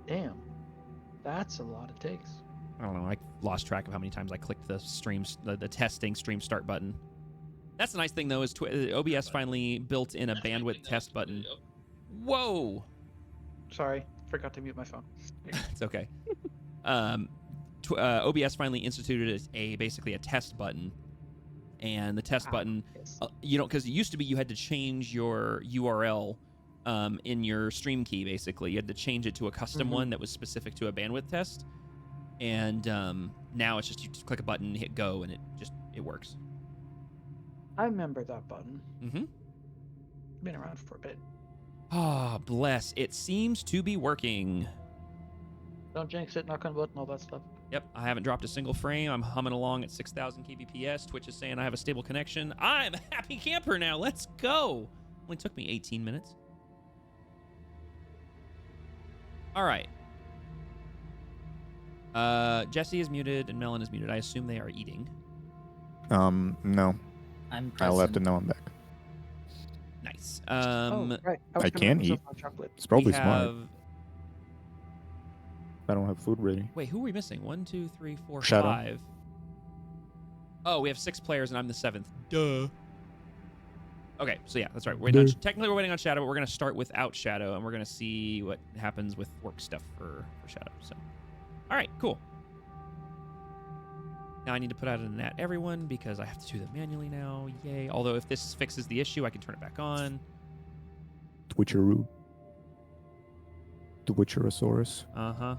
Damn. That's a lot it takes. I don't know. I lost track of how many times I clicked the the testing stream start button. That's the nice thing, though, is OBS finally built in a bandwidth test button. Whoa! Sorry, forgot to mute my phone. It's okay. OBS finally instituted basically a test button, and the test button, Yes. because it used to be you had to change your URL in your stream key. Basically, you had to change it to a custom one that was specific to a bandwidth test, and now it's just you just click a button, hit go, and it works. I remember that button. Mm-hmm. Been around for a bit. Ah, bless. It seems to be working. Don't jinx it, knock on wood, and all that stuff. Yep, I haven't dropped a single frame. I'm humming along at 6,000 kbps. Twitch is saying I have a stable connection. I'm a happy camper now. Let's go. Only took me 18 minutes. All right. Jesse is muted and Melon is muted. I assume they are eating. No. I'm I'll let them present. know I'm back. Nice. Right. I can eat. Chocolate. It's probably we smart. have... I don't have food ready. Wait, who are we missing? 1, 2, 3, 4, Shoutout. 5. Oh, we have 6 players and I'm the 7th. Duh. Okay, so yeah, that's right. Technically, we're waiting on Shadow, but we're going to start without Shadow, and we're going to see what happens with work stuff for Shadow. So, all right, cool. Now I need to put out an everyone because I have to do them manually now. Yay. Although if this fixes the issue, I can turn it back on. Twitcheroo. The Witcherosaurus. Uh-huh.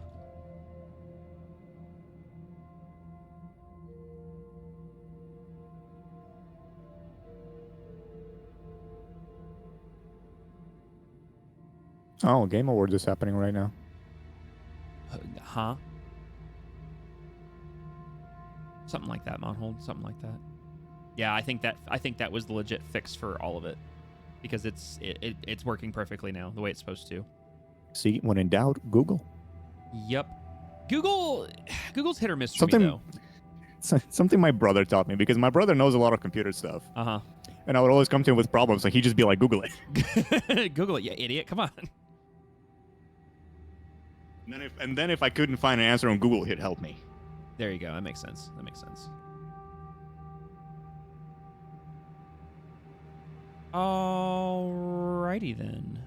Oh, Game Awards is happening right now. Huh? Something like that, Monthold. Something like that. Yeah, I think that was the legit fix for all of it, because it's working perfectly now the way it's supposed to. See, when in doubt, Google. Yep. Google's hit or miss for me though. Something my brother taught me, because my brother knows a lot of computer stuff. Uh-huh. And I would always come to him with problems, and he'd just be like, Google it. Google it, you idiot. Come on. And then if I couldn't find an answer on Google, he'd help me. There you go. That makes sense. Alrighty then.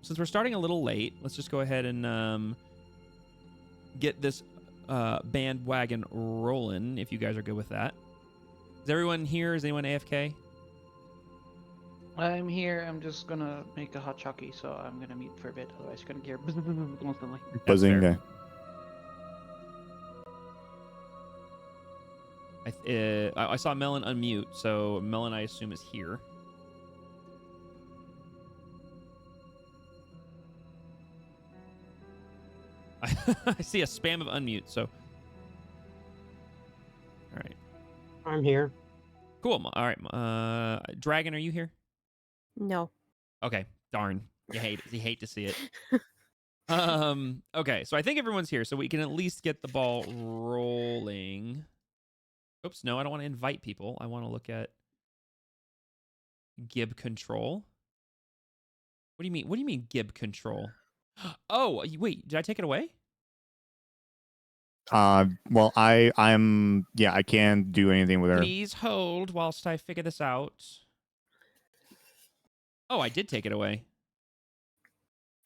Since we're starting a little late, let's just go ahead and get this bandwagon rolling, if you guys are good with that. Is everyone here? Is anyone AFK? I'm here. I'm just gonna make a hot chockey, so I'm gonna mute for a bit. Otherwise, you're gonna hear constantly. Buzzing fair. guy. I saw Melon unmute, so Melon, I assume, is here. I see a spam of unmute, so... All right. I'm here. Cool. All right. Dragon, are you here? No. Okay. Darn. You hate to see it. Okay, so I think everyone's here, so we can at least get the ball rolling. Oops, no, I don't want to invite people. I want to look at Gib control. What do you mean? What do you mean Gib control? Oh, wait, did I take it away? Well, I can't do anything with her. Please hold whilst I figure this out. Oh, I did take it away.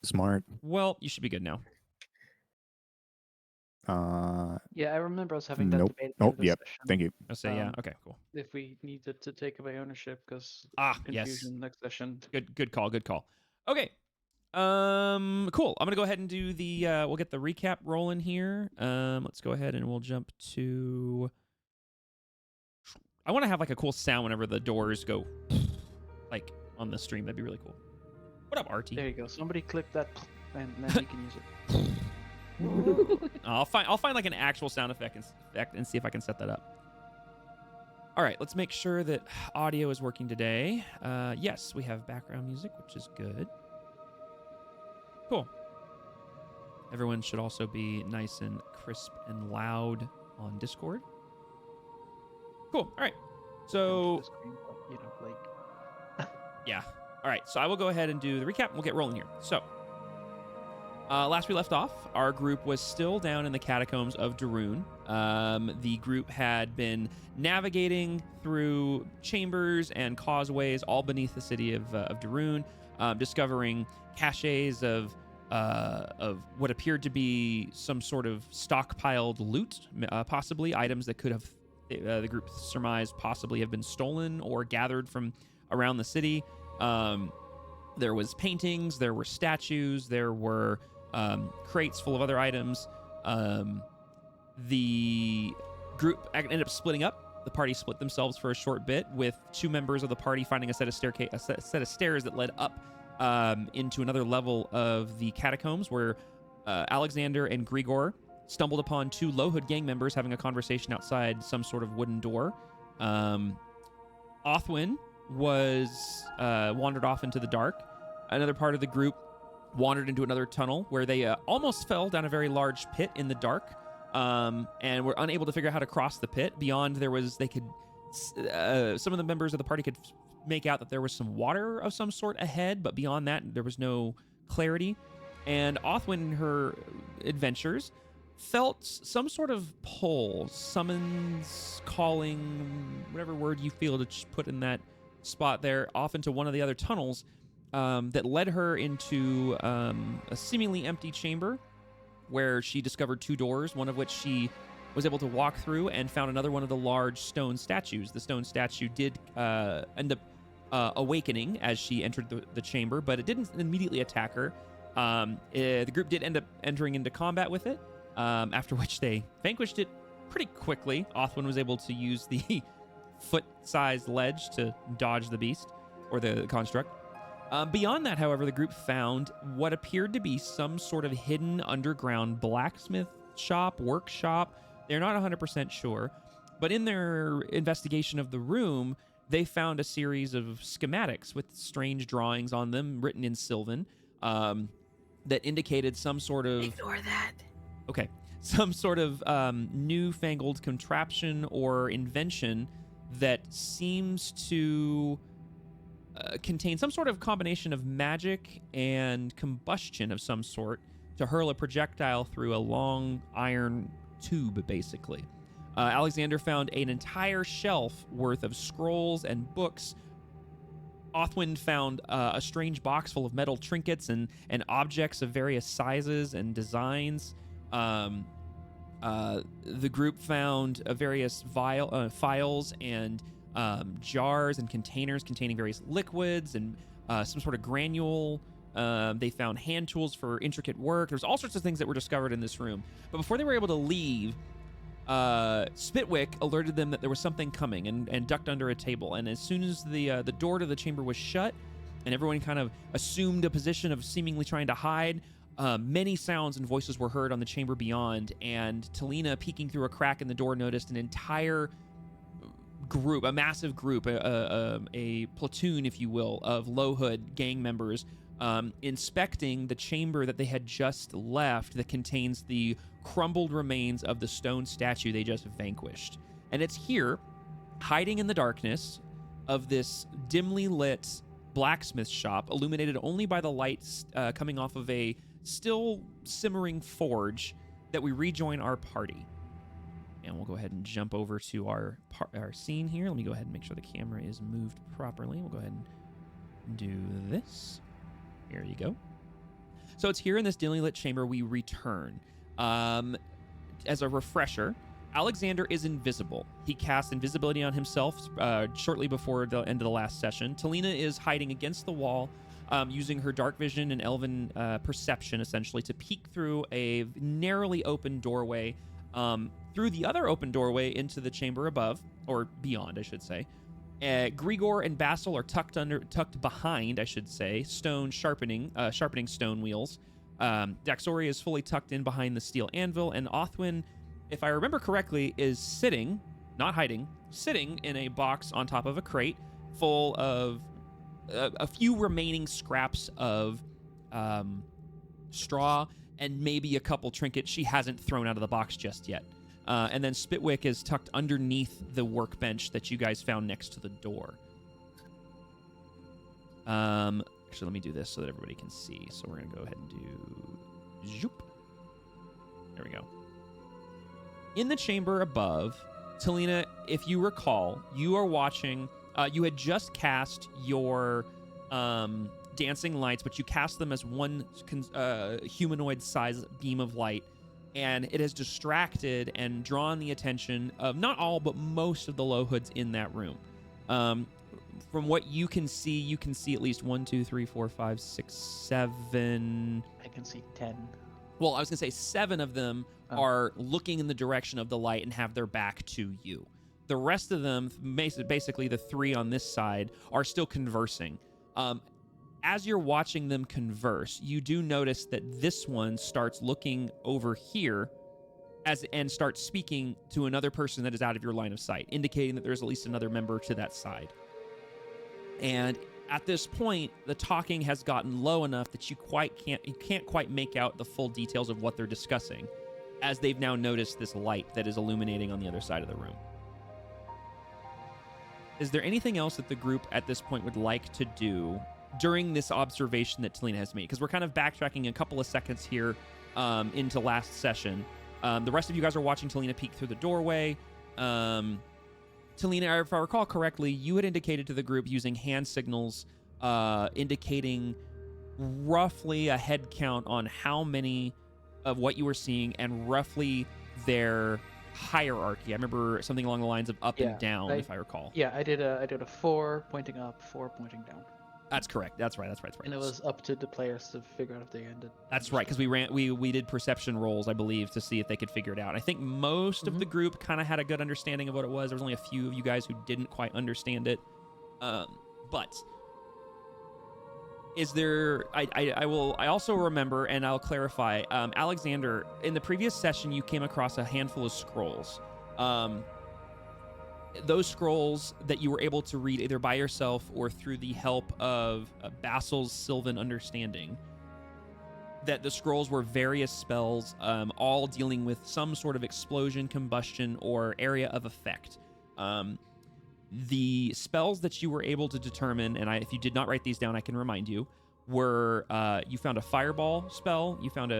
Smart. Well, you should be good now. Yeah, I remember us having that Nope. debate. Oh, this yep. session, Thank you. I'll say yeah. Okay, cool. If we needed to take away ownership, because Yes. confusion next session. Good call. Okay. Cool. I'm gonna go ahead and do the. We'll get the recap rolling here. Let's go ahead and we'll jump to. I want to have like a cool sound whenever the doors go, like on the stream. That'd be really cool. What up, RT? There you go. Somebody click that, and then you can use it. I'll find like an actual sound effect and see if I can set that up. All right, let's make sure that audio is working today. Yes, we have background music, which is good. Cool. Everyone should also be nice and crisp and loud on Discord. Cool. All right. So, yeah. All right. So I will go ahead and do the recap and we'll get rolling here. So, Last we left off, our group was still down in the catacombs of Darun. The group had been navigating through chambers and causeways all beneath the city of Darun, discovering caches of what appeared to be some sort of stockpiled loot, possibly items that could have, the group surmised, possibly have been stolen or gathered from around the city. There was paintings, there were statues, there were crates full of other items. The group ended up splitting up. The party split themselves for a short bit, with 2 members of the party finding a set of stairs that led up into another level of the catacombs, where Alexander and Grigor stumbled upon 2 Low-Hood gang members having a conversation outside some sort of wooden door. Othwin was wandered off into the dark. Another part of the group wandered into another tunnel where they almost fell down a very large pit in the dark, and were unable to figure out how to cross the pit. Beyond, some of the members of the party could make out that there was some water of some sort ahead, but beyond that, there was no clarity. And Othwin, in her adventures, felt some sort of pull, summons, calling, whatever word you feel to put in that spot there, off into one of the other tunnels that led her into a seemingly empty chamber, where she discovered 2 doors, one of which she was able to walk through, and found another one of the large stone statues. The stone statue did end up awakening as she entered the chamber, but it didn't immediately attack her. The group did end up entering into combat with it, after which they vanquished it pretty quickly. Othwin was able to use the foot-sized ledge to dodge the beast, or the construct. Beyond that, however, the group found what appeared to be some sort of hidden underground blacksmith shop, workshop. They're not 100% sure, but in their investigation of the room, they found a series of schematics with strange drawings on them written in Sylvan, that indicated some sort of... Ignore that. Okay. Some sort of newfangled contraption or invention that seems to contain some sort of combination of magic and combustion of some sort to hurl a projectile through a long iron tube, basically. Alexander found an entire shelf worth of scrolls and books. Othwin found a strange box full of metal trinkets and objects of various sizes and designs. The group found various files and jars and containers containing various liquids and some sort of granule. They found hand tools for intricate work. There's all sorts of things that were discovered in this room. But before they were able to leave, Spitwick alerted them that there was something coming and ducked under a table. And as soon as the door to the chamber was shut and everyone kind of assumed a position of seemingly trying to hide, many sounds and voices were heard on the chamber beyond. And Talina, peeking through a crack in the door, noticed an entire group, a massive group, a platoon, if you will, of Low-Hood gang members inspecting the chamber that they had just left, that contains the crumbled remains of the stone statue they just vanquished. And it's here, hiding in the darkness of this dimly lit blacksmith shop, illuminated only by the lights coming off of a still simmering forge, that we rejoin our party. And we'll go ahead and jump over to our scene here. Let me go ahead and make sure the camera is moved properly. We'll go ahead and do this. Here you go. So it's here in this dimly lit chamber we return. As a refresher, Alexander is invisible. He casts invisibility on himself shortly before the end of the last session. Talina is hiding against the wall, using her dark vision and elven perception, essentially, to peek through a narrowly open doorway, through the other open doorway into the chamber above, or beyond, I should say. Grigor and Basil are tucked behind, I should say, sharpening stone wheels. Daxori is fully tucked in behind the steel anvil, and Othwin, if I remember correctly, is sitting, not hiding, sitting in a box on top of a crate full of a few remaining scraps of straw and maybe a couple trinkets she hasn't thrown out of the box just yet. And then Spitwick is tucked underneath the workbench that you guys found next to the door. Actually, let me do this so that everybody can see. So we're going to go ahead and do Zoop. There we go. In the chamber above, Talina, if you recall, you are watching. You had just cast your dancing lights, but you cast them as one humanoid-sized beam of light, and it has distracted and drawn the attention of not all, but most of the low hoods in that room. From what you can see at least 1, 2, 3, 4, 5, 6, 7. I can see 10. Well, I was going to say 7 of them are looking in the direction of the light and have their back to you. The rest of them, basically the 3 on this side, are still conversing. As you're watching them converse, you do notice that this one starts looking over here and starts speaking to another person that is out of your line of sight, indicating that there's at least another member to that side. And at this point, the talking has gotten low enough that you can't quite make out the full details of what they're discussing, as they've now noticed this light that is illuminating on the other side of the room. Is there anything else that the group at this point would like to do during this observation that Talina has made? Because we're kind of backtracking a couple of seconds here into last session. The rest of you guys are watching Talina peek through the doorway. Talina, if I recall correctly, you had indicated to the group using hand signals, indicating roughly a head count on how many of what you were seeing and roughly their hierarchy. I remember something along the lines of up and down, if I recall. Yeah, I did a 4 pointing up, 4 pointing down. That's correct. That's right. And it was up to the players to figure out if they ended. That's right, because we did perception rolls, I believe, to see if they could figure it out. I think most of the group kind of had a good understanding of what it was. There was only a few of you guys who didn't quite understand it. But is there? I also remember, and I'll clarify. Alexander, in the previous session, you came across a handful of scrolls. Those scrolls that you were able to read either by yourself or through the help of Basil's Sylvan understanding, that the scrolls were various spells, all dealing with some sort of explosion, combustion, or area of effect. The spells that you were able to determine, and if you did not write these down, I can remind you, were you found a fireball spell, you found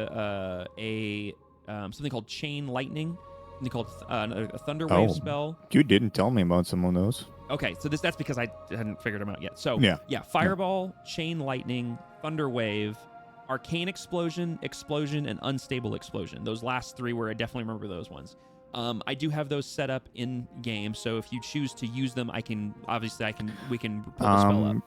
something called chain lightning, something called a thunder wave spell. You didn't tell me about some of those. Okay, so that's because I hadn't figured them out yet. So yeah, fireball, chain lightning, thunder wave, arcane explosion, and unstable explosion. Those last 3 were, I definitely remember those ones. I do have those set up in game, so if you choose to use them, we can pull the spell up.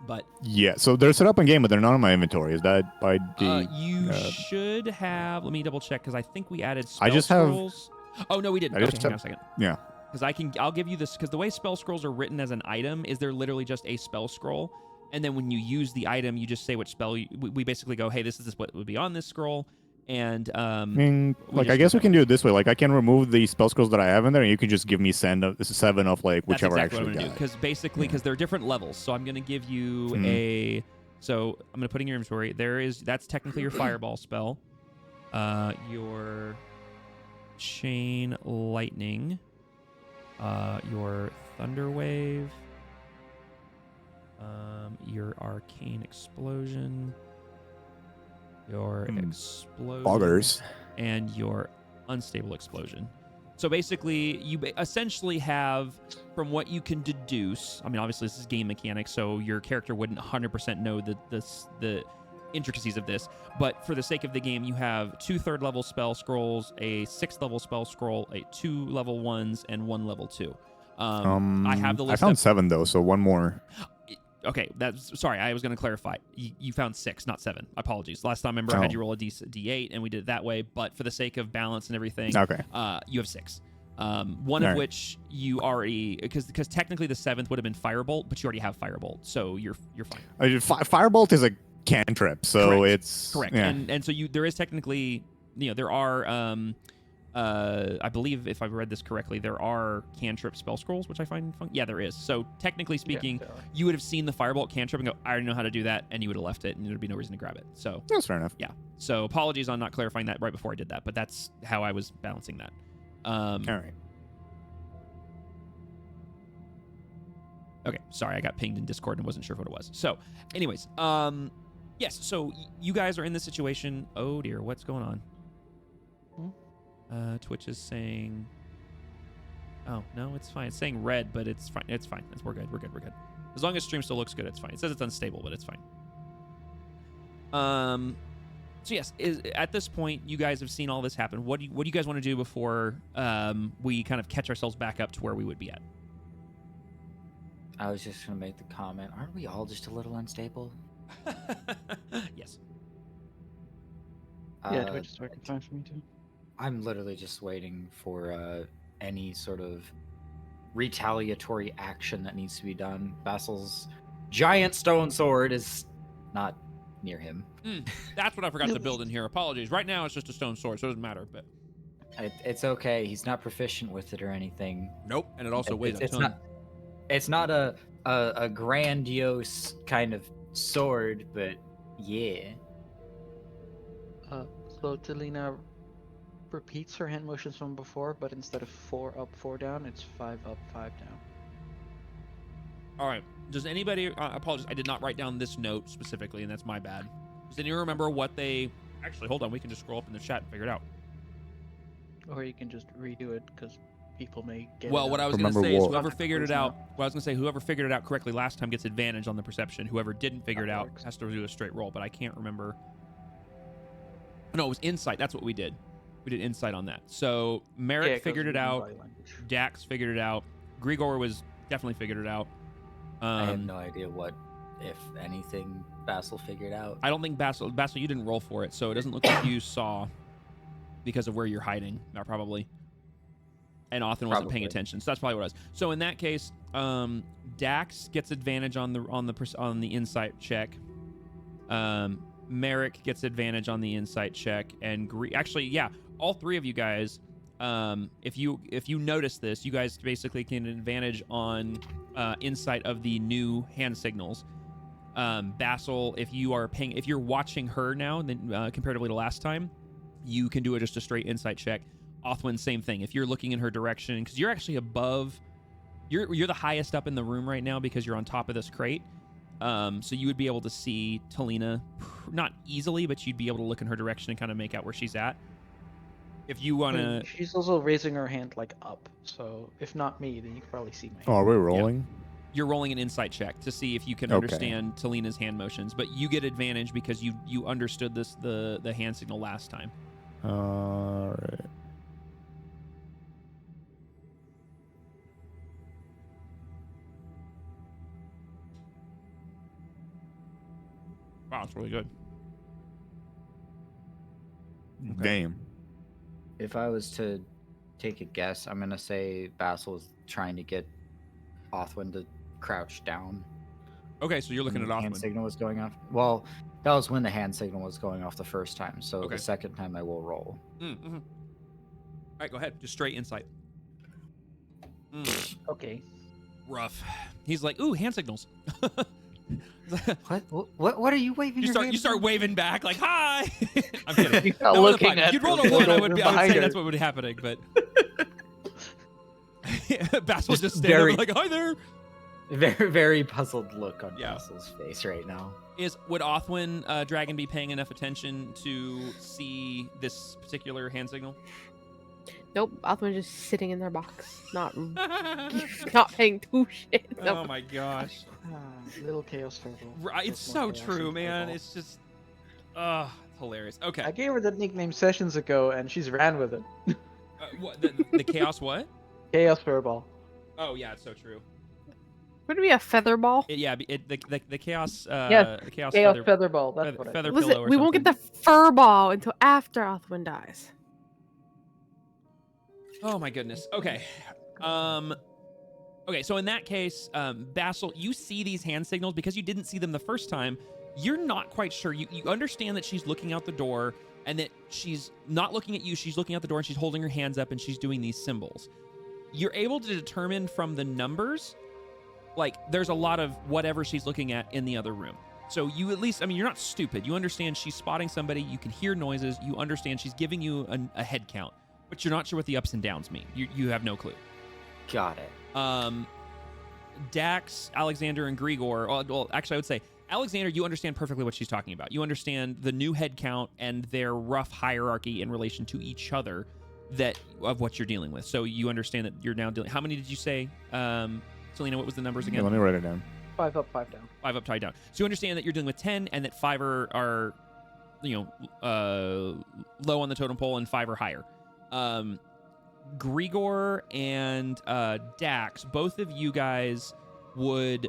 But yeah, so they're set up in game, but they're not in my inventory. Is that by the? You should have. Let me double check because I think we added spell I just scrolls. Oh no, we didn't. Okay, hang on a second. Yeah. Because I'll give you this, because the way spell scrolls are written as an item is they're literally just a spell scroll, and then when you use the item, you just say which spell. We basically go, hey, this is what would be on this scroll. And I mean, like, I guess we can do it this way. Like, I can remove the spell scrolls that I have in there, and you can just give me 7 of like whichever That's exactly actually what I'm gonna do. Because they're different levels. So I'm gonna give you So I'm gonna put in your inventory. That's technically your fireball spell. Your chain lightning. Your thunder wave. Your arcane explosion. Your explosion, Boggers, and your unstable explosion. So basically, you essentially have, from what you can deduce, I mean, obviously this is game mechanics, so your character wouldn't 100% know the intricacies of this, but for the sake of the game, you have 2 3rd-level spell scrolls, a 6th-level spell scroll, 2 level 1s, and 1 level 2. I have the list. I found 7 though, so 1 more. Okay, sorry, I was going to clarify. You found 6, not 7. Apologies. Last time, I remember I had you roll a D8, and we did it that way, but for the sake of balance and everything, you have 6. One of which you already, because technically the 7th would have been Firebolt, but you already have Firebolt, so you're fine. Firebolt is a cantrip, so correct. It's... Correct, yeah. and so there is technically, there are... I believe, if I read this correctly, there are cantrip spell scrolls, which I find fun. Yeah, there is. So technically speaking, you would have seen the Firebolt cantrip and go, I already know how to do that, and you would have left it, and there'd be no reason to grab it. So that's fair enough. Yeah. So apologies on not clarifying that right before I did that, but that's how I was balancing that. All right. Okay, sorry, I got pinged in Discord and wasn't sure what it was. So, anyways, Yes. So you guys are in this situation. Oh dear, what's going on? Twitch is saying. Oh no, it's fine. It's saying red, but it's fine. It's fine. We're good. We're good. We're good. As long as stream still looks good, it's fine. It says it's unstable, but it's fine. So yes, at this point, you guys have seen all this happen. What do you guys want to do before we kind of catch ourselves back up to where we would be at? I was just gonna make the comment. Aren't we all just a little unstable? Yes. Yeah, Twitch is working fine for me too. I'm literally just waiting for any sort of retaliatory action that needs to be done. Basil's giant stone sword is not near him. That's what I forgot to build in here. Apologies. Right now, it's just a stone sword, so it doesn't matter. But It's okay. He's not proficient with it or anything. nope, and it also weighs a It's ton. not. It's not a grandiose kind of sword, but yeah. So Talina repeats her hand motions from before, but instead of 4 up, 4 down, it's 5 up, 5 down. All right. Does anybody? Apologies. I did not write down this note specifically, and that's my bad. Does anyone remember what they? Actually, hold on. We can just scroll up in the chat and figure it out. Or you can just redo it, because people may get Well, it what out. I was going to Remember say is what? whoever figured it Please out. no. Well, I was going to say whoever figured it out correctly last time gets advantage on the perception. Whoever didn't figure it That out works. has to do a straight roll. But I can't remember. No, it was insight. That's what we did. We did insight on that. So Merrick Yeah, 'cause figured we it know out. body language. Dax figured it out. Grigor was definitely figured it out. I have no idea what, if anything, Basil figured out. I don't think Basil, you didn't roll for it, so it doesn't look like you saw because of where you're hiding, probably. And Othen wasn't paying Probably. attention, so that's probably what it was. So in that case, Dax gets advantage on the insight check. Merrick gets advantage on the insight check, and actually, yeah, all three of you guys. If you notice this, you guys basically can advantage on insight of the new hand signals. Basil, if you're watching her now, then comparatively to last time, you can do just a straight insight check. Othwin, same thing. If you're looking in her direction, because you're actually above, you're the highest up in the room right now because you're on top of this crate. So you would be able to see Talina, not easily, but you'd be able to look in her direction and kind of make out where she's at. If you want I mean, to, she's also raising her hand like up, so if not me, then you can probably see me. Oh, are we rolling? you're rolling an insight check to see if you can Okay. understand Talina's hand motions, but you get advantage because you understood the hand signal last time. All right. Wow, it's really good. Okay. Damn. If I was to take a guess, I'm gonna say Basil is trying to get Othwin to crouch down. Okay, so you're looking when at the hand Othman. signal was going off. Well, that was when the hand signal was going off the first time. So Okay. the second time I will roll. Mm-hmm. All right, go ahead. Just straight insight. Okay. Rough. He's like, ooh, hand signals. What are you waving? You your start hand for? waving back like, hi. I'm kidding. He's That not wasn't looking fine. at If you'd the rolled a one, I would behind say her. that's what would be happening, but Basil's just standing very- there like, hi there. Very, very puzzled look on Yeah. Basil's face right now. Would Othwin Dragon be paying enough attention to see this particular hand signal? Nope, Othman's just sitting in their box, not paying two shit. Oh my gosh. Little chaos turtle. Right, it's Little so chaos true, and man. turtle. It's just, it's hilarious. I Okay. gave her that nickname sessions ago, and she's ran with it. What the chaos? What? Chaos furball. Oh yeah, it's so true. Would it be a feather ball? The chaos. Yes, the chaos Chaos feather, featherball. That's what I feather said. pillow Listen, or we won't get something. the fur ball until after Othwin dies. Oh my goodness. Okay. Okay, so in that case, Basil, you see these hand signals because you didn't see them the first time. You're not quite sure. You understand that she's looking out the door and that she's not looking at you. She's looking out the door and she's holding her hands up and she's doing these symbols. You're able to determine from the numbers, like there's a lot of whatever she's looking at in the other room. So you at least, I mean, you're not stupid. You understand she's spotting somebody. You can hear noises. You understand she's giving you a head count. But you're not sure what the ups and downs mean. You have no clue. Got it. Dax, Alexander, and Grigor. Well, actually, I would say Alexander, you understand perfectly what she's talking about. You understand the new head count and their rough hierarchy in relation to each other of what you're dealing with. So you understand that you're now dealing. How many did you say, Selena? What was the numbers again? Yeah, let me write it down. 5 up, 5 down. 5 up, 5 down. So you understand that you're dealing with 10, and that 5 are low on the totem pole, and 5 are higher. Grigor and Dax, both of you guys would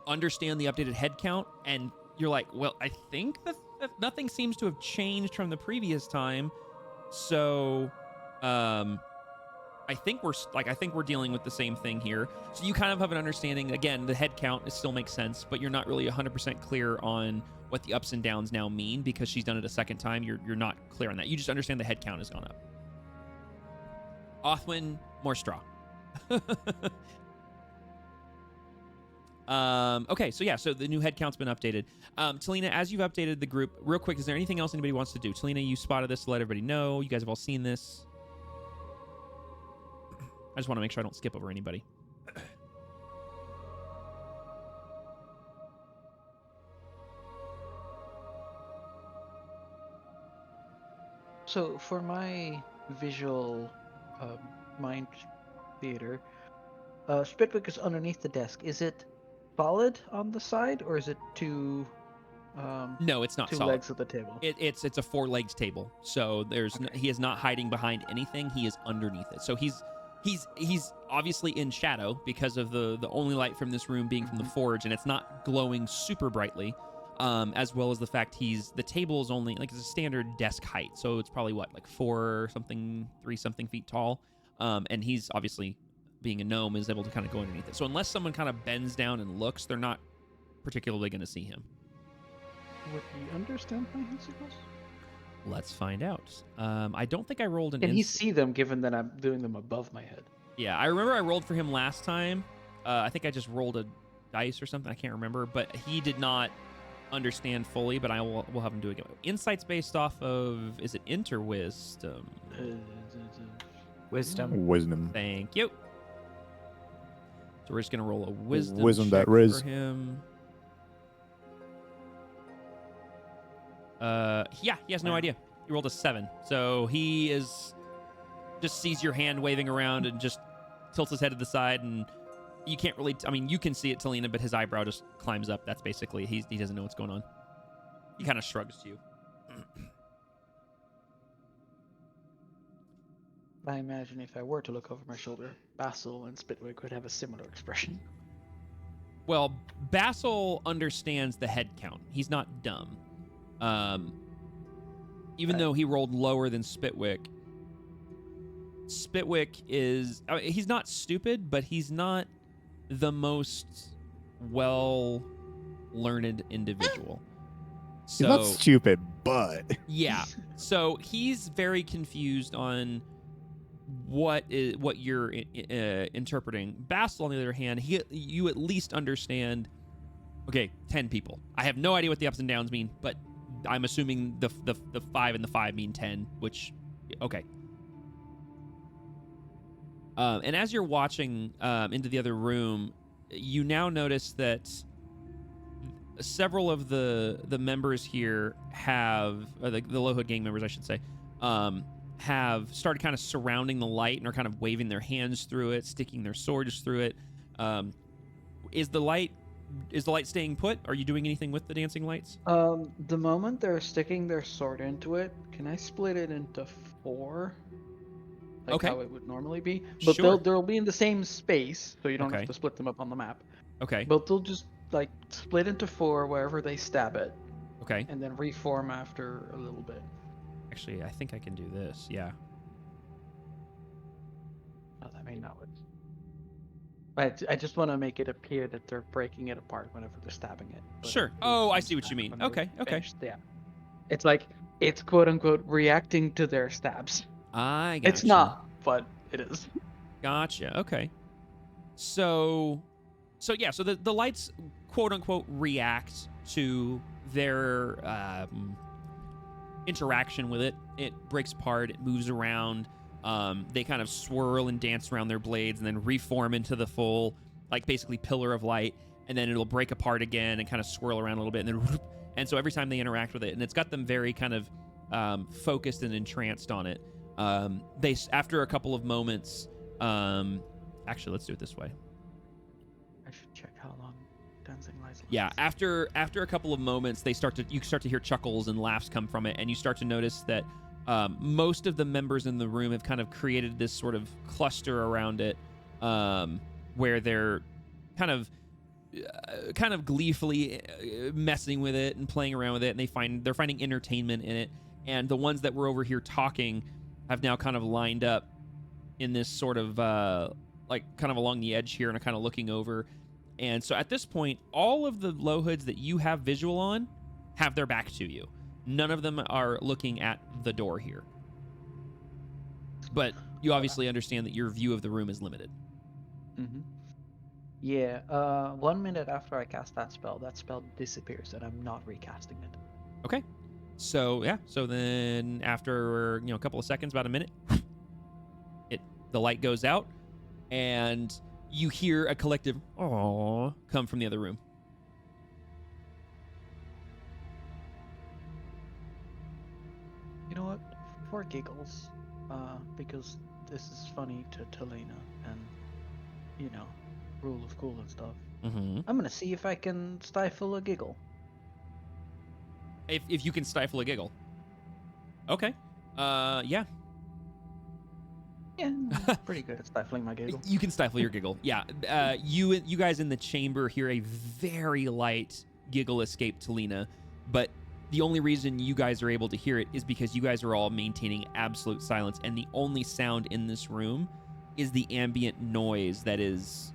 understand the updated head count, and you're like, well, I think that nothing seems to have changed from the previous time. So, I think we're dealing with the same thing here. So you kind of have an understanding. Again, the head count still makes sense, but you're not really 100% clear on what the ups and downs now mean because she's done it a second time. You're not clear on that. You just understand the head count has gone up. Othwin, more straw. Okay, so the new head count's been updated. Talina, as you've updated the group, real quick, is there anything else anybody wants to do? Talina, you spotted this to let everybody know. You guys have all seen this. I just want to make sure I don't skip over anybody. So for my visual mind theater, Spitwick is underneath the desk. Is it solid on the side, or is it two? No, it's not two solid. legs of the table. It's a 4-legged table. So he is not hiding behind anything. He is underneath it. So he's obviously in shadow because of the only light from this room being from the forge, and it's not glowing super brightly. As well as the fact the table is only it's a standard desk height, so it's probably 3 something feet tall. And he's obviously, being a gnome, is able to kind of go underneath it. So unless someone kind of bends down and looks, they're not particularly going to see him. Would he understand my hand signals? Let's find out. I don't think I rolled an. Can he see them, given that I'm doing them above my head? Yeah, I remember I rolled for him last time. I think I just rolled a dice or something. I can't remember, but he did not understand fully. But we'll have him do it again. Insight's based off of, is it int or wisdom? Wisdom. Thank you. So we're just gonna roll a wisdom Wisdom check that riz. for him. Yeah, he has no idea. He rolled a 7, so he just sees your hand waving around and just tilts his head to the side, and you can't really. You can see it, Talina, but his eyebrow just climbs up. That's basically he doesn't know what's going on. He kind of shrugs to you. I imagine if I were to look over my shoulder, Basil and Spitwick would have a similar expression. Well, Basil understands the head count. He's not dumb. Even though he rolled lower than Spitwick is... he's not stupid, but he's not the most well-learned individual. He's not stupid, but... Yeah. So he's very confused on what you're interpreting. Basil, on the other hand, you at least understand... Okay, 10 people. I have no idea what the ups and downs mean, but I'm assuming the 5 and the 5 mean 10, which, okay. And as you're watching into the other room, you now notice that several of the members here have, or the Low Hood gang members, I should say, have started kind of surrounding the light and are kind of waving their hands through it, sticking their swords through it. Is the light staying put? Are you doing anything with the dancing lights? The moment they're sticking their sword into it, can I split it into 4? Like Okay. how it would normally be. But Sure. they'll be in the same space, so you don't Okay. have to split them up on the map. Okay. But they'll just split into 4 wherever they stab it, Okay. and then reform after a little bit. Actually, I think I can do this. Yeah. Oh, that may not work. But I just want to make it appear that they're breaking it apart whenever they're stabbing it. But Sure. it Oh, I comes see what you back mean. when they're Okay. finished. Yeah. It's like it's quote unquote reacting to their stabs. I gotcha. It's not, but it is. Gotcha. Okay. So the lights quote unquote react to their interaction with it. It breaks apart, it moves around. They kind of swirl and dance around their blades and then reform into the full, basically pillar of light. and then it'll break apart again and kind of swirl around a little bit, and then and so every time they interact with it, and it's got them very kind of focused and entranced on it. They after a couple of moments, actually, let's do it this way. I should check how long dancing lights. Yeah, after a couple of moments, you start to hear chuckles and laughs come from it, and you start to notice that most of the members in the room have kind of created this sort of cluster around it, where they're kind of gleefully messing with it and playing around with it, and they're finding entertainment in it. And the ones that were over here talking have now kind of lined up in this sort of like kind of along the edge here and are kind of looking over. And so at this point, all of the low hoods that you have visual on have their back to you. None of them are looking at the door here. But you obviously understand that your view of the room is limited. Mm-hmm. Yeah, 1 minute after I cast that spell disappears, and I'm not recasting it. Okay. So yeah, so then after a couple of seconds, about a minute, the light goes out, and you hear a collective "aww" come from the other room. You know what? For giggles, because this is funny to Lena, and rule of cool and stuff. Mm-hmm. I'm gonna see if I can stifle a giggle. If you can stifle a giggle. Okay. Yeah. Yeah, pretty good at stifling my giggle. You can stifle your giggle. Yeah. You guys in the chamber hear a very light giggle escape to Lena, but the only reason you guys are able to hear it is because you guys are all maintaining absolute silence, and the only sound in this room is the ambient noise that is,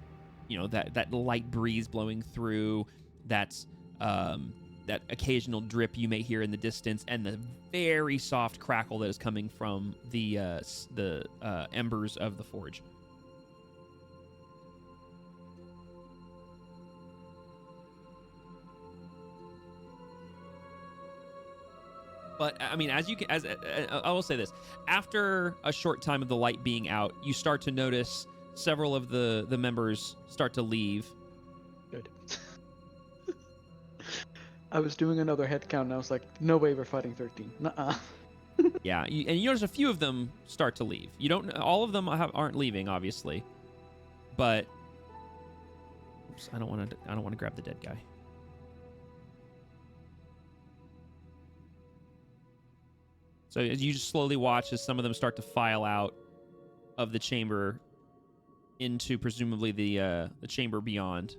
that light breeze blowing through, that occasional drip you may hear in the distance, and the very soft crackle that is coming from the embers of the forge. But I mean, I will say this: after a short time of the light being out, you start to notice several of the members start to leave. Good. I was doing another head count, and I was like, no way we're fighting 13. Nuh-uh. Yeah, and you notice a few of them start to leave. You don't. All of them aren't leaving, obviously, but oops, I don't want to grab the dead guy. So as you just slowly watch as some of them start to file out of the chamber into presumably the chamber beyond.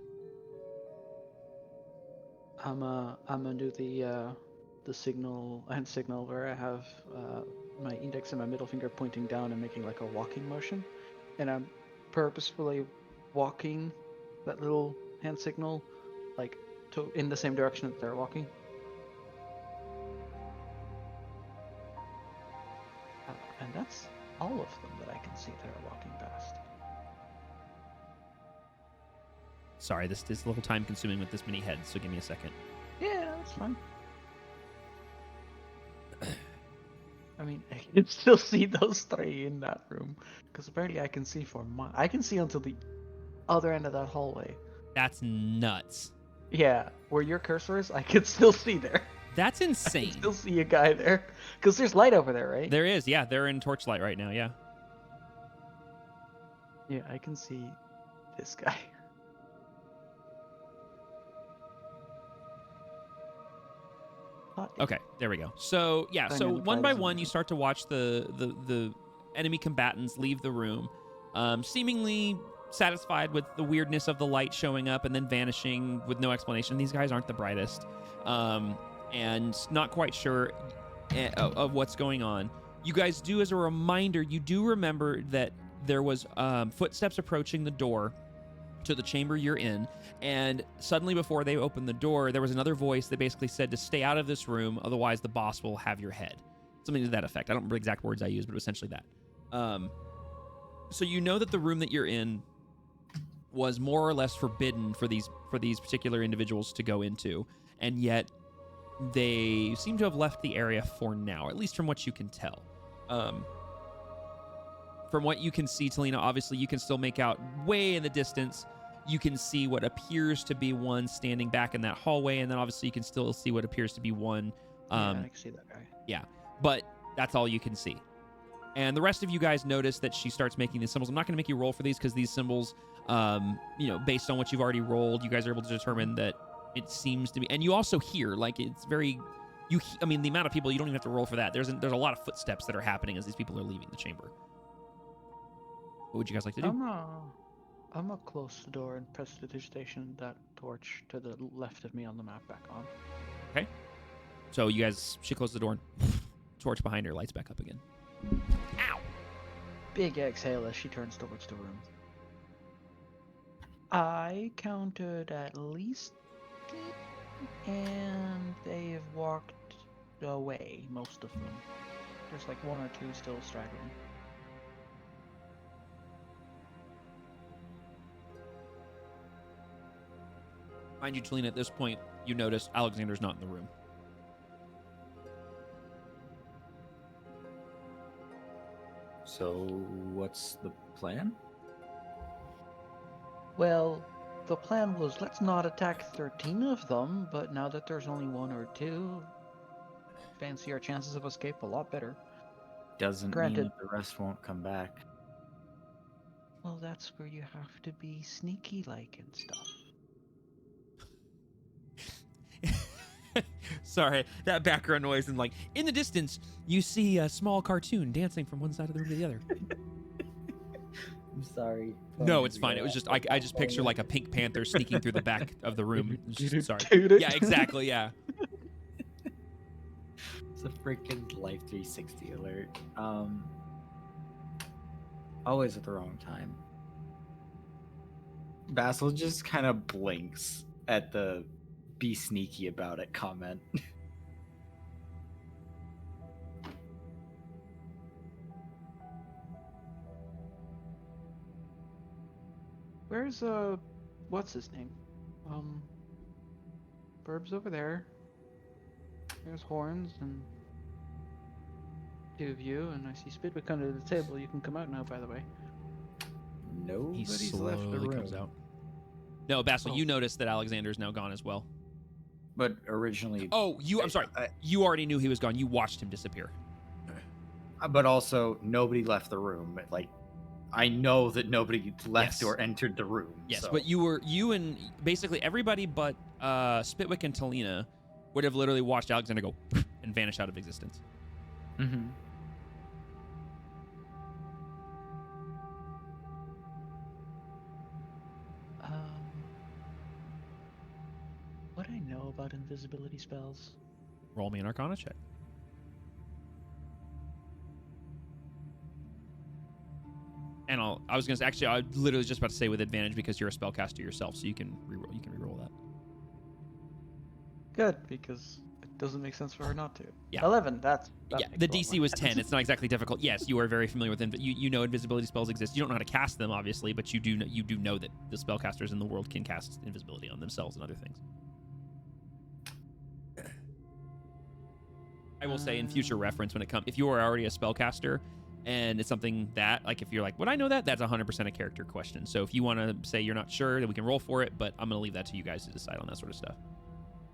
I'm gonna do the hand signal where I have my index and my middle finger pointing down and making like a walking motion, and I'm purposefully walking that little hand signal like in the same direction that they're walking. And that's all of them that I can see that are walking past. Sorry, this is a little time consuming with this many heads, so give me a second. Yeah, that's fine. I mean, I can still see those three in that room, because apparently I can see I can see until the other end of that hallway. That's nuts. Yeah, where your cursor is, I can still see there. That's I insane. can still see a guy there, because there's light over there, right? There is, yeah. They're in torchlight right now, yeah. Yeah, I can see this guy. Okay, there we go. So yeah, so one by one, you start to watch the enemy combatants leave the room, seemingly satisfied with the weirdness of the light showing up and then vanishing with no explanation. These guys aren't the brightest, and not quite sure of what's going on. You guys do, as a reminder, you do remember that there was footsteps approaching the door to the chamber you're in, and suddenly before they opened the door, there was another voice that basically said to stay out of this room, otherwise the boss will have your head. Something to that effect. I don't remember the exact words I used, but essentially that. So you know that the room that you're in was more or less forbidden for these particular individuals to go into, and yet they seem to have left the area for now, at least from what you can tell. From what you can see, Talina, obviously you can still make out way in the distance. You can see what appears to be one standing back in that hallway, and then obviously you can still see what appears to be one. Yeah, I can see that guy. Yeah, but that's all you can see. And the rest of you guys notice that she starts making these symbols. I'm not going to make you roll for these because these symbols, based on what you've already rolled, you guys are able to determine that it seems to be. And you also hear, like, it's very. The amount of people, you don't even have to roll for that. There's a lot of footsteps that are happening as these people are leaving the chamber. What would you guys like to do? I'm gonna close the door and prestidigitation that torch to the left of me on the map back on. Okay. So she closed the door and torch behind her lights back up again. Ow! Big exhale as she turns towards the room. I counted at least 8, and they've walked away, most of them. There's like 1 or 2 still straggling. Mind you, Talina, at this point, you notice Alexander's not in the room. So, what's the plan? Well, the plan was let's not attack 13 of them, but now that there's only 1 or 2, fancy our chances of escape a lot better. Doesn't Granted. mean that the rest won't come back. Well, that's where you have to be sneaky-like and stuff. Sorry, that background noise and in the distance, you see a small cartoon dancing from one side of the room to the other. I'm sorry. No, it's fine. It was just I just picture like a Pink Panther sneaking through the back of the room. Sorry. Yeah, exactly. Yeah. It's a freaking Life 360 alert. Always at the wrong time. Basil just kind of blinks at the "be sneaky about it" comment. Where's what's his name? Burb's over there. There's Horns and 2 of you, and I see Spidwick under the table. You can come out now, by the way. He Nobody's left the slowly room. comes out. No, Basil, you notice that Alexander's now gone as well. But originally, Oh, I'm sorry. You already knew he was gone. You watched him disappear. but also nobody left the room. Like, I know that nobody left Yes. or entered the room. Yes, so. but you and basically everybody but Spitwick and Talina would have literally watched Alexander go and vanish out of existence. Mhm. What I know about invisibility spells? Roll me an Arcana check. And I was gonna say, actually, I literally just about to say with advantage because you're a spellcaster yourself, so you can reroll. You can reroll that. Good, because it doesn't make sense for her not to. Yeah. 11. That Yeah, makes the a lot DC more was sense. 10. It's not exactly difficult. Yes, you are very familiar with you know invisibility spells exist. You don't know how to cast them, obviously, but you do know that the spellcasters in the world can cast invisibility on themselves and other things. I will say in future reference when it comes, if you are already a spellcaster and it's something that, like, if you're like, would I know that? That's 100% a character question. So if you want to say you're not sure, then we can roll for it, but I'm going to leave that to you guys to decide on that sort of stuff.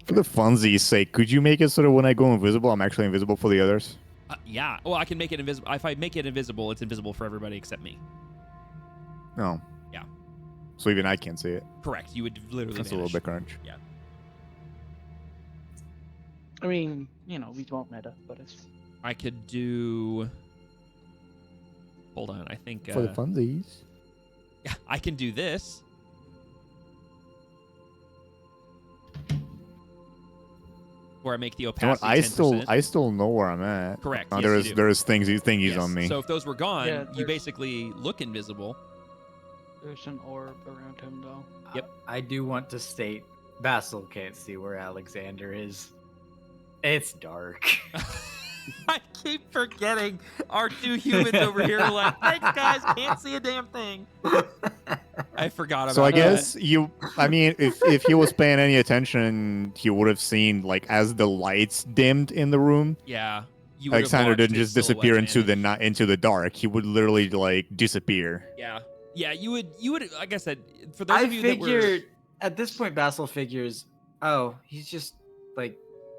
For the funsies' sake, could you make it so that when I go invisible, I'm actually invisible for the others? Yeah. Well, I can make it invisible. If I make it invisible, it's invisible for everybody except me. No. Yeah. So even I can't see it. Correct. You would literally That's vanish. a little bit crunch. Yeah. I mean, we won't meta, but it's... I could do... Hold on. I think... For the funsies. Yeah, I can do this. Where I make the You know opacity what? 10%. I still know where I'm at. Correct. Oh, Yes, you do. there's thingies Yes. on me. So if those were gone, Yeah, you there's- basically look invisible. There's an orb around him, though. Yep. I do want to state Basil can't see where Alexander is. It's dark. I keep forgetting our 2 humans over here are like, thanks guys, can't see a damn thing. I forgot about So I that. guess if he was paying any attention, he would have seen, like, as the lights dimmed in the room, Yeah. You would have Alexander watched didn't his just disappear silhouette into vanish. the dark. He would literally, like, disappear. Yeah. Yeah, you would. Like I said, for those I of you that figured at this point, Basil figures, oh, he's just like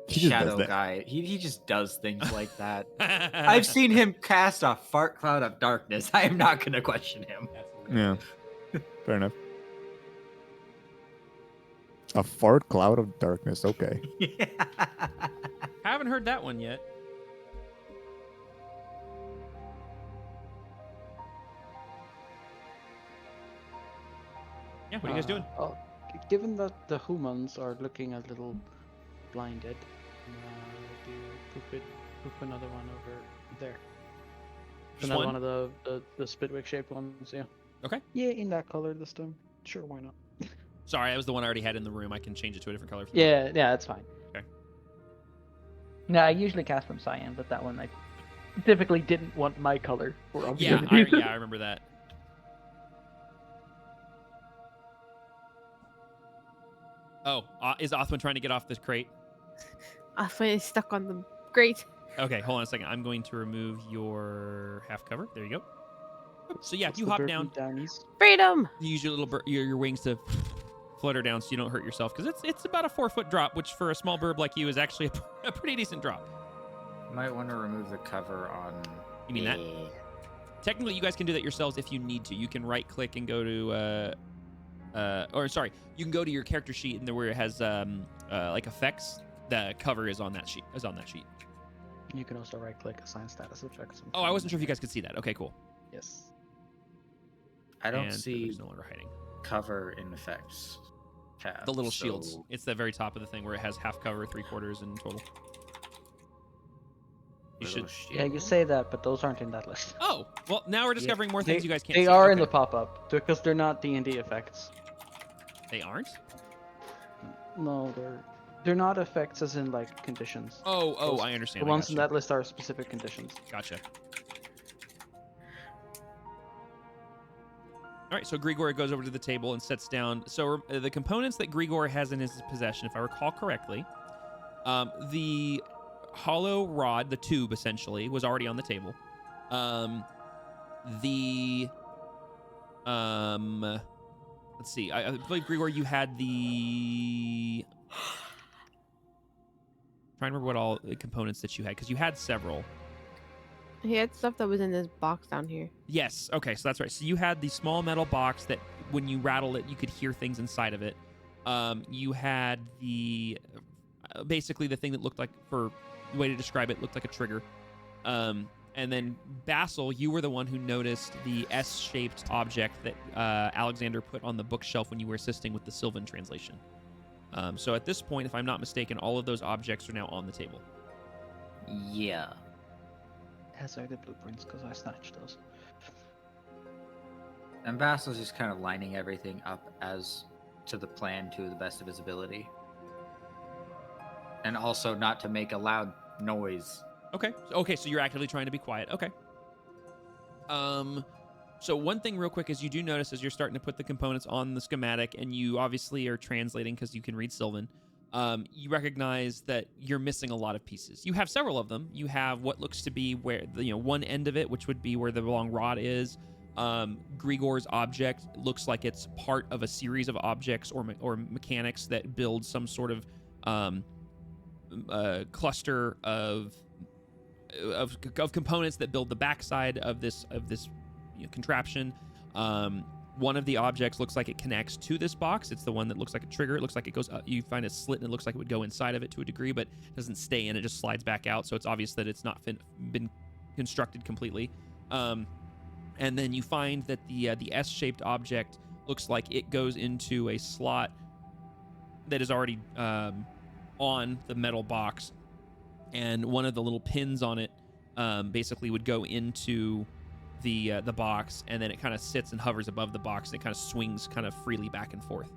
He just does shadow that. guy. He just does things like that. were, I've seen him cast a fart cloud of darkness. I am not gonna question him. Yeah. Fair enough. A fart cloud of darkness. Okay. Haven't heard that one yet. Yeah, what are you guys doing? Given that the humans are looking a little blinded, do poop another one over there. Just Another one? one of the Spitwick shaped ones, yeah. Okay. Yeah, in that color this time. Sure, why not? Sorry, that was the one I already had in the room. I can change it to a different color. If you want. Yeah, that's fine. Okay. No, I usually cast them cyan, but that one I specifically didn't want my color for obvious Yeah, reasons. I remember that. Oh, is Othwin trying to get off this crate? Othwin is stuck on the grate. Okay, hold on a second. I'm going to remove your half cover. There you go. So yeah, What's you the hop burpee down. downies? Freedom! You use your little your wings to flutter down so you don't hurt yourself, because it's about a 4-foot drop, which for a small burb like you is actually a pretty decent drop. Might want to remove the cover on. You mean that? Technically, you guys can do that yourselves if you need to. You can right click and go to or sorry, you can go to your character sheet, and there where it has like effects. The cover is on that sheet. You can also right click assign status effects. Oh, I wasn't sure if you guys could see that. Okay, cool. Yes. I don't And see it's no longer hiding. cover in effects tab. The little shields. so- It's the very top of the thing where it has half cover, 3/4 in total. You little should. Yeah, you shield. say that, but those aren't in that list. Oh, well, now we're discovering more things you guys can't They see. are in Okay. the pop-up because they're not D&D effects. They aren't? No, they're not effects as in like conditions. Oh, Those- I understand. The I ones in gotcha. that list are specific conditions. Gotcha. All right, so Grigor goes over to the table and sets down. So the components that Grigor has in his possession, if I recall correctly, the hollow rod, the tube essentially, was already on the table. Let's see. I believe Grigor, you had the. Trying to remember what all the components that you had, because you had several. He had stuff that was in this box down here. Yes. Okay. So that's right. So you had the small metal box that, when you rattle it, you could hear things inside of it. You had the basically the thing that looked like, for the way to describe it, looked like a trigger. And then Basil, you were the one who noticed the S-shaped object that Alexander put on the bookshelf when you were assisting with the Sylvan translation. So at this point, if I'm not mistaken, all of those objects are now on the table. Yeah. As are the blueprints because I snatched those. And Basil's just kind of lining everything up as to the plan to the best of his ability. And also not to make a loud noise. Okay. Okay, so you're actively trying to be quiet. Okay. So one thing real quick is you do notice as you're starting to put the components on the schematic, and you obviously are translating because you can read Sylvan, you recognize that you're missing a lot of pieces. You have several of them. You have what looks to be where, one end of it, which would be where the long rod is. Grigor's object looks like it's part of a series of objects or mechanics that build some sort of cluster of components that build the backside of this contraption. One of the objects looks like it connects to this box. It's the one that looks like a trigger. It looks like it goes up. You find a slit and it looks like it would go inside of it to a degree, but it doesn't stay in. It just slides back out. So it's obvious that it's not been constructed completely. And then you find that the S-shaped object looks like it goes into a slot that is already on the metal box. And one of the little pins on it basically would go into the box, and then it kind of sits and hovers above the box, and it kind of swings kind of freely back and forth.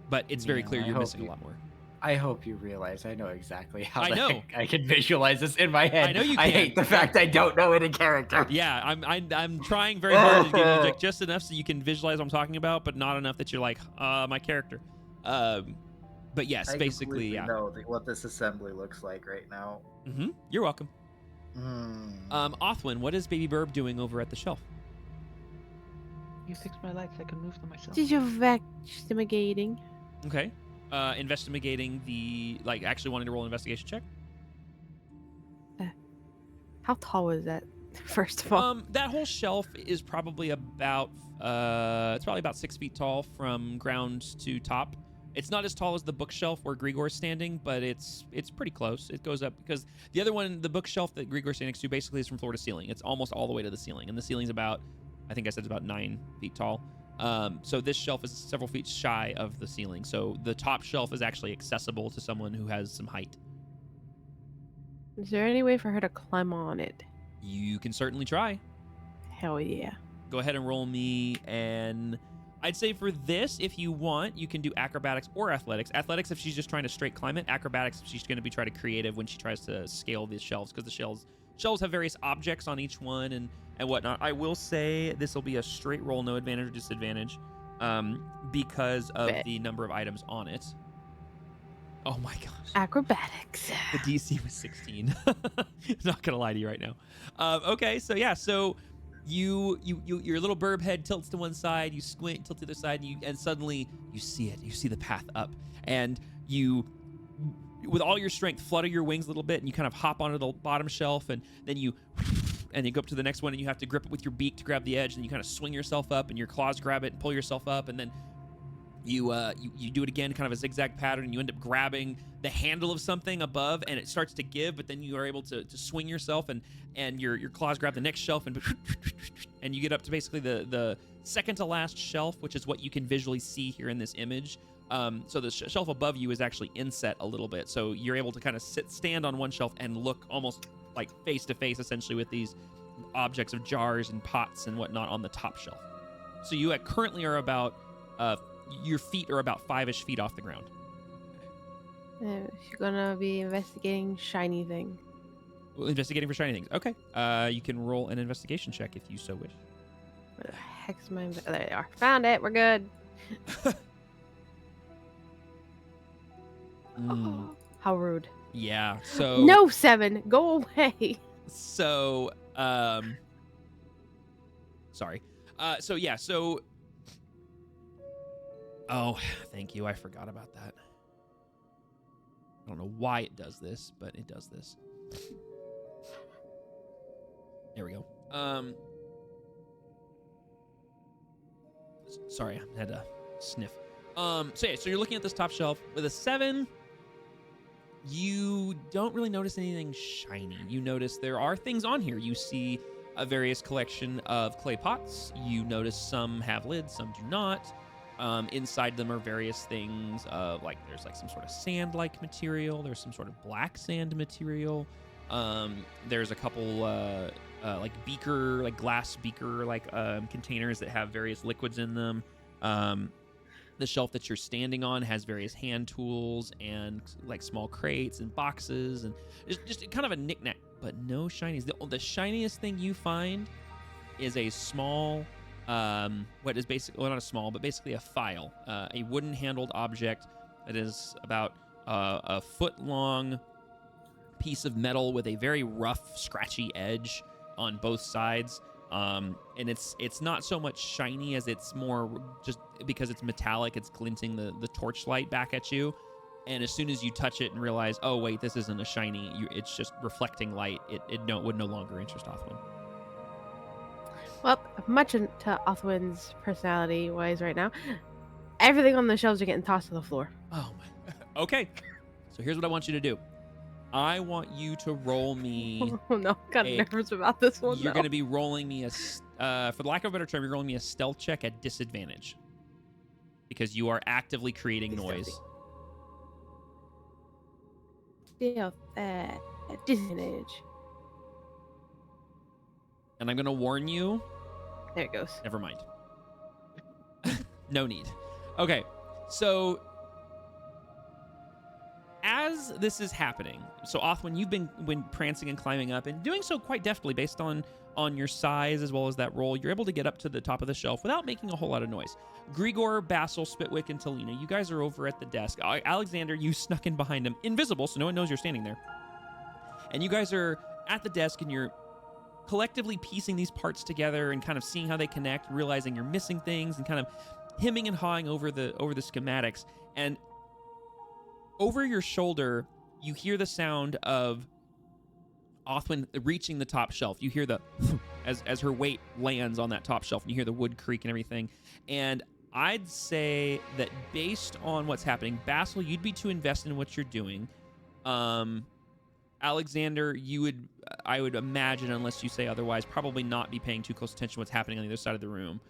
But it's very clear you're missing a lot more. I hope you realize I know exactly how I know. I can visualize this in my head. I know you I can. hate the fact I don't know it in character. Yeah, I'm trying very hard to give you like just enough so you can visualize what I'm talking about, but not enough that you're like, my character. But yes, I basically, completely yeah. know what this assembly looks like right now. You're welcome. Mm. Othwin, what is Baby Burb doing over at the shelf? you fix my lights, I can move them myself. Did you investigating? Okay. Investigating the actually wanting to roll an investigation check. How tall was that? First of all, That whole shelf is probably about 6 feet tall from ground to top. It's not as tall as the bookshelf where Grigor's standing, but it's pretty close. It goes up because the other one, the bookshelf that Grigor's standing next to, basically is from floor to ceiling. It's almost all the way to the ceiling, and the ceiling's about, I think I said it's about 9 feet tall. So this shelf is several feet shy of the ceiling. So the top shelf is actually accessible to someone who has some height. is there any way for her to climb on it? You can certainly try. Hell yeah. Go ahead and roll me and I'd say for this, if you want, you can do acrobatics or athletics. Athletics if she's just trying to straight climb it. Acrobatics if she's going to be trying to creative when she tries to scale these shelves, because the shelves have various objects on each one and whatnot. I will say this will be a straight roll, no advantage or disadvantage, because of the number of items on it. Oh my gosh. Acrobatics. The DC was 16. Not gonna lie to you right now. Okay, so yeah, so your little burb head tilts to one side, you squint, tilt to the other side, and suddenly you see it. You see the path up, and you, with all your strength, flutter your wings a little bit, and you kind of hop onto the bottom shelf, and then you go up to the next one, and you have to grip it with your beak to grab the edge, and you kind of swing yourself up, and your claws grab it and pull yourself up, and then you do it again, kind of a zigzag pattern, and you end up grabbing the handle of something above, and it starts to give, but then you are able to swing yourself, and your claws grab the next shelf, and you get up to basically the second to last shelf, which is what you can visually see here in this image. So the shelf above you is actually inset a little bit, so you're able to kind of stand on one shelf and look almost like face to face, essentially, with these objects of jars and pots and whatnot on the top shelf. So you currently are about your feet are about 5-ish feet off the ground. She's gonna be investigating shiny thing. Well, investigating for shiny things. Okay. You can roll an investigation check if you so wish. Where the heck's my... There they are. Found it. We're good. How rude. Yeah. So No, 7. Go away. So sorry. So yeah. So. Oh, thank you. I forgot about that. I don't know why it does this, but it does this. There we go. Sorry, I had to sniff. So yeah, so you're looking at this top shelf with a 7. You don't really notice anything shiny. You notice there are things on here. You see a various collection of clay pots. You notice some have lids, some do not. Inside them are various things, like there's like some sort of sand-like material. There's some sort of black sand material. There's a couple like beaker, like glass beaker, like containers that have various liquids in them. The shelf that you're standing on has various hand tools and like small crates and boxes, and just kind of a knickknack, but no shinies. The shiniest thing you find is a small, what is basically, well, not a small, but basically a file, a wooden handled object that is about a foot long piece of metal with a very rough, scratchy edge on both sides. And it's not so much shiny as it's more just because it's metallic, it's glinting the torchlight back at you. And as soon as you touch it and realize, oh wait, this isn't a shiny, it's just reflecting light, it would no longer interest Othwin. Well, much to Othwin's personality-wise right now, everything on the shelves are getting tossed to the floor. Oh my. Okay. So here's what I want you to do. I want you to roll me. Oh no, kind of nervous about this one. You're going to be rolling me for the lack of a better term, you're rolling me a stealth check at disadvantage because you are actively creating noise. Stealth disadvantage. And I'm going to warn you. There it goes. Never mind. No need. Okay, so as this is happening, so Othwin, you've been prancing and climbing up and doing so quite deftly based on your size as well as that roll. You're able to get up to the top of the shelf without making a whole lot of noise. Grigor, Basil, Spitwick, and Talina, you guys are over at the desk. Alexander, you snuck in behind him, invisible, so no one knows you're standing there. And you guys are at the desk and you're collectively piecing these parts together and kind of seeing how they connect, realizing you're missing things, and kind of hemming and hawing over the schematics. And over your shoulder, you hear the sound of Othwin reaching the top shelf. You hear the as her weight lands on that top shelf, and you hear the wood creak and everything. And I'd say that based on what's happening, Basil, you'd be too invested in what you're doing. Alexander, I would imagine, unless you say otherwise, probably not be paying too close attention to what's happening on the other side of the room.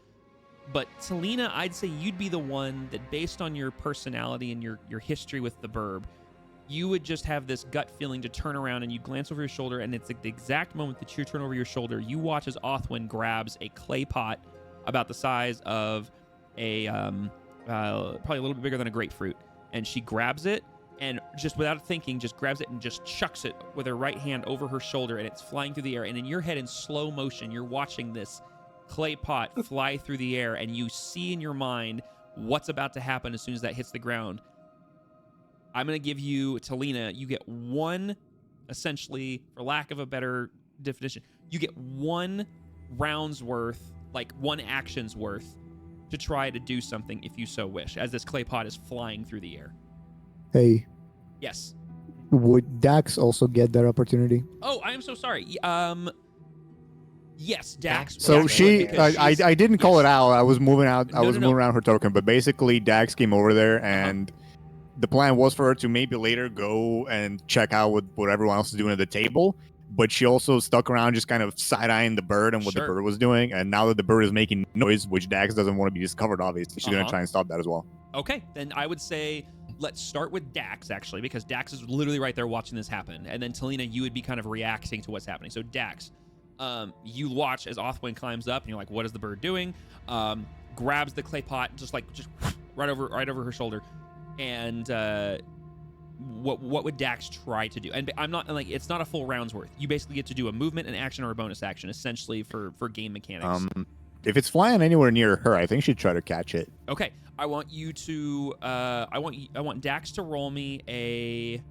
But Talina, I'd say you'd be the one that, based on your personality and your history with the burb, you would just have this gut feeling to turn around, and you glance over your shoulder, and it's like the exact moment that you turn over your shoulder, you watch as Othwin grabs a clay pot about the size of a probably a little bit bigger than a grapefruit, and she grabs it, and just without thinking, just grabs it and just chucks it with her right hand over her shoulder, and it's flying through the air. And in your head, in slow motion, you're watching this clay pot fly through the air, and you see in your mind what's about to happen as soon as that hits the ground. I'm going to give you, Talina, you get one, essentially, for lack of a better definition, you get one round's worth, like one action's worth, to try to do something if you so wish, as this clay pot is flying through the air. Hey, Yes. would Dax also get that opportunity? Oh, I am so sorry. Yes, Dax. So Dax she, would, because she's- I didn't call yes. it out. I was moving out. I No, was no, no. moving around her token, but basically Dax came over there, and the plan was for her to maybe later go and check out what everyone else is doing at the table. But she also stuck around, just kind of side-eyeing the bird and what the Sure. bird was doing. And now that the bird is making noise, which Dax doesn't want to be discovered, obviously, she's gonna try and stop that as well. Okay, then I would say let's start with Dax, actually, because Dax is literally right there watching this happen. And then Talina, you would be kind of reacting to what's happening. So Dax, you watch as Othwin climbs up, and you're like, what is the bird doing? Grabs the clay pot, just right over her shoulder. And what would Dax try to do? And I'm not, like, it's not a full round's worth. You basically get to do a movement, an action, or a bonus action, essentially for game mechanics. If it's flying anywhere near her, I think she'd try to catch it. Okay, I want you to I want Dax to roll me a,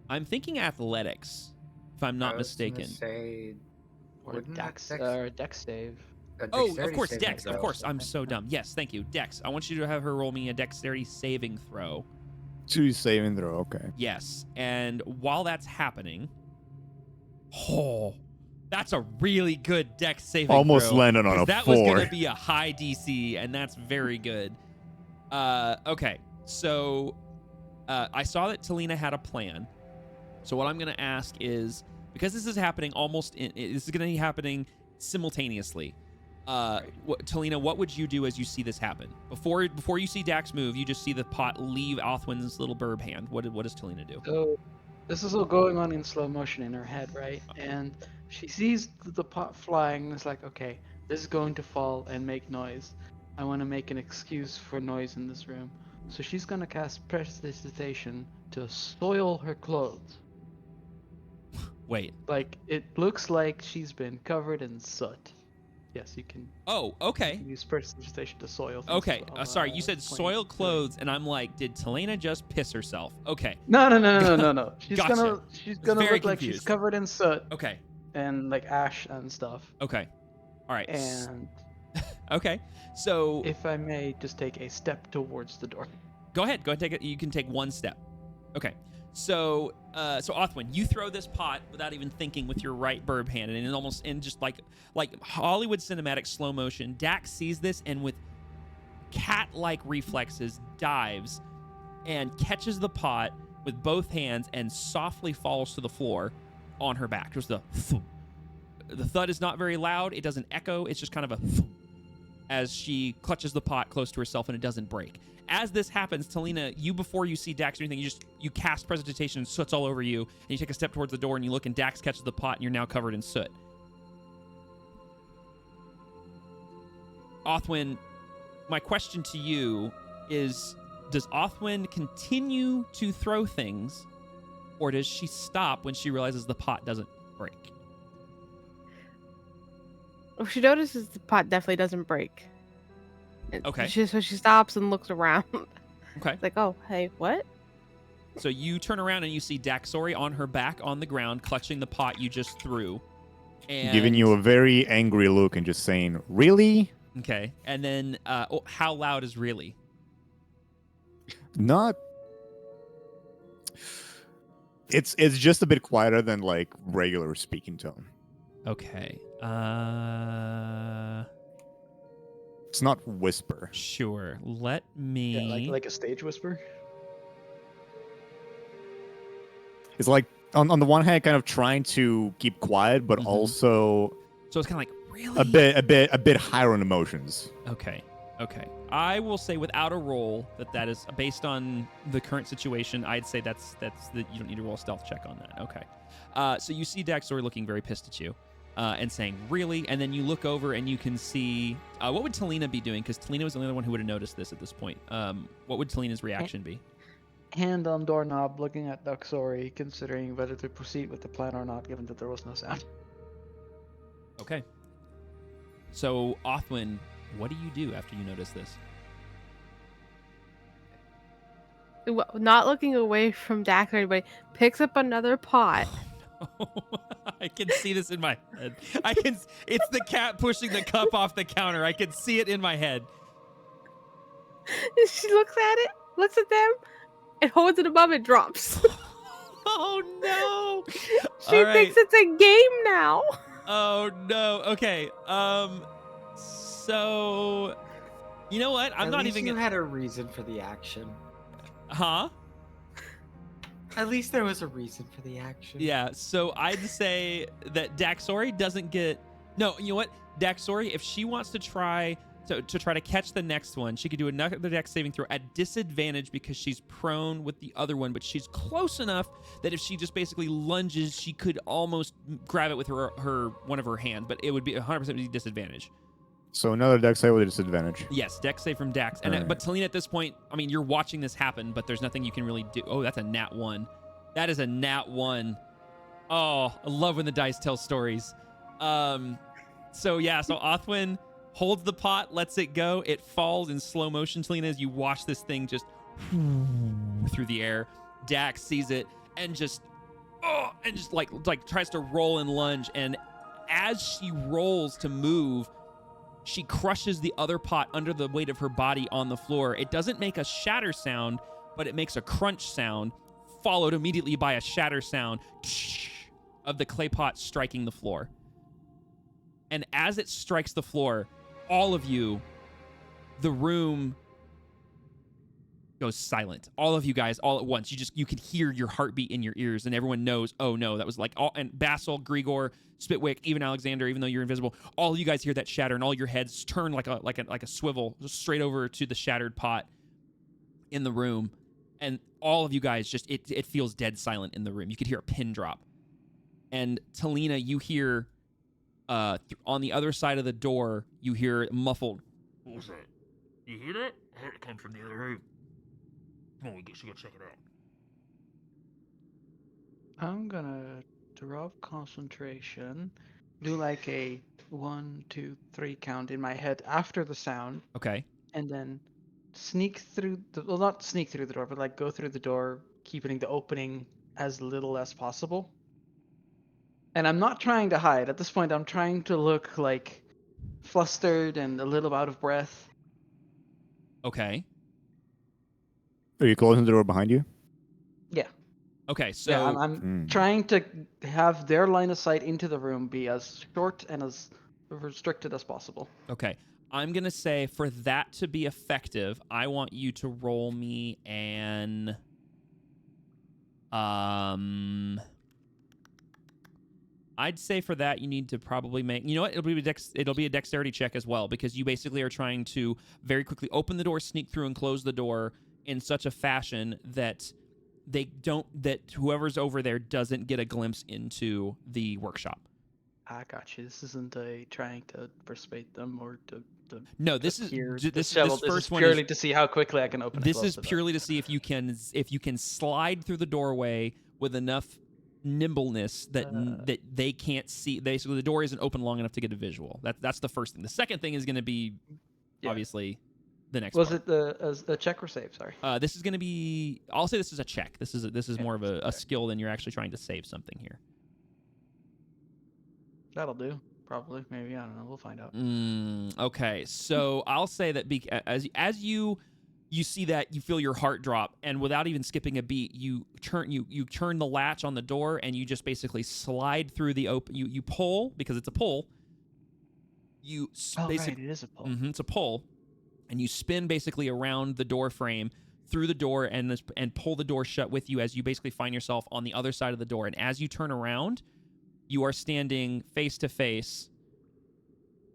I'm thinking athletics, if I'm not mistaken. Say, Or dex save. Oh, of course, Dex. Of course, I'm so dumb. Yes, thank you, Dex. I want you to have her roll me a dexterity saving throw. 2 saving throw, okay. Yes, and while that's happening, that's a really good Dex saving Almost throw. landed on a That 4. was going to be a high DC, and that's very good. Okay, so I saw that Talina had a plan. So what I'm going to ask is, because this is happening this is going to be happening simultaneously. Talina, what would you do as you see this happen? Before you see Dax move, you just see the pot leave Othwin's little burb hand. What does Talina do? So this is all going on in slow motion in her head, right? And she sees the pot flying, and it's like, okay, this is going to fall and make noise. I want to make an excuse for noise in this room. So she's going to cast prestidigitation to soil her clothes. Wait. Like, it looks like she's been covered in soot. Yes, you can Oh, okay. use prestidigitation to soil things. Okay. while, Sorry, you said playing. soil clothes, and I'm like, did Talina just piss herself? Okay. No. She's Gotcha. she's gonna Very look like she's confused. covered in soot Okay. and like ash and stuff. Okay. All right. And Okay. So if I may just take a step towards the door. go ahead. Take it. You can take one step. Okay. So Othwin, you throw this pot without even thinking with your right burb hand, and almost in just like Hollywood cinematic slow motion, Dax sees this and with cat-like reflexes dives and catches the pot with both hands and softly falls to the floor on her back. Just the thud is not very loud. It doesn't echo. It's just kind of a as she clutches the pot close to herself and it doesn't break. As this happens, Talina, before you see Dax or anything, you cast prestidigitation and soot's all over you, and you take a step towards the door and you look and Dax catches the pot and you're now covered in soot. Othwin, my question to you is, does Othwin continue to throw things, or does she stop when she realizes the pot doesn't break? Well, she notices the pot definitely doesn't break. Okay. So she stops and looks around. Okay. It's like, oh, hey, what? So you turn around and you see Daxori on her back on the ground, clutching the pot you just threw. And Giving you a very angry look and just saying, "Really?" Okay. And then how loud is really? Not. It's just a bit quieter than like regular speaking tone. Okay. It's not whisper. Sure. Let me. Yeah, like a stage whisper. It's like on the one hand, kind of trying to keep quiet, but Mhm. also So it's kind of like really a bit higher on emotions. Okay. I will say without a roll that is based on the current situation. I'd say that's you don't need to roll a stealth check on that. Okay. So you see Daxori looking very pissed at you, and saying really, and then you look over and you can see what would Talina be doing? Because Talina was the only one who would have noticed this at this point. What would Talina's reaction be? Hand on doorknob, looking at Daxori, considering whether to proceed with the plan or not, given that there was no sound. Okay. So Othwin, what do you do after you notice this? Not looking away from Dax or anybody, picks up another pot. I can see this in my head. It's the cat pushing the cup off the counter. I can see it in my head. She looks at it, looks at them, and holds it above it, drops. Oh no! She All right. thinks it's a game now. Oh no. Okay. So you know what? I'm At not least even you gonna. had a reason for the action. Huh? At least there was a reason for the action. Yeah. So I'd say that Daxori doesn't get. No. You know what? Daxori, if she wants to try to try to catch the next one, she could do another dex saving throw at disadvantage because she's prone with the other one, but she's close enough that if she just basically lunges, she could almost grab it with her one of her hands, but it would be 100% disadvantage. So another dex save with a disadvantage. Yes, dex save from Dax. And All right. but Talina, at this point, I mean, you're watching this happen, but there's nothing you can really do. Oh, that's a nat 1. That is a nat 1. Oh, I love when the dice tell stories. So Othwin holds the pot, lets it go. It falls in slow motion, Talina, as you watch this thing just through the air. Dax sees it and just like tries to roll and lunge. And as she rolls to move, she crushes the other pot under the weight of her body on the floor. It doesn't make a shatter sound, but it makes a crunch sound, followed immediately by a shatter sound of the clay pot striking the floor. And as it strikes the floor, all of you, the room goes silent. All of you guys, all at once. You can hear your heartbeat in your ears, and everyone knows, oh no, that was like all. And Basil, Grigor, Spitwick, even Alexander, even though you're invisible, all of you guys hear that shatter, and all your heads turn like a swivel just straight over to the shattered pot in the room, and all of you guys just it feels dead silent in the room. You could hear a pin drop, and Talina, you hear. On the other side of the door, you hear muffled. What was that? You hear that? I heard it come from the other room. Come on, we should go check it out. I'm gonna drop concentration, do like a 1, 2, 3 count in my head after the sound, Okay. and then sneak through not sneak through the door, but like go through the door, keeping the opening as little as possible. And I'm not trying to hide. At this point, I'm trying to look like flustered and a little out of breath. Okay. Are you closing the door behind you? Yeah. Okay. So Yeah, I'm trying to have their line of sight into the room be as short and as restricted as possible. okay. I'm gonna say for that to be effective, I want you to roll me an I'd say for that you need to probably make. You know what? It'll be a dexterity check as well, because you basically are trying to very quickly open the door, sneak through, and close the door in such a fashion that that whoever's over there doesn't get a glimpse into the workshop. I got you. This isn't trying to persuade them or to No, this this first one purely is to see how quickly I can open it. this is purely to see if you can slide through the doorway with enough nimbleness that they can't see. Basically, the door isn't open long enough to get a visual. That's the first thing. The second thing is going to be obviously the next Was part. it a check or save? Sorry. This is going to be. I'll say this is a check. This is more of a skill than you're actually trying to save something here. That'll do. Probably. Maybe. I don't know. We'll find out. Okay, so I'll say that as you see that, you feel your heart drop, and without even skipping a beat, you turn the latch on the door, and you just basically slide through the open. You pull, because it's a pull. Right. It is a pull. It's a pull, and you spin basically around the door frame through the door and pull the door shut with you as you basically find yourself on the other side of the door. And as you turn around, you are standing face to face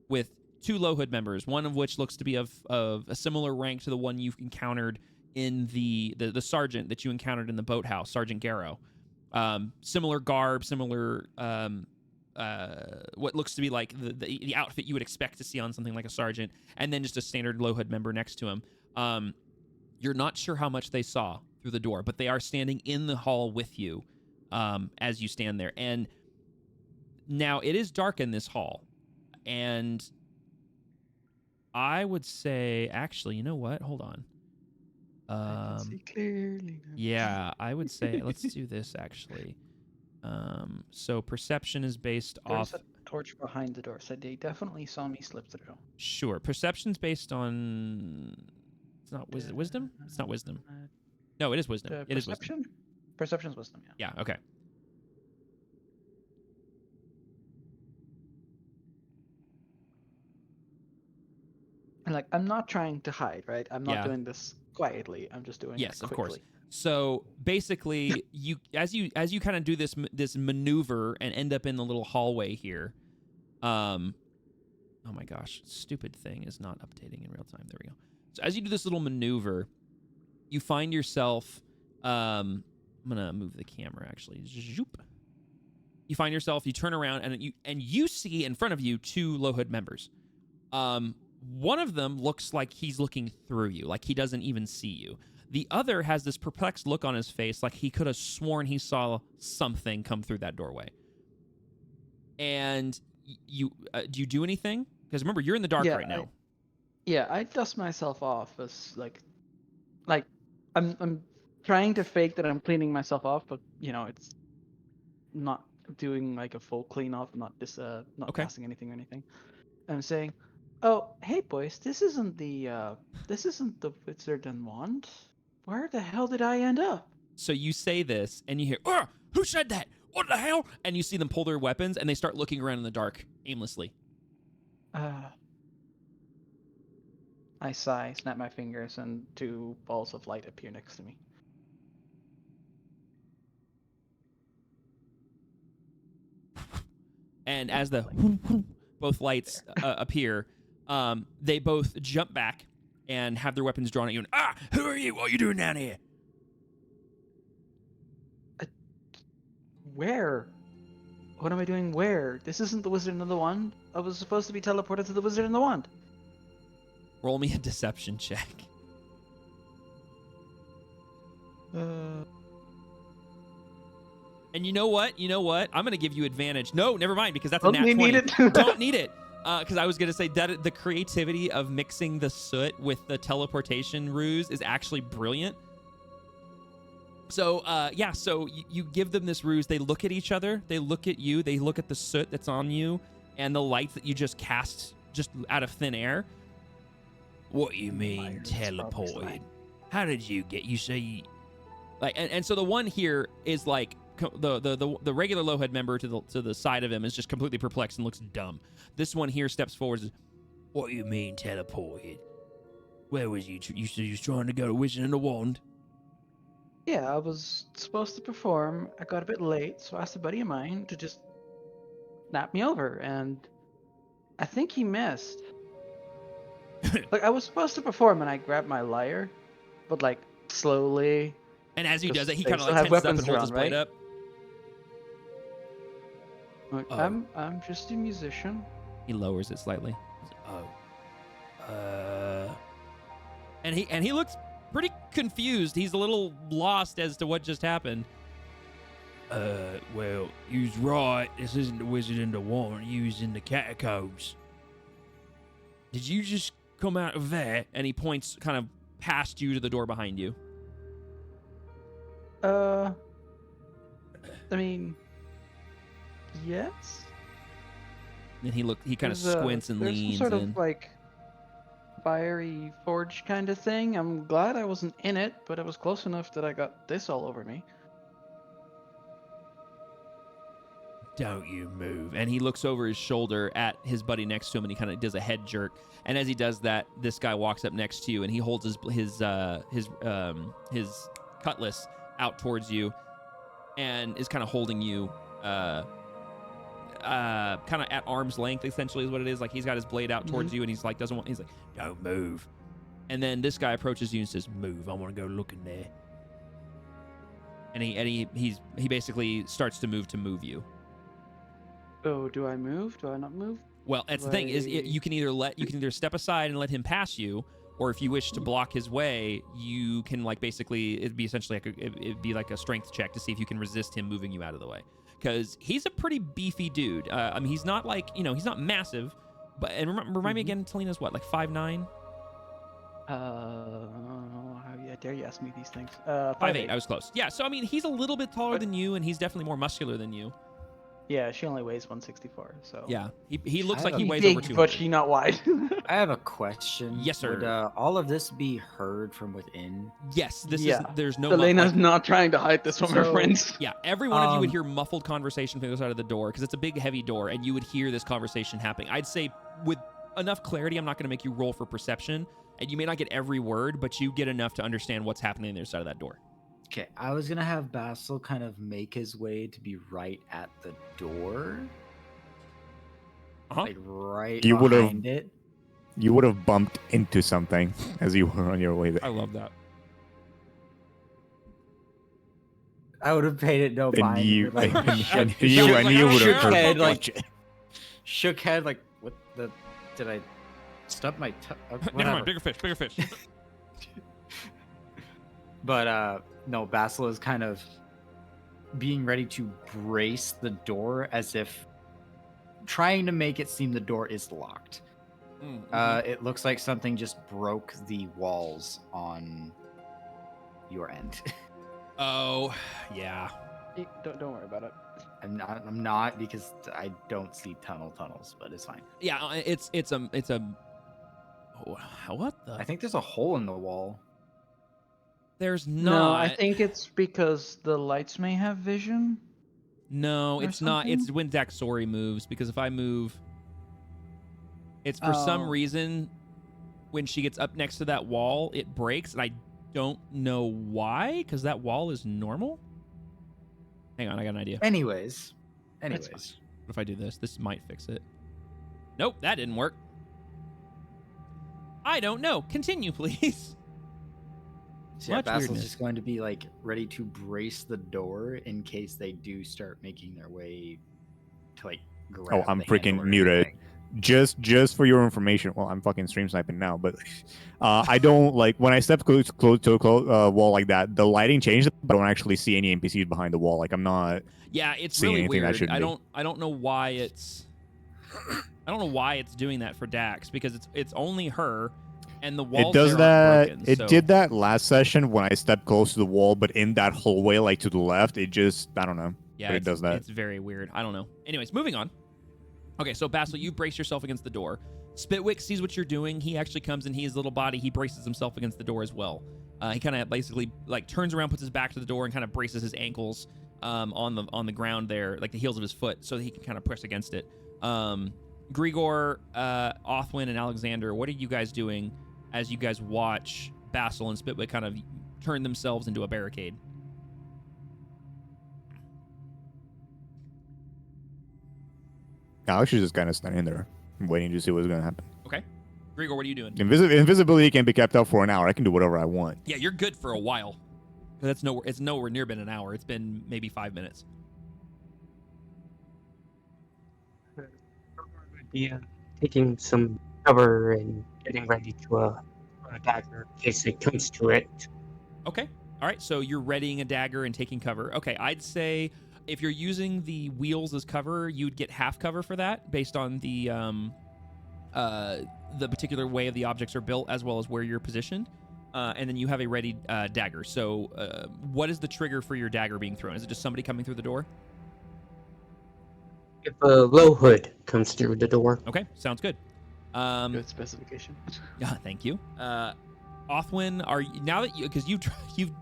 with two low hood members, one of which looks to be of a similar rank to the one you've encountered in the sergeant that you encountered in the boathouse, Sergeant Garrow. Similar garb, similar what looks to be like the outfit you would expect to see on something like a sergeant, and then just a standard low hood member next to him. You're not sure how much they saw through the door, but they are standing in the hall with you as you stand there. And now it is dark in this hall, and I would say, actually, you know what? Hold on. I can see clearly. Yeah, I would say let's do this actually. So perception is based There's off. a torch behind the door, so they definitely saw me slip through. Sure, perception's based on. It's not wisdom. It's not wisdom. No, it is wisdom. It is wisdom. Perception. Perception's wisdom. Yeah. Yeah. Okay. And like, I'm not trying to hide, right? I'm not Yeah. doing this quietly. I'm just doing Yes, it of quickly. course. So basically, you as you kind of do this maneuver and end up in the little hallway here. Oh my gosh, stupid thing is not updating in real time. There we go. So as you do this little maneuver, you find yourself. I'm gonna move the camera actually. Zoop. You find yourself. You turn around and you see in front of you two low hood members. One of them looks like he's looking through you, like he doesn't even see you. The other has this perplexed look on his face, like he could have sworn he saw something come through that doorway. And you do you do anything? Because remember, you're in the dark right now. I dust myself off as like I'm trying to fake that I'm cleaning myself off, but it's not doing like a full clean off, not Okay. casting anything or anything. I'm saying, "Oh, hey boys, this isn't the wizard and wand. Where the hell did I end up?" So you say this, and you hear, "Who said that? What the hell?" And you see them pull their weapons, and they start looking around in the dark aimlessly. I sigh, snap my fingers, and two balls of light appear next to me. And as the both lights appear, they both jump back and have their weapons drawn at you. And, who are you? What are you doing down here? Where? What am I doing where? This isn't the Wizard and the Wand. I was supposed to be teleported to the Wizard and the Wand. Roll me a deception check. And you know what? I'm going to give you advantage. No, never mind, because that's a nat 20. Need it? Don't need it. Because I was going to say that the creativity of mixing the soot with the teleportation ruse is actually brilliant. So, so you give them this ruse. They look at each other. They look at you. They look at the soot that's on you and the lights that you just cast just out of thin air. What do you mean teleported? How did you get? You say, like, and so the one here is like the regular lowhead member to the side of him is just completely perplexed and looks dumb. This one here steps forward and says, "What do you mean teleported? Where was you? You said you was trying to go to Wizard and the Wand." Yeah, I was supposed to perform. I got a bit late, so I asked a buddy of mine to just snap me over, and I think he missed. Like, I was supposed to perform, and I grabbed my lyre, but like slowly. And as he does it, he They kind of still like have tenses up and weapons holds his drawn, blade right? up. Like, Oh. I'm just a musician. He lowers it slightly. And he looks pretty confused. He's a little lost as to what just happened. Well, you's right. This isn't the Wizard and the Wand. You's in the catacombs. Did you just come out of there. And he points kind of past you to the door behind you. I mean, yes. And he kind of There's, squints and there's leans some sort in. of like fiery forge kind of thing. I'm glad I wasn't in it, but it was close enough that I got this all over me. Don't you move. And he looks over his shoulder at his buddy next to him, and he kind of does a head jerk. And as he does that, this guy walks up next to you, and he holds his cutlass out towards you, and is kind of holding you, kind of at arm's length. Essentially, is what it is. Like he's got his blade out towards you, and he's like, He's like, don't move. And then this guy approaches you and says, "Move. I want to go look in there." And he basically starts to move you. Oh, do I move? Do I not move? Well, that's the thing is you can either step aside and let him pass you, or if you wish to block his way, you can it'd be essentially it'd be like a strength check to see if you can resist him moving you out of the way, because he's a pretty beefy dude. I mean, he's not he's not massive, but remind me again, Talina's what, like 5'9"? How dare you ask me these things? 5'8". I was close. Yeah, so I mean, he's a little bit taller than you, and he's definitely more muscular than you. Yeah, she only weighs 164, so. Yeah, he looks like he She's weighs big, over 200. but she's not wide. I have a question. Yes, sir. Would all of this be heard from within? Yes, there's no. Elena's not trying to hide this from her friends. Yeah, every one of you would hear muffled conversation from the other side of the door, because it's a big, heavy door, and you would hear this conversation happening. I'd say with enough clarity, I'm not going to make you roll for perception, and you may not get every word, but you get enough to understand what's happening on the other side of that door. Okay, I was gonna have Basil kind of make his way to be right at the door, like right behind it. You would have bumped into something as you were on your way there. I love that. I would have paid it no And mind. you, Like, and you would shook have head, heard like, shook head, like, what the? Did I stub my toe? Never mind, bigger fish. But no, Basil is kind of being ready to brace the door, as if trying to make it seem the door is locked. It looks like something just broke the walls on your end. Oh, yeah. Don't worry about it. I'm not because I don't see tunnels, but it's fine. Yeah, it's a. What the? I think there's a hole in the wall. There's not. No, I think it's because the lights may have vision. No, or it's not. It's something? when Daxori moves, because if I move, it's for some reason when she gets up next to that wall, it breaks, and I don't know why, because that wall is normal. Hang on, I got an idea. Anyways, What if I do this? This might fix it. Nope, that didn't work. I don't know. Continue, please. So yeah, Much Basil's weirdness. just going to be like ready to brace the door in case they do start making their way to like grab I'm the freaking handle or muted. anything. Just for your information, well, I'm fucking stream sniping now, but I don't like when I step close to a wall like that. The lighting changed, but I don't actually see any NPCs behind the wall. Like I'm not. Yeah, it's seeing really anything that weird. shouldn't be. I don't know why it's doing that for Dax, because it's only her, and the walls It does there aren't that. broken, It so- did that last session when I stepped close to the wall, but in that hallway, like to the left, it just I don't know. Yeah, but it does that. It's very weird. I don't know. Anyways, moving on. Okay, so Basil, you brace yourself against the door. Spitwick sees what you're doing. He actually comes and his little body, he braces himself against the door as well. He kind of basically like turns around, puts his back to the door, and kind of braces his ankles on the ground there, like the heels of his foot, so that he can kind of press against it. Grigor, Othwin, and Alexander, what are you guys doing as you guys watch Basil and Spitwick kind of turn themselves into a barricade? Alex is just kind of standing there, waiting to see what's gonna happen. Okay. Grigor, what are you doing? Invisibility can be kept up for an hour. I can do whatever I want. Yeah, you're good for a while. It's nowhere near been an hour. It's been maybe 5 minutes. Yeah, taking some cover and getting ready to run a dagger in case it comes to it. Okay. All right. So you're readying a dagger and taking cover. Okay. I'd say if you're using the wheels as cover, you'd get half cover for that based on the the particular way the objects are built as well as where you're positioned. And then you have a ready dagger. So what is the trigger for your dagger being thrown? Is it just somebody coming through the door? If a low hood comes through the door. Okay, sounds good. Good specification. Yeah, thank you. Othwin, are you, now that because you've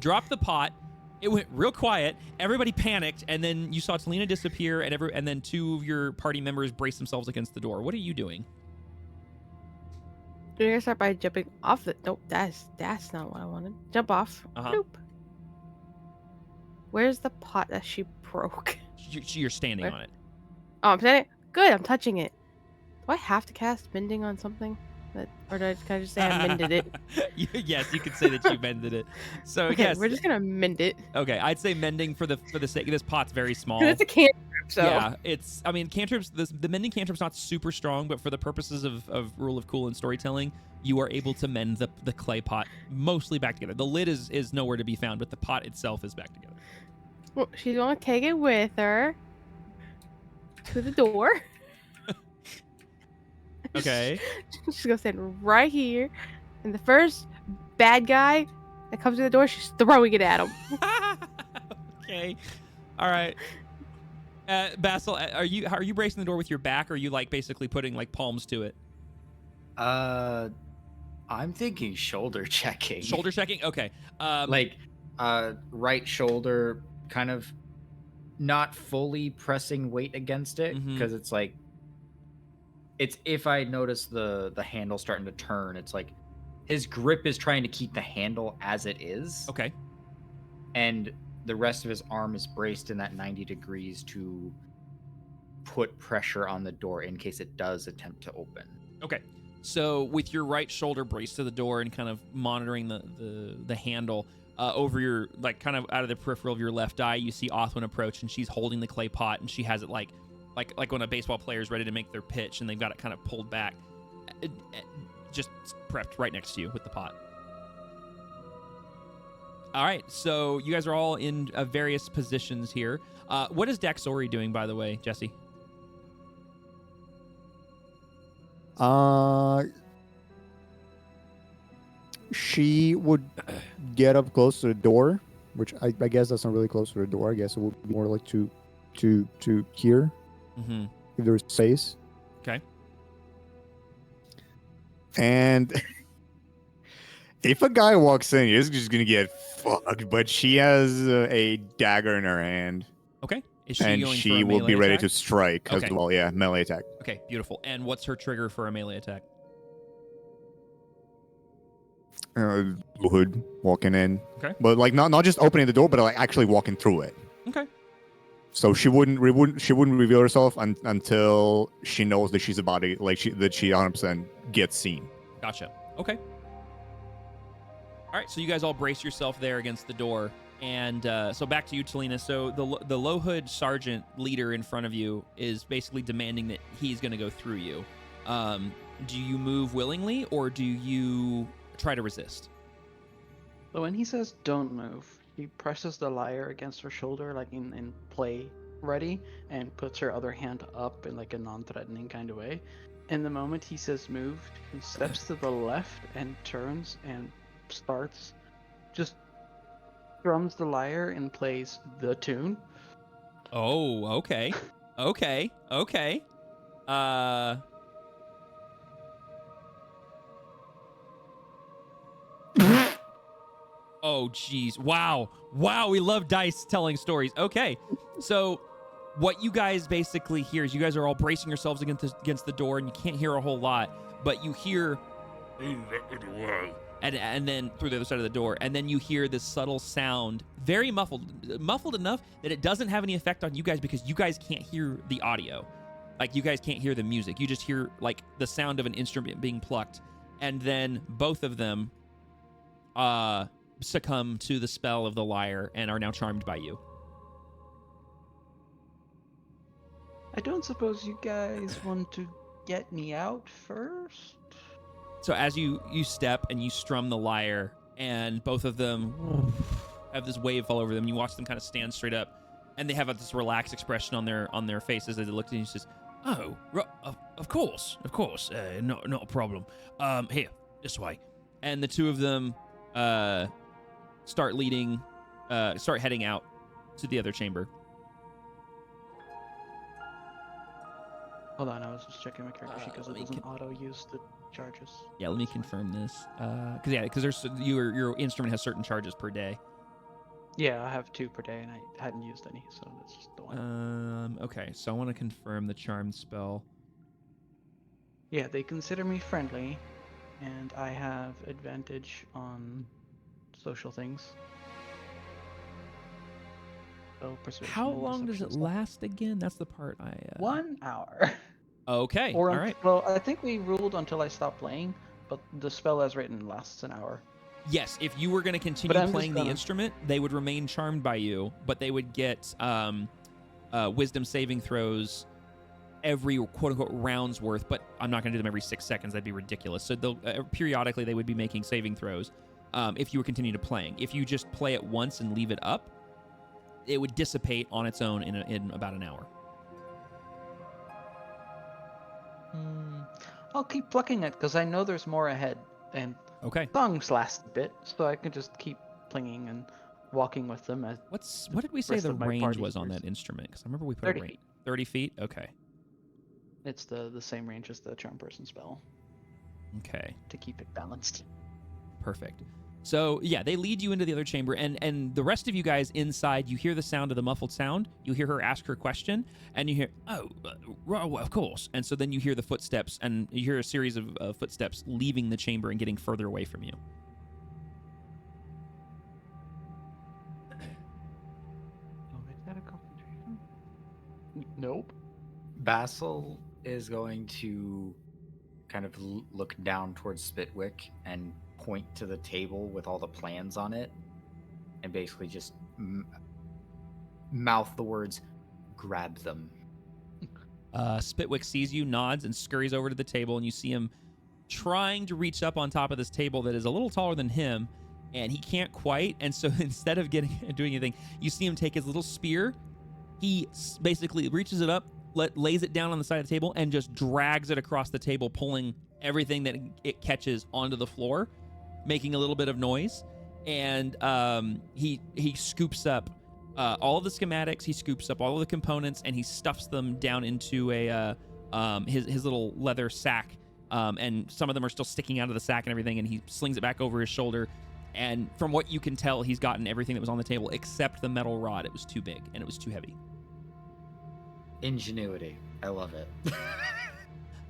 dropped the pot, it went real quiet. Everybody panicked, and then you saw Talina disappear, and then two of your party members brace themselves against the door. What are you doing? You're gonna start by jumping off the. Nope, that's not what I wanted. Jump off. Nope. Where's the pot that she broke? You're standing on it. Oh, I'm standing. Good. I'm touching it. Do I have to cast mending on something? Or can I just say I mended it? Yes, you could say that you mended it. So Okay, yes, we're just gonna mend it. Okay, I'd say mending for the sake of this pot's very small. It's a cantrip, so yeah, I mean cantrips. The mending cantrip's not super strong, but for the purposes of rule of cool and storytelling, you are able to mend the clay pot mostly back together. The lid is nowhere to be found, but the pot itself is back together. Well, she's gonna take it with her to the door. Okay. She's gonna stand right here, and the first bad guy that comes to the door, she's throwing it at him. Okay. All right. Basil, are you bracing the door with your back, or are you like basically putting like palms to it? I'm thinking shoulder checking. Shoulder checking. Okay. Right shoulder, kind of not fully pressing weight against it, because it's like, it's if I notice the handle starting to turn, it's like his grip is trying to keep the handle as it is. Okay. And the rest of his arm is braced in that 90 degrees to put pressure on the door in case it does attempt to open. Okay. So with your right shoulder braced to the door and kind of monitoring the handle, over your, like, kind of out of the peripheral of your left eye, you see Othwin approach, and she's holding the clay pot, and she has it like when a baseball player is ready to make their pitch, and they've got it kind of pulled back, just prepped right next to you with the pot. All right, so you guys are all in various positions here. What is Daxori doing, by the way, Jesse? She would get up close to the door, which I guess that's not really close to the door. I guess it would be more like to here, if there's space. Okay. And if a guy walks in, he's just gonna get fucked. But she has a dagger in her hand. Okay. Is she and going she for a will be melee ready attack? to strike as Okay. well. Yeah, melee attack. Okay, beautiful. And what's her trigger for a melee attack? Hood walking in. Okay. But like not just opening the door, but like actually walking through it. Okay. So she wouldn't reveal herself until she knows that she's about to that she 100% gets seen. Gotcha. Okay. All right, so you guys all brace yourself there against the door, and so back to you, Talina. So the low hood sergeant leader in front of you is basically demanding that he's going to go through you. Do you move willingly, or do you try to resist? So when he says don't move, he presses the lyre against her shoulder, like in play ready, and puts her other hand up in like a non-threatening kind of way. And the moment he says move, he steps to the left and turns and starts, just strums the lyre and plays the tune. Oh, okay. Okay. Oh, geez. Wow, we love dice telling stories. Okay, so what you guys basically hear is you guys are all bracing yourselves against the door, and you can't hear a whole lot, but you hear, and then through the other side of the door, and then you hear this subtle sound, very muffled enough that it doesn't have any effect on you guys because you guys can't hear the audio. Like, you guys can't hear the music. You just hear, like, the sound of an instrument being plucked, and then both of them succumb to the spell of the lyre and are now charmed by you. I don't suppose you guys want to get me out first? So as you step and you strum the lyre, and both of them have this wave fall over them, you watch them kind of stand straight up, and they have this relaxed expression on their faces as they look at you. Says, Oh, of course, not a problem. Here, this way. And the two of them start heading out to the other chamber. Hold on, I was just checking my character sheet because let it me doesn't auto use the charges. Yeah, let me That's fine. confirm this. Because there's your instrument has certain charges per day. Yeah, I have 2 per day, and I hadn't used any, so that's just the one. Okay, so I want to confirm the charmed spell. Yeah, they consider me friendly, and I have advantage on social things. So persuasion. How and long does deception it stuff. last again? That's the part I. 1 hour. Okay. Or all right. well, I think we ruled until I stop playing, but the spell as written lasts an hour. Yes, if you were going to continue I'm just playing the gonna- instrument, they would remain charmed by you, but they would get wisdom saving throws every quote-unquote round's worth, but I'm not going to do them every 6 seconds. That'd be ridiculous. So they'll periodically they would be making saving throws if you were continuing to playing. If you just play it once and leave it up, it would dissipate on its own in about an hour. I'll keep plucking it because I know there's more ahead, and Okay. songs last a bit, so I can just keep plinging and walking with them. As What did we say rest the of my range party was on members. that instrument? Because I remember we put 30 a range. feet. 30 feet? Okay. It's the same range as the charm person spell Okay. to keep it balanced. Perfect. So yeah, they lead you into the other chamber, and the rest of you guys inside, you hear the sound of the muffled sound. You hear her ask her question, and you hear, of course. And so then you hear the footsteps, and you hear a series of footsteps leaving the chamber and getting further away from you. Oh, is that a concentration? Nope. Basil is going to kind of look down towards Spitwick and point to the table with all the plans on it, and basically just mouth the words, "Grab them." Spitwick sees you, nods, and scurries over to the table, and you see him trying to reach up on top of this table that is a little taller than him, and he can't quite. And so instead of doing anything, you see him take his little spear. He basically reaches it up, lays it down on the side of the table, and just drags it across the table, pulling everything that it catches onto the floor, making a little bit of noise. And he scoops up all of the schematics, he scoops up all of the components, and he stuffs them down into his little leather sack. And some of them are still sticking out of the sack and everything, and he slings it back over his shoulder. And from what you can tell, he's gotten everything that was on the table except the metal rod. It was too big and it was too heavy. Ingenuity. I love it.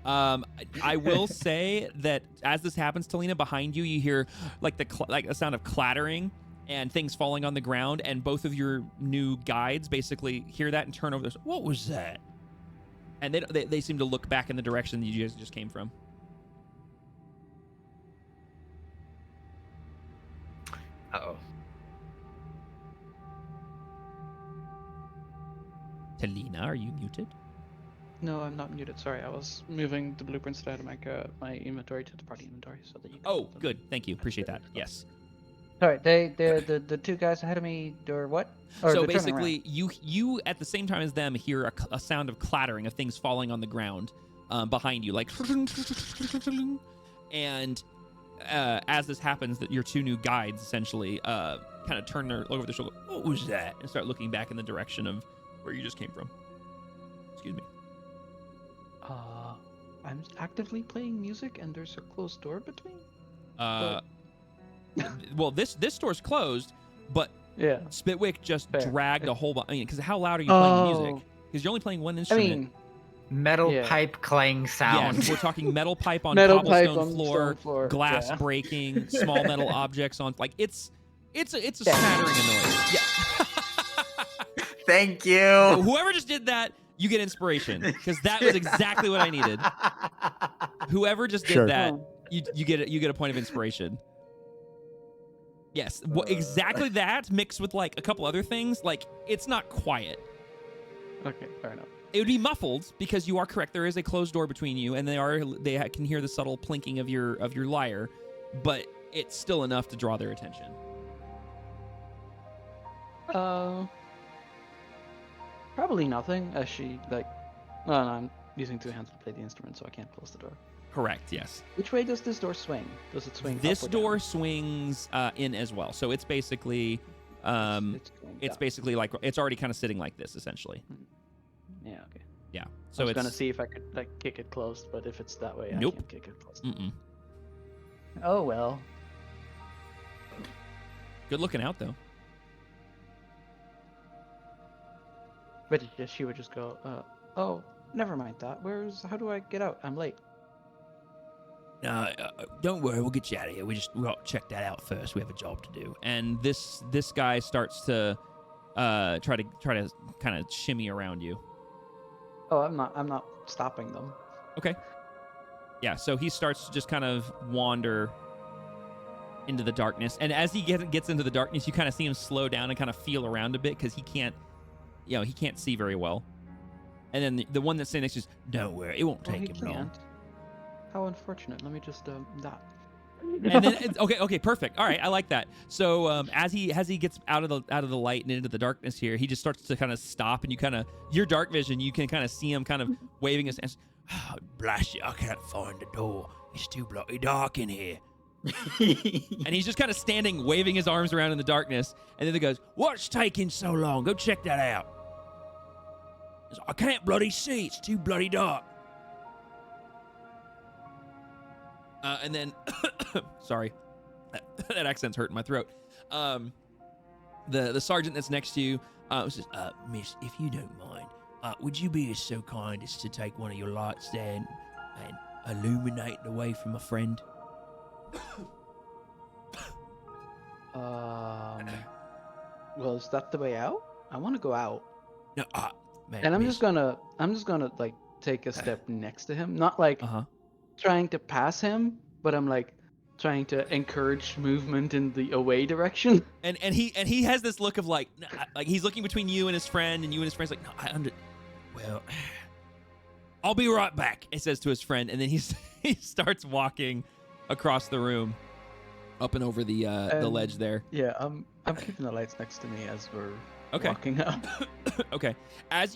I will say that as this happens, Talina, behind you, you hear like a sound of clattering and things falling on the ground, and both of your new guides basically hear that and turn over. What was that? And they seem to look back in the direction that you guys just came from. Uh-oh. Talina, are you muted? No, I'm not muted. Sorry, I was moving the blueprints out of my inventory to the party inventory so that you. Can Oh, hold them. good. Thank you. Appreciate that. Yes. Sorry, the 2 guys ahead of me, or what? Or So they're turning around. basically, you at the same time as them hear a sound of clattering of things falling on the ground behind you, like, and as this happens, that your 2 new guides essentially kind of turn over their shoulder. What was that? And start looking back in the direction of where you just came from. Excuse me. I'm actively playing music, and there's a closed door between. Well, this door's closed, but Yeah. Spitwick just Fair. dragged a whole bunch. I mean, because how loud are you playing the music? Oh. Because you're only playing one I instrument. mean, Metal Yeah. pipe clang sound. Yes, we're talking metal pipe on metal pipe cobblestone on floor, stone floor. glass yeah. breaking, small metal objects on. Like it's a Yeah. smattering of noise. Yeah. Thank you. Whoever just did that, you get inspiration because that was exactly what I needed. Whoever just did Sure. that, Oh. you get a point of inspiration. Yes, exactly that mixed with like a couple other things. Like it's not quiet. Okay, fair enough. It would be muffled because you are correct. There is a closed door between you, and they can hear the subtle plinking of your lyre, but it's still enough to draw their attention. Probably nothing. As she like, no, using 2 hands to play the instrument, so I can't close the door. Correct. Yes. Which way does this door swing? Does it swing? This up or door down? swings in as well, so it's basically It's going it's down. basically like it's already kind of sitting like this essentially. Yeah. Okay. Yeah. So So I was it's gonna see if I could like kick it closed, but if it's that way, Nope. I can't kick it closed. Mm-mm. Oh well. Good looking out though. But she would just go, oh, never mind that. How do I get out? I'm late. Don't worry, we'll get you out of here. We got to check that out first. We have a job to do. And this guy starts to try to kind of shimmy around you. Oh, I'm not stopping them. Okay. Yeah, so he starts to just kind of wander into the darkness. And as he gets into the darkness, you kind of see him slow down and kind of feel around a bit because he can't see very well. And then the one that's standing next to you says, don't worry, it won't Oh, take he him long. can't. How unfortunate. Let me just that. And then okay, perfect. All right, I like that. So as he gets out of the light and into the darkness here, he just starts to kind of stop, and you kind of your dark vision, you can kind of see him kind of waving his hands. Oh, blast you! I can't find the door. It's too bloody dark in here. And he's just kind of standing, waving his arms around in the darkness. And then he goes, "What's taking so long? Go check that out." He's like, I can't bloody see. It's too bloody dark. And then, sorry, that accent's hurting my throat. The sergeant that's next to you says, "Miss, if you don't mind, would you be so kind as to take one of your lights there and illuminate the way for my friend?" Well, is that the way out? I want to go out. No, man. And I'm miss. just gonna like take a step next to him, not like Uh-huh. trying to pass him, but I'm like trying to encourage movement in the away direction. And he has this look of like he's looking between you and his friend, and you and his friend's like, no, well, I'll be right back. It says to his friend, and then he starts walking across the room, up and over the ledge there. Yeah, I'm keeping the lights next to me as we're Okay. walking up. Okay. I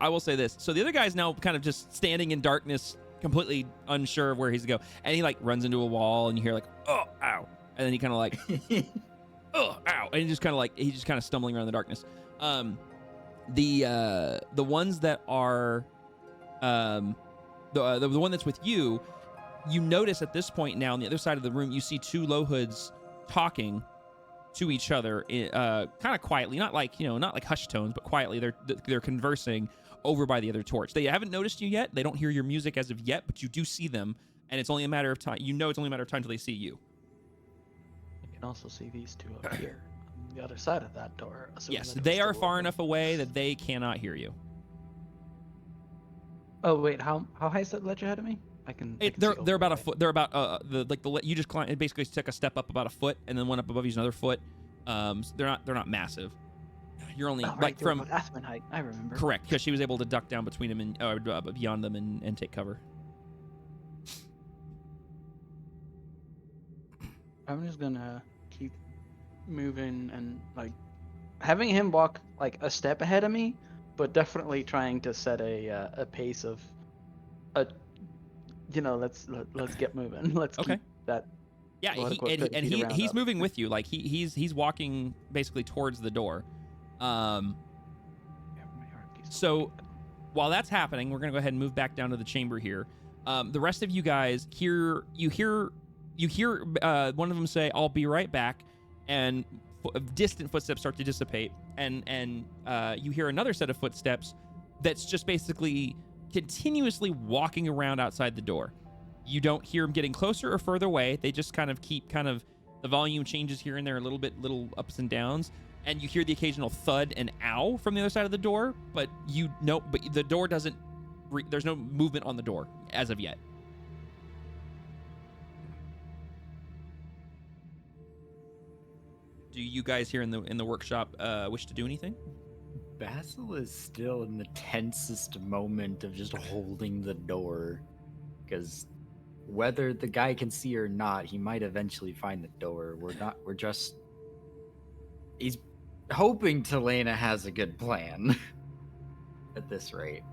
will say this. So the other guy's now kind of just standing in darkness, completely unsure of where he's to go, and he like runs into a wall, and you hear like, oh, ow, and then he kind of like, oh, ow, and he's just kind of stumbling around in the darkness. The ones that are, the one that's with you, you notice at this point now on the other side of the room, you see two low hoods talking to each other, kind of quietly, not like hushed tones, but quietly. They're conversing over by the other torch. They haven't noticed you yet. They don't hear your music as of yet, but you do see them, and it's only a matter of time. You know, it's only a matter of time till they see you. I can also see these two up here on the other side of that door. assuming Yes, that it they was are still far open. enough away that they cannot hear you. Oh wait, how high is that ledge ahead of me? I can. I can see They're over about a it, right? foot. They're about you just climbed. It basically took a step up about a foot, and then one up above you is another foot. So they're not massive. You're only Oh, like right, they're from about Aspen height. I remember. correct, because she was able to duck down between them and beyond them and take cover. I'm just gonna keep moving and like having him walk like a step ahead of me, but definitely trying to set a pace of let's get moving. Let's Okay. keep that. Yeah, Well, quote, 30 feet around he's us. moving with you. Like he's walking basically towards the door. So while that's happening, we're gonna go ahead and move back down to the chamber here. The rest of you guys hear one of them say, "I'll be right back," and distant footsteps start to dissipate, and you hear another set of footsteps that's just basically continuously walking around outside the door. You don't hear them getting closer or further away. They just kind of keep the volume changes here and there a little ups and downs. And you hear the occasional thud and ow from the other side of the door, but the door doesn't, there's no movement on the door as of yet. Do you guys here in the workshop wish to do anything? Basil is still in the tensest moment of just holding the door, because whether the guy can see or not, he might eventually find the door. He's hoping Talena has a good plan at this rate.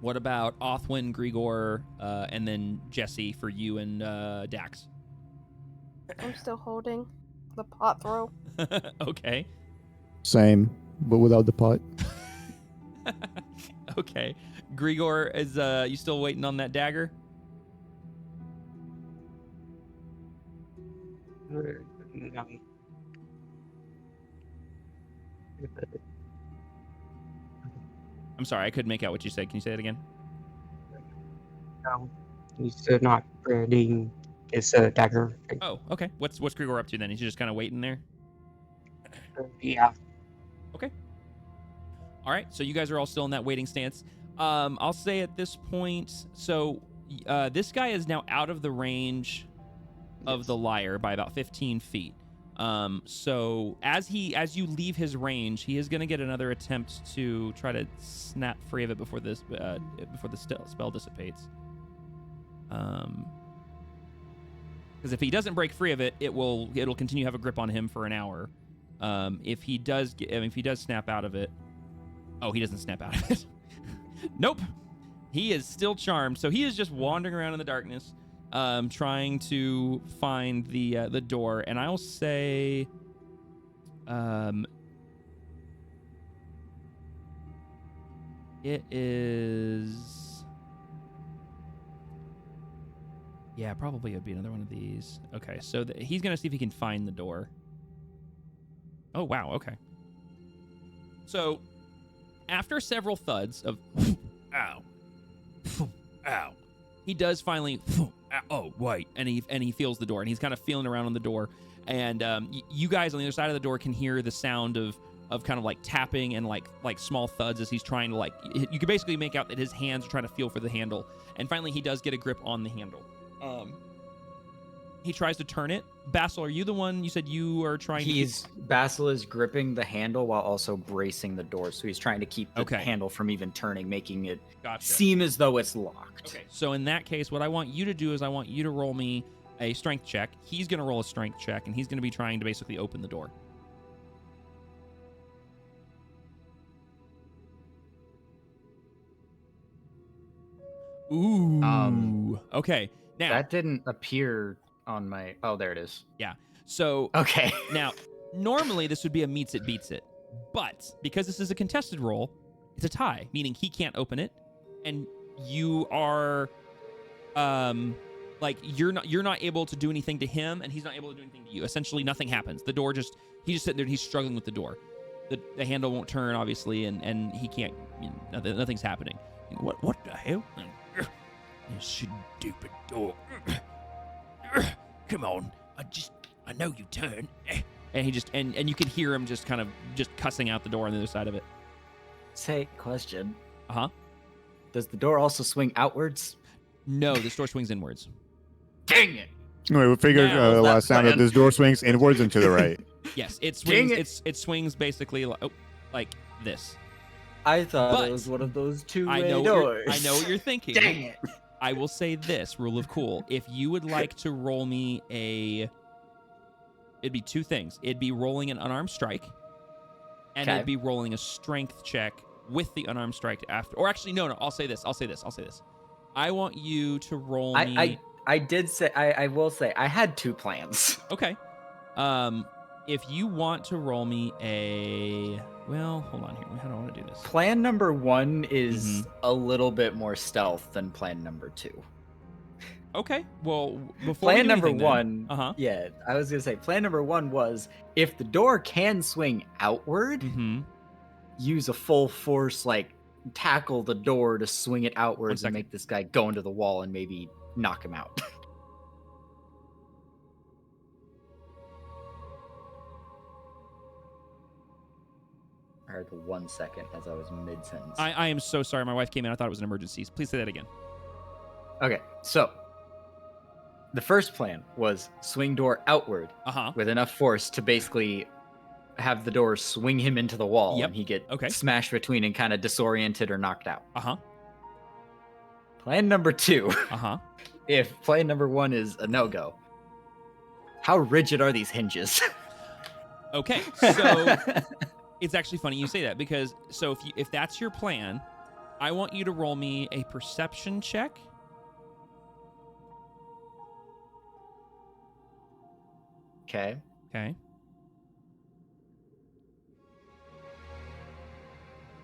What about Othwin, Grigor, and then Jesse for you and Dax? I'm still holding the pot throw. Okay. Same, but without the pot. Okay. Grigor, is you still waiting on that dagger? No. I'm sorry, I couldn't make out what you said. Can you say that again? No. He's not reading his dagger. Oh, okay. What's Grigor up to then? He's just kind of waiting there? Yeah. All right, so you guys are all still in that waiting stance. I'll say at this point, so this guy is now out of the range of the lyre by about 15 feet. So as you leave his range, he is going to get another attempt to try to snap free of it before the spell dissipates. Because if he doesn't break free of it, it'll continue to have a grip on him for an hour. If he does snap out of it, he doesn't snap out of it. Nope, he is still charmed. So he is just wandering around in the darkness, trying to find the door. And I'll say, it is. Yeah, probably it would be another one of these. Okay, so he's gonna see if he can find the door. Oh wow, okay. So, after several thuds of ow, ow, he does finally oh wait, and he feels the door, and he's kind of feeling around on the door, and you guys on the other side of the door can hear the sound of kind of like tapping and like small thuds as he's trying to you can basically make out that his hands are trying to feel for the handle, and finally he does get a grip on the handle. He tries to turn it. Basil, are you the one? You said you are trying Basil is gripping the handle while also bracing the door, so he's trying to keep the handle from even turning, making it seem as though it's locked. Okay, so in that case, what I want you to do is I want you to roll me a strength check. He's going to roll a strength check, and he's going to be trying to basically open the door. Ooh. Okay. Now that didn't appear on my. Oh, there it is. Yeah. So okay. Now, normally this would be a meets it beats it, but because this is a contested roll, it's a tie, meaning he can't open it, and you are, you're not able to do anything to him, and he's not able to do anything to you. Essentially, nothing happens. The door he's just sitting there. And he's struggling with the door. The handle won't turn, obviously, and he can't. Nothing's happening. What the hell? This stupid door. Come on. I know you turn. And he just and you can hear him just kind of just cussing out the door on the other side of it. Say, question. Uh-huh. Does the door also swing outwards? No, this door swings inwards. Dang it. Anyway, we figured last time that this door swings inwards and to the right. Yes, it swings it swings basically like this. I thought it was one of those two-way doors. I know what you're thinking. Dang it. I will say this, rule of cool. If you would like to roll me it'd be two things. It'd be rolling an unarmed strike, and it'd be rolling a strength check with the unarmed strike after. Or actually, no, I'll say this. I want you to roll me. I will say, I had two plans. Okay. If you want to roll me hold on here. How do I want to do this? Plan number 1 is a little bit more stealth than plan number 2. Okay. Well, before plan number anything, 1, yeah, I was gonna say plan number 1 was if the door can swing outward, use a full force tackle the door to swing it outwards and make this guy go into the wall and maybe knock him out. I heard the 1 second as I was mid-sentence. I am so sorry. My wife came in. I thought it was an emergency. Please say that again. Okay, so the first plan was swing door outward with enough force to basically have the door swing him into the wall and he get smashed between and kind of disoriented or knocked out. Plan number 2. If plan number 1 is a no-go, how rigid are these hinges? Okay, so it's actually funny you say that because if that's your plan, I want you to roll me a perception check. Okay. Okay.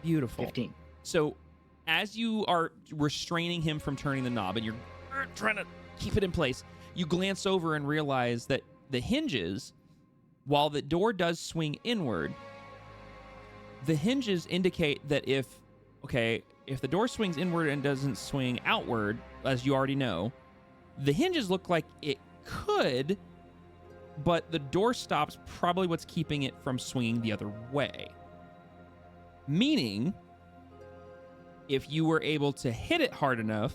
Beautiful. 15. So, as you are restraining him from turning the knob and you're trying to keep it in place, you glance over and realize that the hinges, while the door does swing inward, the hinges indicate that if the door swings inward and doesn't swing outward, as you already know, the hinges look like it could, but the door stop's probably what's keeping it from swinging the other way. Meaning, if you were able to hit it hard enough,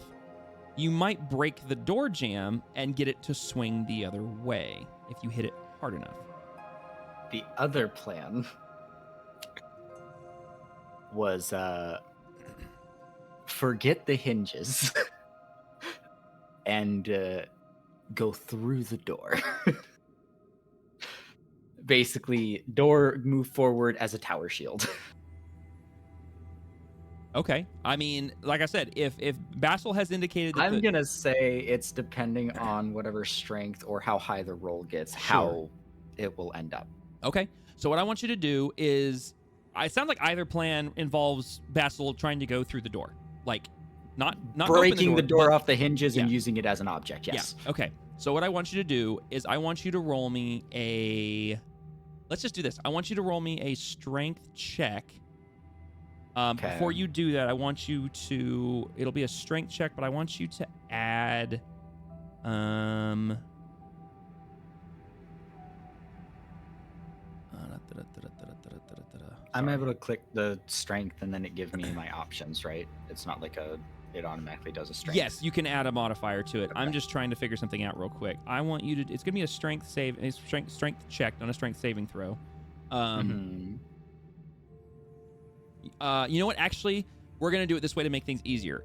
you might break the door jamb and get it to swing the other way if you hit it hard enough. The other plan was forget the hinges and go through the door. Basically, door move forward as a tower shield. Okay. I mean, like I said, if Basil has indicated that I'm gonna say it's depending on whatever strength or how high the roll gets, how it will end up. Okay. So what I want you to do is, it sounds like either plan involves Basil trying to go through the door, like not breaking the door but- off the hinges and Yeah. using it as an object. Yes. Yeah. Okay. So what I want you to do is I want you to roll me a. Let's just do this. I want you to roll me a strength check. Okay. Before you do that, I want you to. It'll be a strength check, but I want you to add. I'm able to click the strength and then it gives me my options, right? It's not like it automatically does a strength. Yes, you can add a modifier to it. Okay. I'm just trying to figure something out real quick. I want you to. It's gonna be a strength save, a strength check, not a strength saving throw. Mhm. You know what? Actually, we're gonna do it this way to make things easier.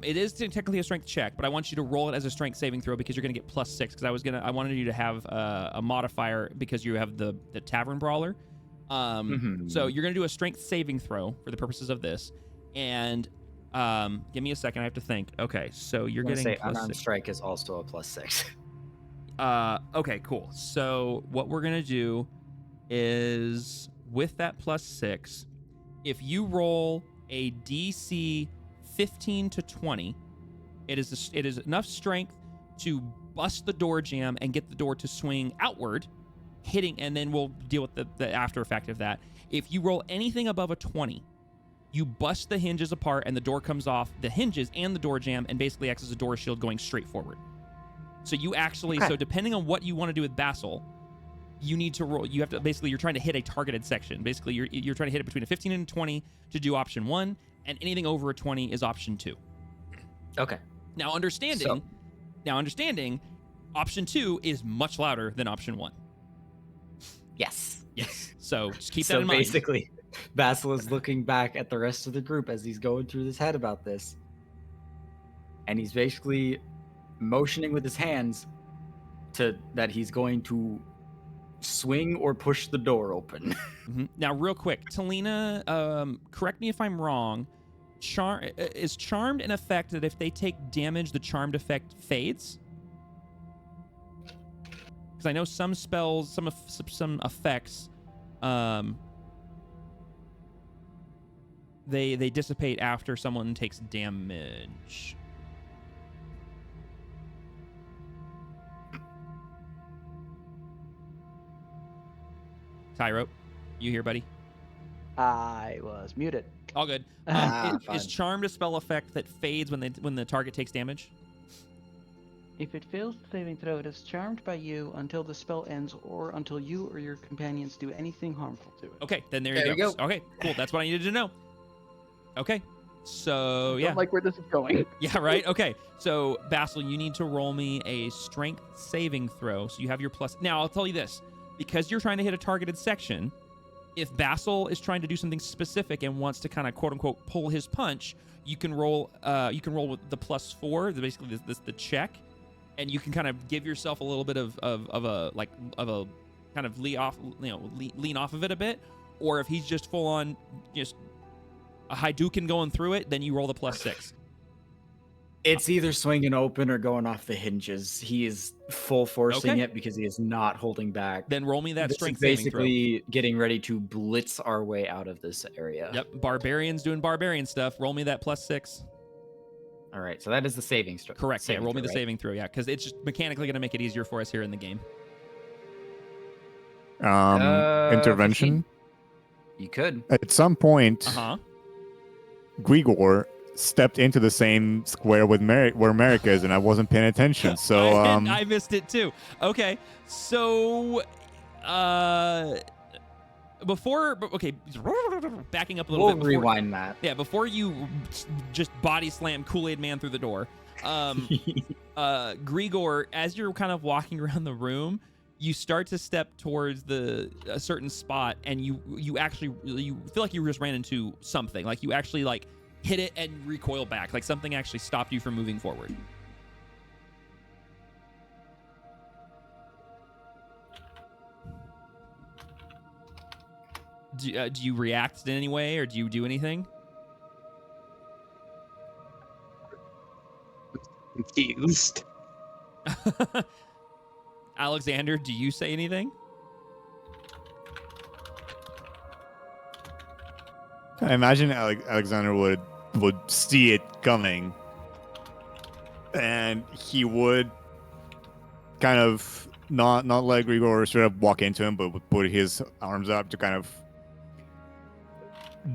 It is technically a strength check, but I want you to roll it as a strength saving throw because you're gonna get +6. Because I wanted you to have a modifier because you have the tavern brawler. So you're gonna do a strength saving throw for the purposes of this, and give me a second. I have to think. Okay, so you're getting say +6. unarmed strike is also a +6. Okay, cool. So what we're gonna do is with that +6, if you roll a DC 15 to 20, it is enough strength to bust the door jamb and get the door to swing outward, hitting, and then we'll deal with the after effect of that. If you roll anything above a 20, you bust the hinges apart and the door comes off the hinges and the door jamb and basically acts as a door shield going straight forward. So you actually, Okay. so depending on what you want to do with Basil, you need to roll. You have to basically, you're trying to hit a targeted section. Basically, you're trying to hit it between a 15 and a 20 to do option 1, and anything over a 20 is option 2. Okay. Now understanding, option 2 is much louder than option 1. Yes. Yes. So just keep that So in mind. basically, Basil is looking back at the rest of the group as he's going through his head about this. And he's basically motioning with his hands that he's going to swing or push the door open. Now, real quick, Talina, correct me if I'm wrong. Is charmed an effect that if they take damage, the charmed effect fades? Because I know some spells, some effects, they dissipate after someone takes damage. Tyro, you here, buddy? I was muted. All good. Fine. Is charmed a spell effect that fades when the target takes damage? If it fails the saving throw, it is charmed by you until the spell ends or until you or your companions do anything harmful to it. Okay, then there There you you go. Okay, cool. That's what I needed to know. Okay, so yeah. Don't like where this is going. Yeah, right? Okay. So, Basil, you need to roll me a strength saving throw. So you have your plus. Now, I'll tell you this. Because you're trying to hit a targeted section, if Basil is trying to do something specific and wants to kind of quote unquote pull his punch, you can roll with the +4, basically the check, and you can kind of give yourself a little bit of a kind of lean off of it a bit. Or if he's just full on just a Hadouken going through it, then you roll the +6. It's either swinging open or going off the hinges. He is full forcing it because he is not holding back. Then roll me that This strength is saving throw. basically getting ready to blitz our way out of this area. Yep, barbarians doing barbarian stuff. Roll me that +6. All right, so that is the saving throw. Correct. Yeah, roll me the saving throw. Yeah, because it's just mechanically going to make it easier for us here in the game. Intervention. 15. You could. At some point, Grigor stepped into the same square with where Merrick is, and I wasn't paying attention. So I missed it too. Okay, so backing up a little bit. We'll rewind that. Yeah, before you just body slam Kool-Aid Man through the door, Grigor, as you're kind of walking around the room, you start to step towards a certain spot, and you feel like you just ran into something. Like you actually like hit it and recoil back. Like something actually stopped you from moving forward. Do you react in any way, or do you do anything? Confused. Alexander, do you say anything? I imagine Alexander would see it coming, and he would kind of not let Grigor straight up walk into him, but would put his arms up to kind of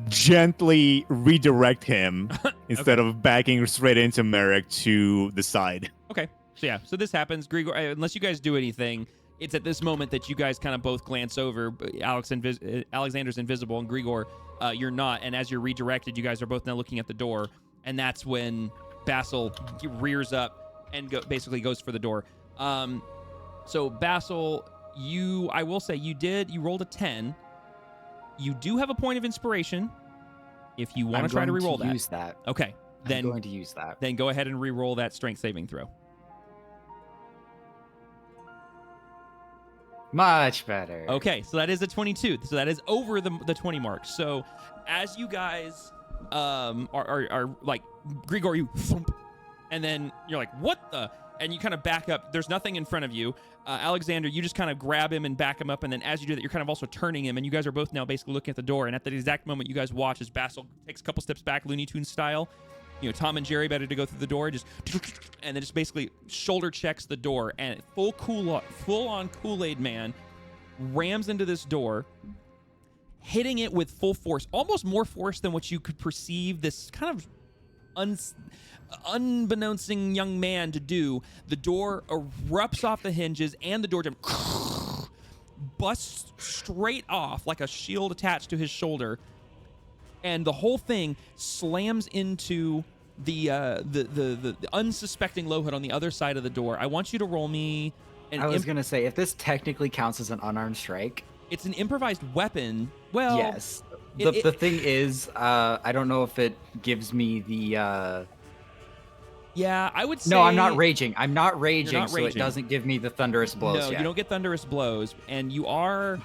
gently redirect him instead of backing straight into Merrick to the side. Okay. So this happens. Grigor, unless you guys do anything, it's at this moment that you guys kind of both glance over. Alexander's invisible, and Grigor, you're not. And as you're redirected, you guys are both now looking at the door, and that's when Basil rears up and basically goes for the door. So Basil, I will say you rolled a 10. You do have a point of inspiration if you want to try to re-roll that. Use that. Okay. I'm going to use that. Then go ahead and re-roll that strength saving throw. Much better. Okay, so that is a 22. So that is over the 20 mark. So as you guys are like, Grigor, you thump, and then you're like, what the? And you kind of back up. There's nothing in front of you. Alexander, you just kind of grab him and back him up. And then as you do that, you're kind of also turning him. And you guys are both now basically looking at the door. And at that exact moment, you guys watch as Basil takes a couple steps back, Looney Tunes style. You know, Tom and Jerry better to go through the door. And then just basically shoulder checks the door. And full on Kool-Aid Man rams into this door, hitting it with full force. Almost more force than what you could perceive this kind of unbeknownst young man to do. The door erupts off the hinges, and the door just busts straight off like a shield attached to his shoulder, and the whole thing slams into the unsuspecting Lowhood on the other side of the door. I want you to roll me. I was gonna say, if this technically counts as an unarmed strike, it's an improvised weapon. Well, yes. The thing is, I don't know if it gives me the. Yeah, I would say... No, I'm not raging. I'm not raging, not so raging. It doesn't give me the thunderous blows No, yet. you don't get thunderous blows, and you are...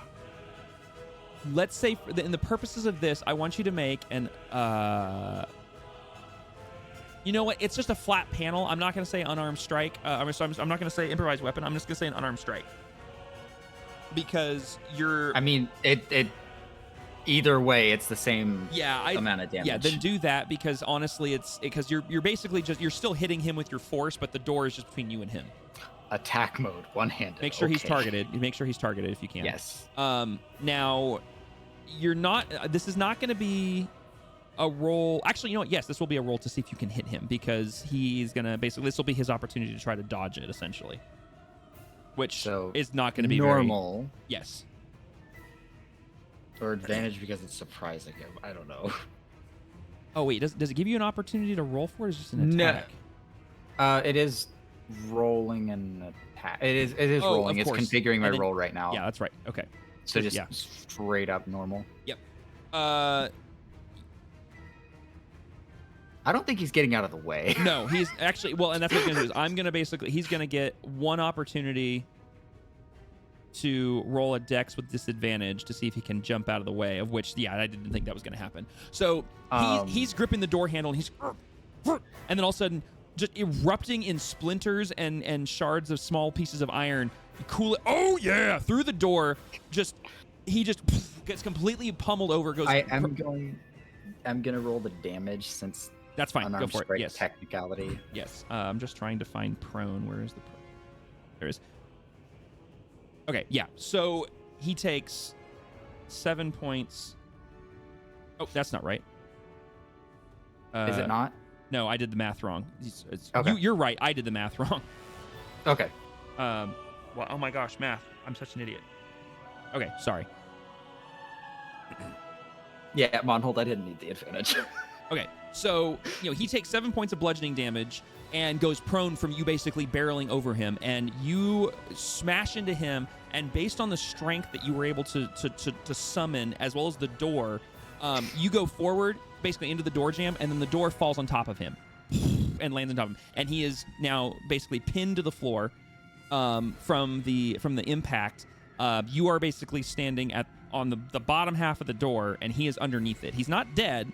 Let's say, in the purposes of this, I want you to make an... You know what? It's just a flat panel. I'm not going to say unarmed strike. I'm not going to say improvised weapon. I'm just going to say an unarmed strike. Because you're... I mean, it either way, it's the same amount of damage. Yeah, then do that, because honestly, it's because you're basically you're still hitting him with your force, but the door is just between you and him. Attack mode, one-handed. Make sure he's targeted. Make sure he's targeted if you can. Yes. Now, you're not. This is not going to be a roll. Actually, you know what? Yes, this will be a roll to see if you can hit him, because he's going to basically. This will be his opportunity to try to dodge it, essentially. Which is not going to be normal. Yes. Or advantage because it's surprising him. I don't know. Oh wait, does it give you an opportunity to roll for it? Or is it just an attack? No. It is rolling an attack. It is rolling. It's configuring my roll right now. Yeah, that's right. Okay. So just straight up normal. Yep. I don't think he's getting out of the way. No, he's actually and that's what he's gonna do. He's gonna get one opportunity. to roll a dex with disadvantage to see if he can jump out of the way, of which, yeah, I didn't think that was going to happen. So he's gripping the door handle, and he's... And then all of a sudden, just erupting in splinters and shards of small pieces of iron. Cool it. Oh, yeah! Through the door, he just gets completely pummeled over. Goes. I'm gonna roll the damage since That's fine. Go unarmed for it. strike Yes. technicality. Yes. I'm just trying to find prone. Where is the prone? There it is. Okay, yeah. So he takes 7 points. Oh, that's not right. Is it not? No, I did the math wrong. Okay. You're right. I did the math wrong. Okay. Well, oh my gosh, math. I'm such an idiot. Okay, sorry. Yeah, Monhold, I didn't need the advantage. Okay, so, he takes 7 points of bludgeoning damage and goes prone from you basically barreling over him, and you smash into him, and based on the strength that you were able to summon, as well as the door, you go forward, basically into the door jamb, and then the door falls on top of him and lands on top of him, and he is now basically pinned to the floor from the impact. You are basically standing on the bottom half of the door, and he is underneath it. He's not dead,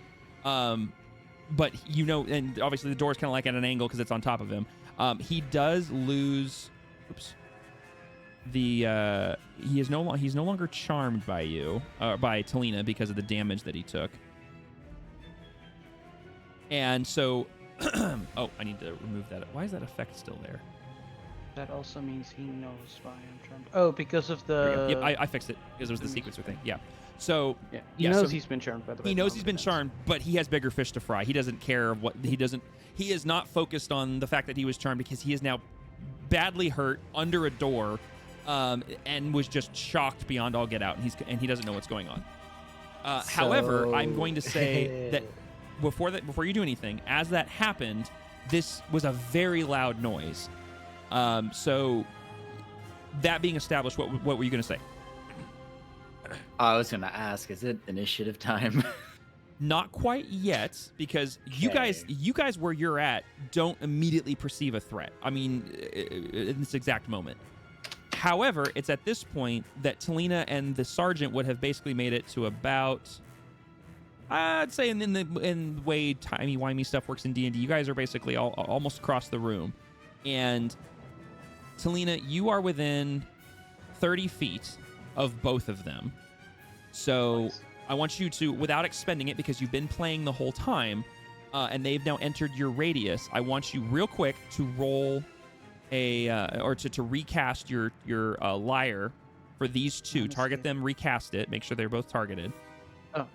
but and obviously the door is kind of like at an angle because it's on top of him. He does lose. Oops. He's no longer charmed by you, by Talina, because of the damage that he took. And so, oh, I need to remove that. Why is that effect still there? That also means he knows why I'm charmed. Oh, because of the... Yep, I fixed it because it was the sequencer thing. Yeah. So yeah, he knows he's been charmed, by the way. He knows he's been charmed, but he has bigger fish to fry. He doesn't care what he is not focused on the fact that he was charmed, because he is now badly hurt under a door, and was just shocked beyond all get out, and he doesn't know what's going on. However, I'm going to say that before you do anything, as that happened, this was a very loud noise. So that being established, what were you going to say? I was going to ask, is it initiative time? Not quite yet, because you guys where you're at don't immediately perceive a threat. I mean, in this exact moment. However, it's at this point that Talina and the sergeant would have basically made it to about, I'd say, in the way timey-wimey stuff works in D&D, you guys are basically almost across the room. And Talina, you are within 30 feet of both of them. So nice. I want you to, without expending it, because you've been playing the whole time, and they've now entered your radius, I want you real quick to roll or to recast your lyre for these two. Target them, recast it, make sure they're both targeted. Oh,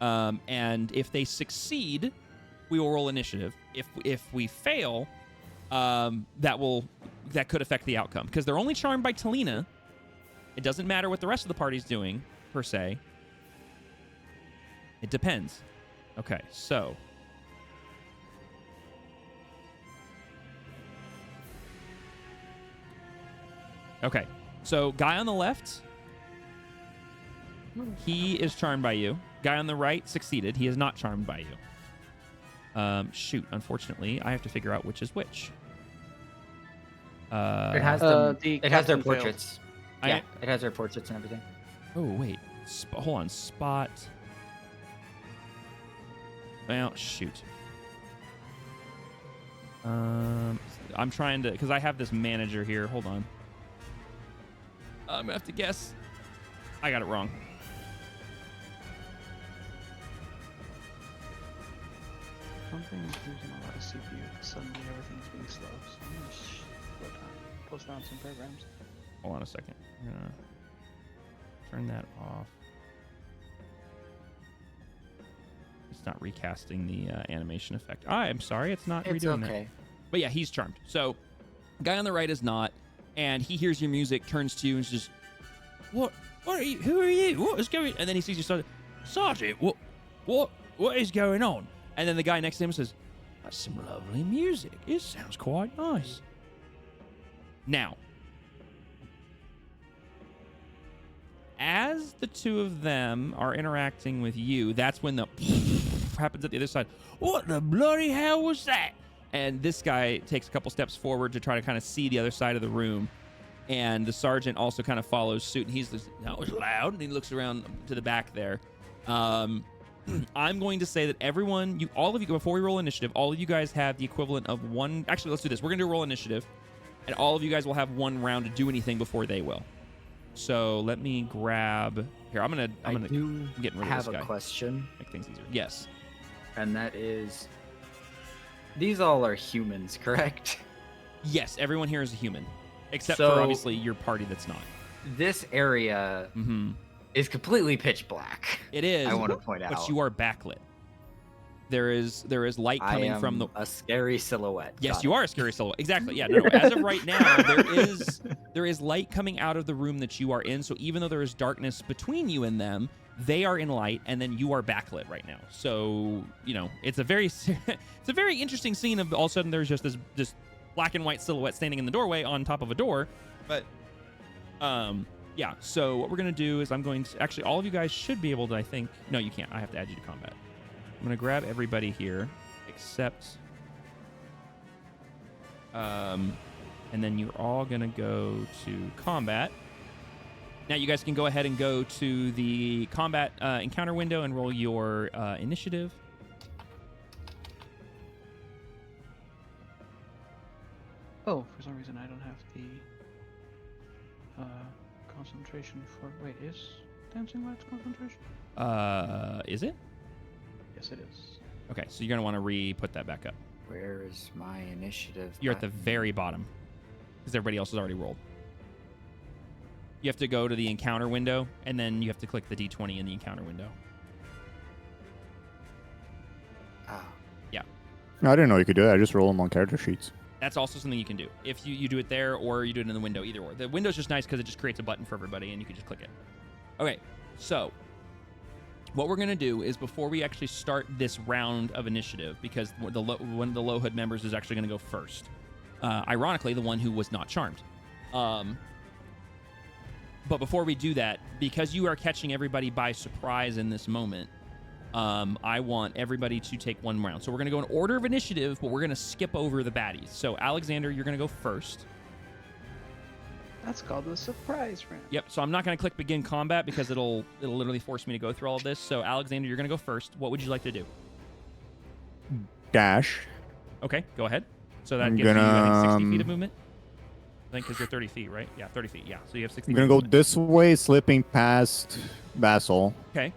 yeah. And if they succeed, we will roll initiative. If we fail, that could affect the outcome, because they're only charmed by Talina. It doesn't matter what the rest of the party's doing, per se. It depends. Okay, so. Okay, so guy on the left, he is charmed by you. Guy on the right succeeded. He is not charmed by you. Shoot, unfortunately, I have to figure out which is which. It has them. It has their portraits. Yeah, it has their portraits and everything. Oh wait, hold on. Spot. Well, shoot. I'm trying to, because I have this manager here. Hold on. I'm gonna have to guess. I got it wrong. Something is using a lot of CPU. Suddenly everything's being slow. So I'm gonna just post on some programs. Hold on a second. I'm gonna turn that off. It's not recasting the animation effect. I'm sorry, it's not redoing that. But yeah, he's charmed. So, guy on the right is not, and he hears your music, turns to you, and just, what are you? Who are you? What is going? And then he sees you, Sergeant. What is going on? And then the guy next to him says, "That's some lovely music. It sounds quite nice." Now, as the two of them are interacting with you, that's when the happens at the other side. What the bloody hell was that? And this guy takes a couple steps forward to try to kind of see the other side of the room. And the sergeant also kind of follows suit, and that was loud, and he looks around to the back there. I'm going to say that everyone, all of you, before we roll initiative, all of you guys have the equivalent of one. Actually, let's do this. We're going to do roll initiative, and all of you guys will have one round to do anything before they will. So let me grab here. I'm getting rid of this guy. Have a question, Make things easier. Yes. and that is, these all are humans, correct? Yes, everyone here is a human, except So- for obviously your party that's not. This area Mm-hmm. is completely pitch black. It is. I want to point out. But you are backlit. There is light I coming am from the. a scary silhouette. Yes, Got you it. are a scary silhouette. Exactly. Yeah. No. As of right now, there is light coming out of the room that you are in. So even though there is darkness between you and them, they are in light, and then you are backlit right now. So it's a very interesting scene of all of a sudden there's just this black and white silhouette standing in the doorway on top of a door. But yeah. So what we're gonna do is I'm going to actually all of you guys should be able to. I think no, you can't. I have to add you to combat. I'm gonna grab everybody here, except, and then you're all gonna go to combat. Now you guys can go ahead and go to the combat encounter window and roll your initiative. Oh, for some reason I don't have the concentration for. Wait, is dancing lights concentration? Is it? Yes, it is. Okay, so you're gonna want to re-put that back up. Where is my initiative? You're at the button? very bottom, because everybody else has already rolled. You have to go to the encounter window, and then you have to click the D20 in the encounter window. Ah, I didn't know you could do that. I just roll them on character sheets. That's also something you can do. If you do it there, or you do it in the window, either or. The window's just nice because it just creates a button for everybody, and you can just click it. Okay, so what we're going to do is before we actually start this round of initiative, because one of the low hood members is actually going to go first. Ironically, the one who was not charmed. But before we do that, because you are catching everybody by surprise in this moment, I want everybody to take one round. So we're going to go in order of initiative, but we're going to skip over the baddies. So Alexander, you're going to go first. That's called the surprise round. Yep. So I'm not going to click begin combat because it'll literally force me to go through all of this. So Alexander, you're going to go first. What would you like to do? Dash. Okay, go ahead. So that I'm gives you, I think, 60 feet gonna, of movement. I think because you're 30 feet, right? Yeah, 30 feet. Yeah. So you have 60 I'm feet. gonna of go movement. this way, slipping past Basil. Okay.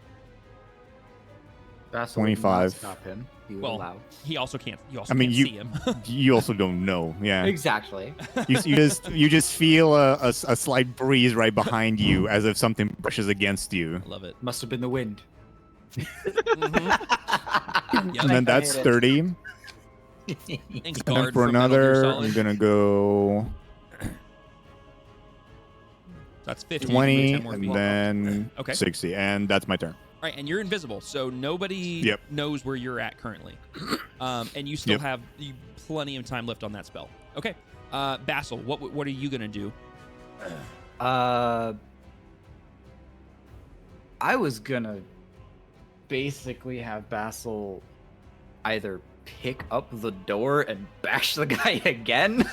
Basil would not 25. Stop him. He would Well, allow. He also can't. You also I mean, can't you- see him. You also don't know, yeah. Exactly. You just feel a slight breeze right behind you, as if something brushes against you, I love it. Must have been the wind. Mhm. and then that's 30. And Thanks, then guard. for Metal Gear another, Solid. I'm gonna go That's 50. 20, 10 more feet. and then Okay. 60, and that's my turn. All right, and you're invisible, so nobody Yep. knows where you're at currently. And you still Yep. have plenty of time left on that spell. Okay. Basil, what are you gonna do? I was gonna basically have Basil either pick up the door and bash the guy again,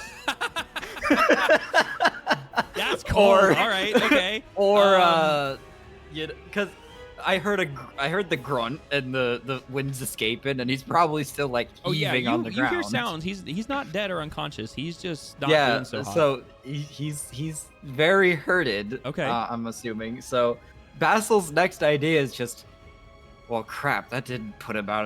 That's cool. Or- All right. Okay. or because I heard the grunt and the wind's escaping, and he's probably still like Oh yeah. heaving on the You ground. hear sounds. He's not dead or unconscious. He's just not Yeah, doing so hot. so he's very hurted. Okay. I'm assuming. So Basil's next idea is just, well, crap, that didn't put him out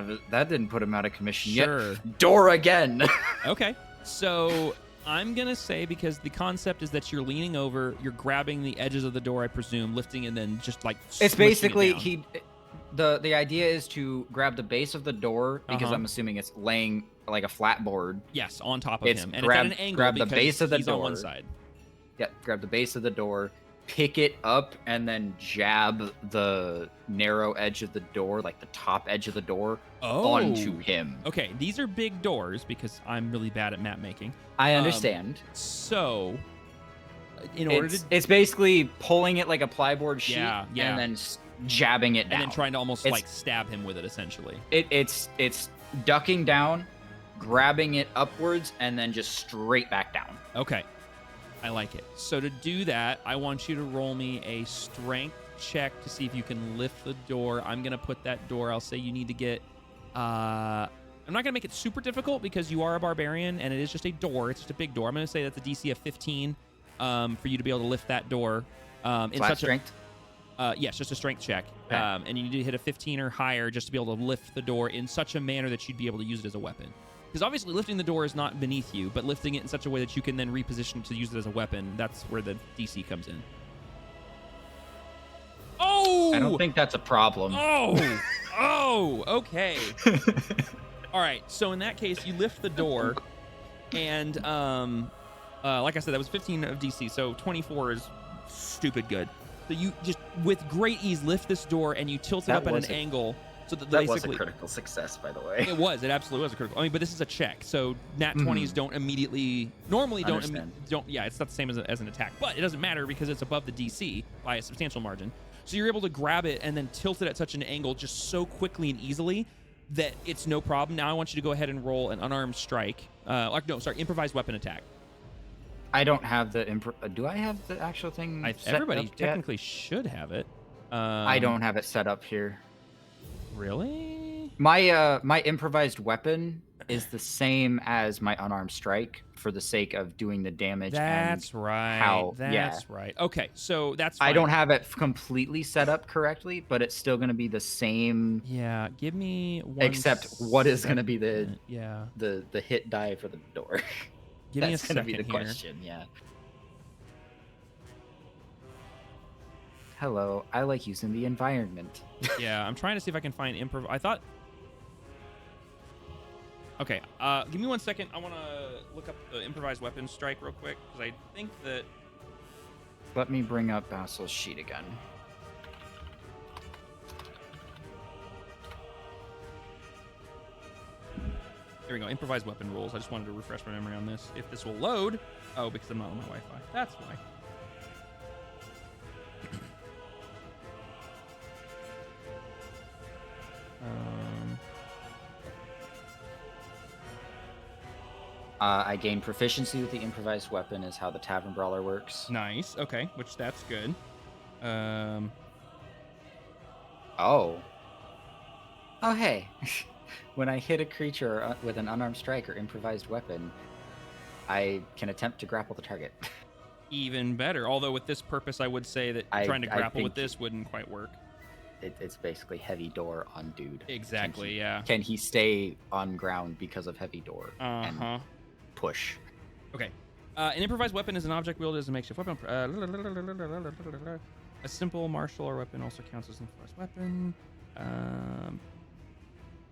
of commission Sure. yet. Door again. Okay. So I'm gonna say, because the concept is that you're leaning over, you're grabbing the edges of the door, I presume, lifting, and then just like It's smushing basically it down. the idea is to grab the base of the door, because Uh-huh. I'm assuming it's laying like a flat board. Yes, on top of It's him, and grab- it's at an angle grab the because base of the he's on one door. side. Yeah, grab the base of the door, pick it up, and then jab the narrow edge of the door, like the top edge of the door, onto him. Okay, these are big doors because I'm really bad at map making. I understand. So, in order It's basically pulling it like a plyboard sheet, Yeah, yeah. and then jabbing it and down. then trying to almost It's- like stab him with it, essentially. It's ducking down, grabbing it upwards, and then just straight back down. Okay, I like it. So to do that, I want you to roll me a strength check to see if you can lift the door. I'm going to put that door. I'll say you need to get... I'm not going to make it super difficult because you are a barbarian and it is just a door. It's just a big door. I'm going to say that's a DC of 15 for you to be able to lift that door. In Flat strength? Yes, just a strength check. Okay. And you need to hit a 15 or higher just to be able to lift the door in such a manner that you'd be able to use it as a weapon. Because obviously lifting the door is not beneath you, but lifting it in such a way that you can then reposition to use it as a weapon, that's where the DC comes in. Oh! I don't think that's a problem. Oh! Oh! Okay. All right. So in that case, you lift the door, and like I said, that was 15 of DC, so 24 is stupid good. So you just, with great ease, lift this door, and you tilt it That up at was an a- angle. So that That was a basically, critical success, by the way. it was. It absolutely was a critical. I mean, but this is a check, so nat 20s don't immediately, normally don't, Understand. yeah, it's not the same as an attack, but it doesn't matter because it's above the DC by a substantial margin. So you're able to grab it and then tilt it at such an angle just so quickly and easily that it's no problem. Now I want you to go ahead and roll an unarmed strike. Improvised weapon attack. I don't have the do I have the actual thing set Everybody up yet? technically should have it. I don't have it set up here. Really? My improvised weapon is the same as my unarmed strike for the sake of doing the damage. That's and right. How, That's right. Okay, so that's fine. I don't have it completely set up correctly, but it's still going to be the same. Yeah, give me one. Except what is going to be the second. Yeah. the hit die for the door? Give me a That's going to second be the here. question. Yeah. Hello, I like using the environment. Yeah, I'm trying to see if I can find improv. I thought. Okay, give me 1 second. I want to look up the improvised weapon strike real quick because I think that. Let me bring up Basil's sheet again. There we go. Improvised weapon rules. I just wanted to refresh my memory on this. If this will load. Oh, because I'm not on my Wi-Fi. That's why. I gain proficiency with the improvised weapon is how the Tavern Brawler works. Nice. Okay, which that's good. Oh, hey. When I hit a creature with an unarmed strike or improvised weapon, I can attempt to grapple the target. Even better. Although with this purpose, I would say that trying to grapple with this wouldn't quite work. It's basically heavy door on dude. Exactly. Yeah. Can he stay on ground because of heavy door? And push. Okay. An improvised weapon is an object wielded as a makeshift weapon. A simple martial or weapon also counts as an improvised weapon.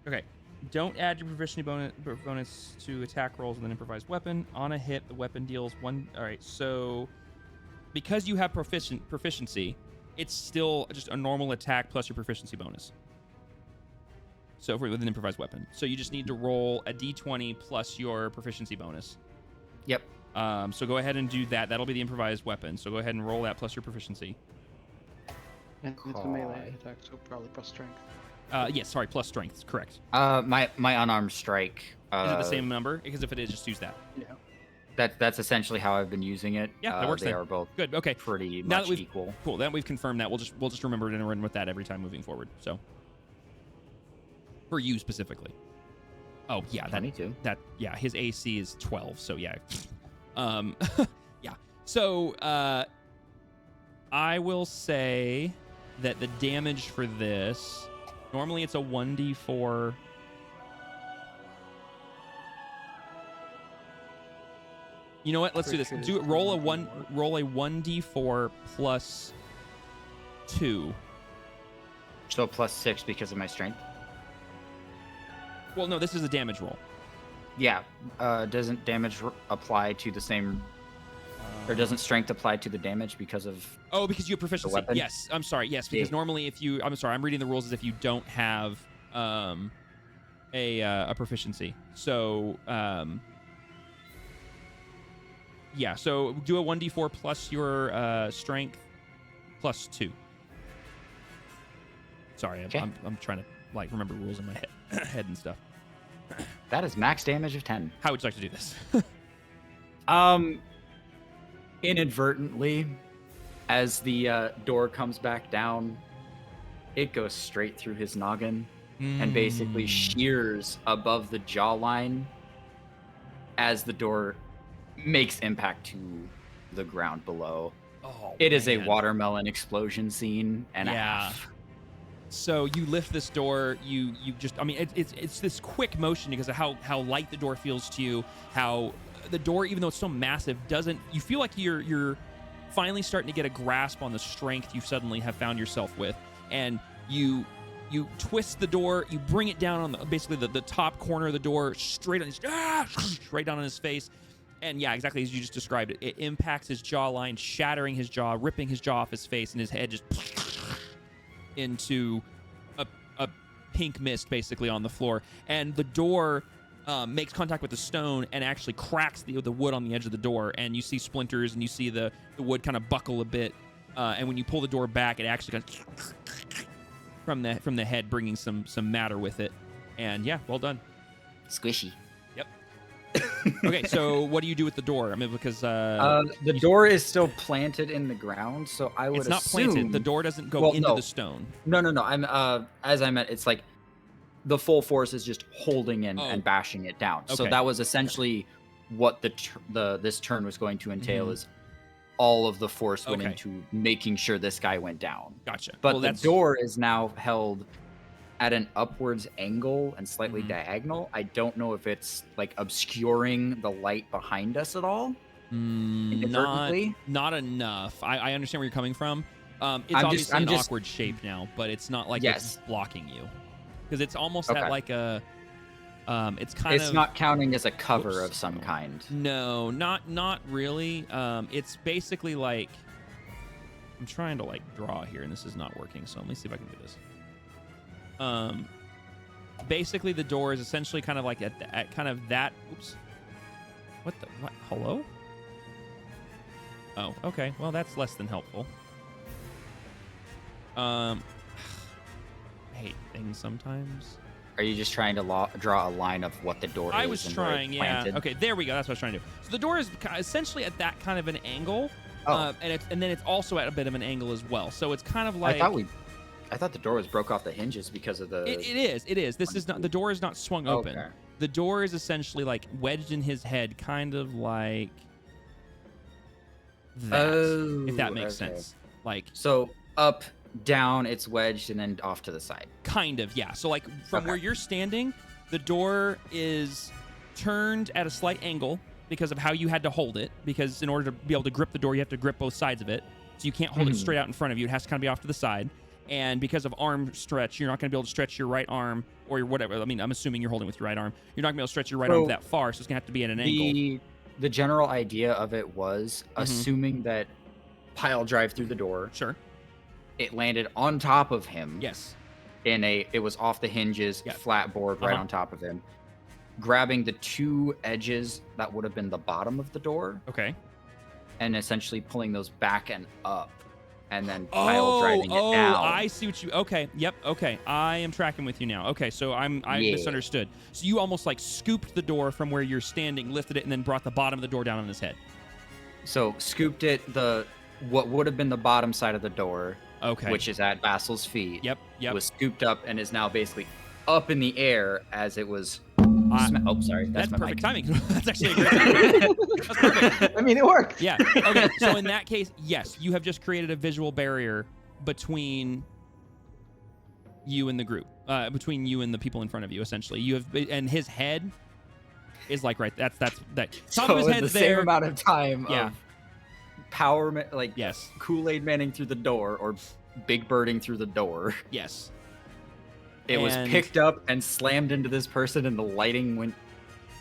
Okay. Don't add your proficiency bonus to attack rolls with an improvised weapon. On a hit, the weapon deals one. All right. So, because you have proficiency, it's still just a normal attack plus your proficiency bonus. So with an improvised weapon. So you just need to roll a d20 plus your proficiency bonus. Yep. So go ahead and do that. That'll be the improvised weapon. So go ahead and roll that plus your proficiency. And it's a melee attack, so probably plus strength. Yes, sorry, plus strength. Correct. My unarmed strike. Is it the same number? Because if it is, just use that. Yeah. That's essentially how I've been using it. Yeah, that works. They then. are both good. Okay. pretty Now much that we've, equal. Cool. Then we've confirmed that. We'll just remember to run with that every time moving forward. So for you specifically. Oh yeah, 22. Yeah, his AC is 12. So yeah. Yeah. So I will say that the damage for this, normally it's a 1d4. You know what? Let's do this. Roll a 1d4 plus 2. So plus 6 because of my strength. Well, no, this is a damage roll. Yeah. Doesn't damage apply to the same, or doesn't strength apply to the damage because of? Oh, because you have proficiency. weapon? Yes, I'm sorry. Yes, because normally if you, I'm sorry, I'm reading the rules as if you don't have a proficiency. So yeah. So do a 1d4 plus your strength plus 2. Sorry, Okay. I'm trying to like remember rules in my head and stuff. That is max damage of 10. How would you like to do this? Inadvertently, as the door comes back down, it goes straight through his noggin and basically shears above the jawline as the door makes impact to the ground below. Oh, It is a man. watermelon explosion scene and a Yeah. half. So you lift this door. You just, I mean, it's this quick motion because of how light the door feels to you. How the door, even though it's so massive, doesn't. You feel like you're finally starting to get a grasp on the strength you suddenly have found yourself with, and you twist the door. You bring it down on basically the top corner of the door, straight on his right down on his face. And yeah, exactly as you just described it. It impacts his jawline, shattering his jaw, ripping his jaw off his face, and his head just into a pink mist basically on the floor. And the door makes contact with the stone and actually cracks the wood on the edge of the door. And you see splinters and you see the wood kind of buckle a bit. And when you pull the door back, it actually goes from the head, bringing some matter with it. And yeah, well done. Squishy. Okay, so what do you do with the door? I mean, because the door is still planted in the ground, so I would it's not assume... planted. The door doesn't go into no. the stone. No. I'm as I meant, it's like the full force is just holding and bashing it down. So Okay. that was essentially what this turn was going to entail, Mhm. is all of the force went Okay. into making sure this guy went down. Gotcha. But Well, the that's door is now held at an upwards angle and slightly Mhm. diagonal. I don't know if it's like obscuring the light behind us at all. Inadvertently. not enough. I understand where you're coming from. It's I'm obviously an just- awkward shape now, but it's not like Yes. it's blocking you, because it's almost Okay. at like a. It's kind It's of not counting as a cover Whoops. of some kind. No, not really. It's basically like I'm trying to like draw here, and this is not working. So let me see if I can do this. Basically, the door is essentially kind of like at kind of that. Oops. What? Hello? Oh, okay. Well, that's less than helpful. I hate things sometimes. Are you just trying to draw a line of what the door is? I was and where it's trying, yeah. planted? Okay, there we go. That's what I was trying to do. So the door is essentially at that kind of an angle, Oh. and then it's also at a bit of an angle as well. So it's kind of like I thought the door was broke off the hinges because of the. it is. This is not, the door is not swung open. Okay. The door is essentially like wedged in his head, kind of like that, if that makes okay. sense. Like So up, down, it's wedged, and then off to the side. kind of, yeah. So like from Okay. where you're standing, the door is turned at a slight angle because of how you had to hold it. Because in order to be able to grip the door, you have to grip both sides of it. So you can't hold it Mhm. straight out in front of you. It has to kind of be off to the side. And because of arm stretch, you're not going to be able to stretch your right arm or your whatever. I mean, I'm assuming you're holding with your right arm. You're not going to be able to stretch your right arm So that far. So it's going to have to be at an angle. The general idea of it was Mhm. assuming that pile drive through the door. Sure. It landed on top of him. Yes. It was off the hinges, Yeah. flat board right Uh-huh. on top of him, grabbing the two edges that would have been the bottom of the door, Okay. and essentially pulling those back and up, and then pile driving it down. I see what you. Okay. Yep. Okay. I am tracking with you now. Okay. So I Yeah. misunderstood. So you almost like scooped the door from where you're standing, lifted it, and then brought the bottom of the door down on his head. So scooped it, what would have been the bottom side of the door, Okay. which is at Vassal's feet, Yep. Yep. was scooped up and is now basically up in the air as it was. Oh, sorry. That's my perfect mic. timing. That's actually a great timing. That's perfect. I mean, it worked. Yeah. Okay. So in that case, yes, you have just created a visual barrier between you and the group, between you and the people in front of you. Essentially, you have, and his head is like right. That's that. Top of his So in head's the there. same amount of time Yeah. of power, like Yes. Kool-Aid Manning through the door or Big Birding through the door. Yes. It was And- picked up and slammed into this person, and the lighting went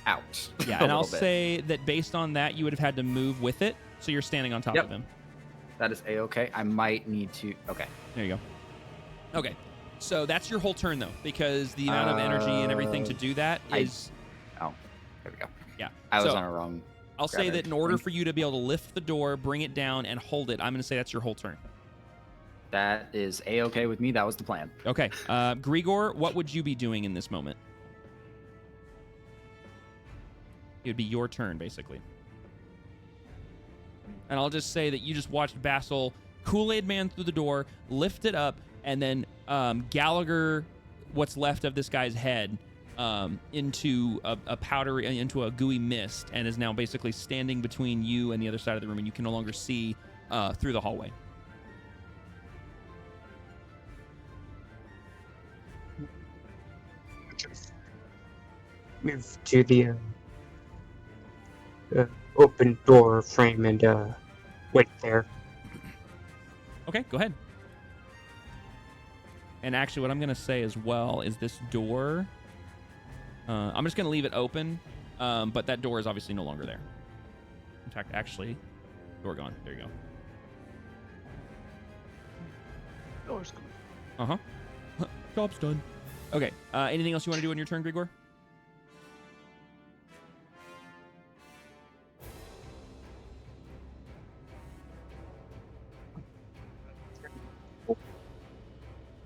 out. Yeah. a And I'll little bit. say that based on that, you would have had to move with it, so you're standing on top Yep. of him. That is a-okay. I might need to. Okay. There you go. Okay. So that's your whole turn, though, because the amount of energy and everything to do that is. There we go. Yeah. I was So, on a wrong. I'll say grab that it. in order for you to be able to lift the door, bring it down, and hold it, I'm going to say that's your whole turn. That is a-okay with me. That was the plan. Okay. Grigor, what would you be doing in this moment? It would be your turn, basically. And I'll just say that you just watched Basil Kool-Aid Man through the door, lift it up, and then Gallagher what's left of this guy's head into a powdery, into a gooey mist, and is now basically standing between you and the other side of the room, and you can no longer see through the hallway. Move to the open door frame and wait there. Okay, go ahead. And actually, what I'm going to say as well is this door, I'm just going to leave it open, but that door is obviously no longer there. In fact, actually, door gone. There you go. Door's gone. Uh-huh. Job's done. Okay, anything else you want to do on your turn, Grigor?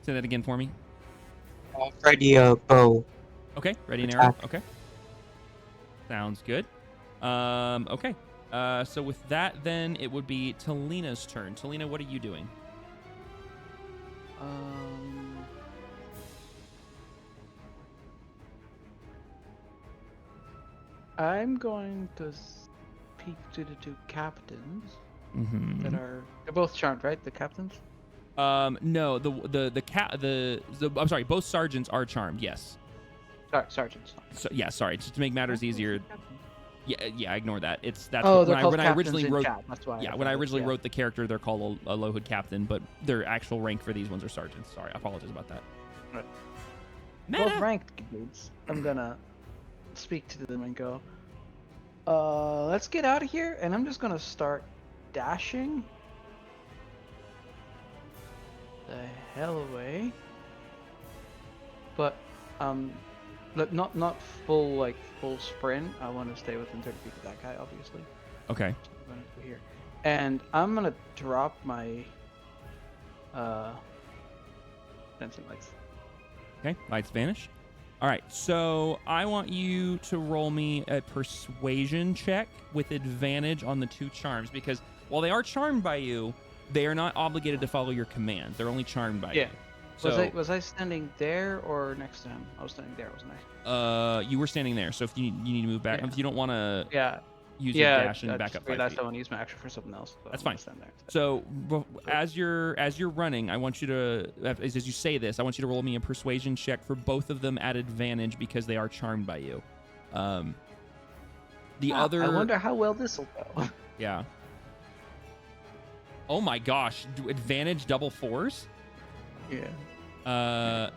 Say that again for me. Ready a bow. Okay, ready an arrow. Attack. Okay. Sounds good. Okay. So with that, then it would be Talina's turn. Talina, what are you doing? I'm going to speak to the two captains Mm-hmm. that are. They're both charmed, right? The captains. No, I'm sorry, both sergeants are charmed. Yes. Sorry, sergeants. So yeah, sorry. Just to make matters easier. Yeah, ignore that. That's Oh, what, they're called when I captains originally in wrote. chat. That's why. Yeah, when I originally wrote the character, they're called a low hood captain, but their actual rank for these ones are sergeants. Sorry, I apologize about that. Right. Meta. Both ranked dudes. I'm gonna speak to them and go. Let's get out of here, and I'm just gonna start dashing the hell away. But not full sprint. I want to stay within 30 feet of that guy, obviously. Okay. So I'm gonna go here, and I'm gonna drop my dancing lights. Okay, lights vanish. All right, so I want you to roll me a persuasion check with advantage on the two charms, because while they are charmed by you, they are not obligated to follow your command. They're only charmed by you. Yeah. So, Was I standing there or next to him? I was standing there, wasn't I? you were standing there. So if you need to move back, Yeah. if you don't want to Yeah. use your dash and I back just up 5 realized feet. I want to use my action for something else. So That's I'm gonna fine. stand there. So as you're running, I want you to, as you say this, I want you to roll me a persuasion check for both of them at advantage because they are charmed by you. The other. I wonder how well this will go. Yeah. Oh my gosh! Advantage double fours? Yeah.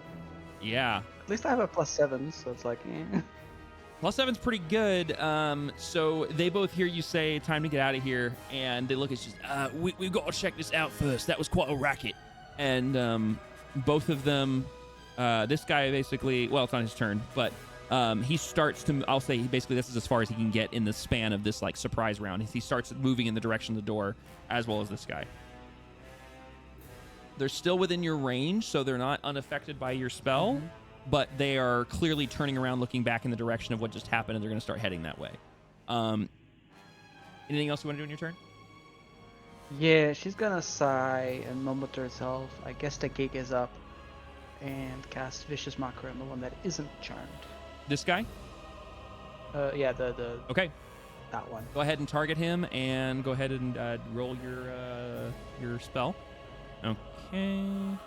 Yeah. At least I have a +7, so it's like. +7's pretty good. So they both hear you say, "Time to get out of here," and they look at you. We've got to check this out first. That was quite a racket. And both of them, this guy basically, well, it's not his turn, but he starts to. I'll say basically this is as far as he can get in the span of this like surprise round. He starts moving in the direction of the door, as well as this guy. They're still within your range, so they're not unaffected by your spell. Mm-hmm. But they are clearly turning around, looking back in the direction of what just happened, and they're going to start heading that way. Anything else you want to do in your turn? Yeah, she's gonna sigh and mumble to herself. I guess the gig is up, and cast Vicious Mockery on the one that isn't charmed. This guy? Yeah, the Okay. that one. Go ahead and target him, and go ahead and roll your spell. Okay. And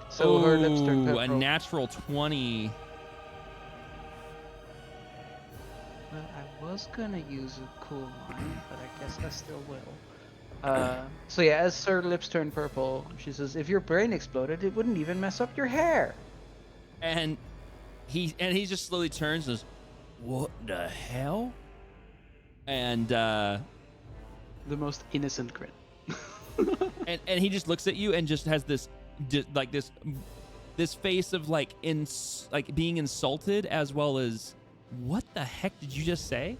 so her lips turn Ooh, purple. a natural 20. Well, I was gonna use a cool line, but I guess I still will. So yeah, as her lips turn purple, she says, "If your brain exploded, it wouldn't even mess up your hair." And he just slowly turns and says, "What the hell?" And The most innocent grin. and he just looks at you and just has this face of like being insulted, as well as, what the heck did you just say?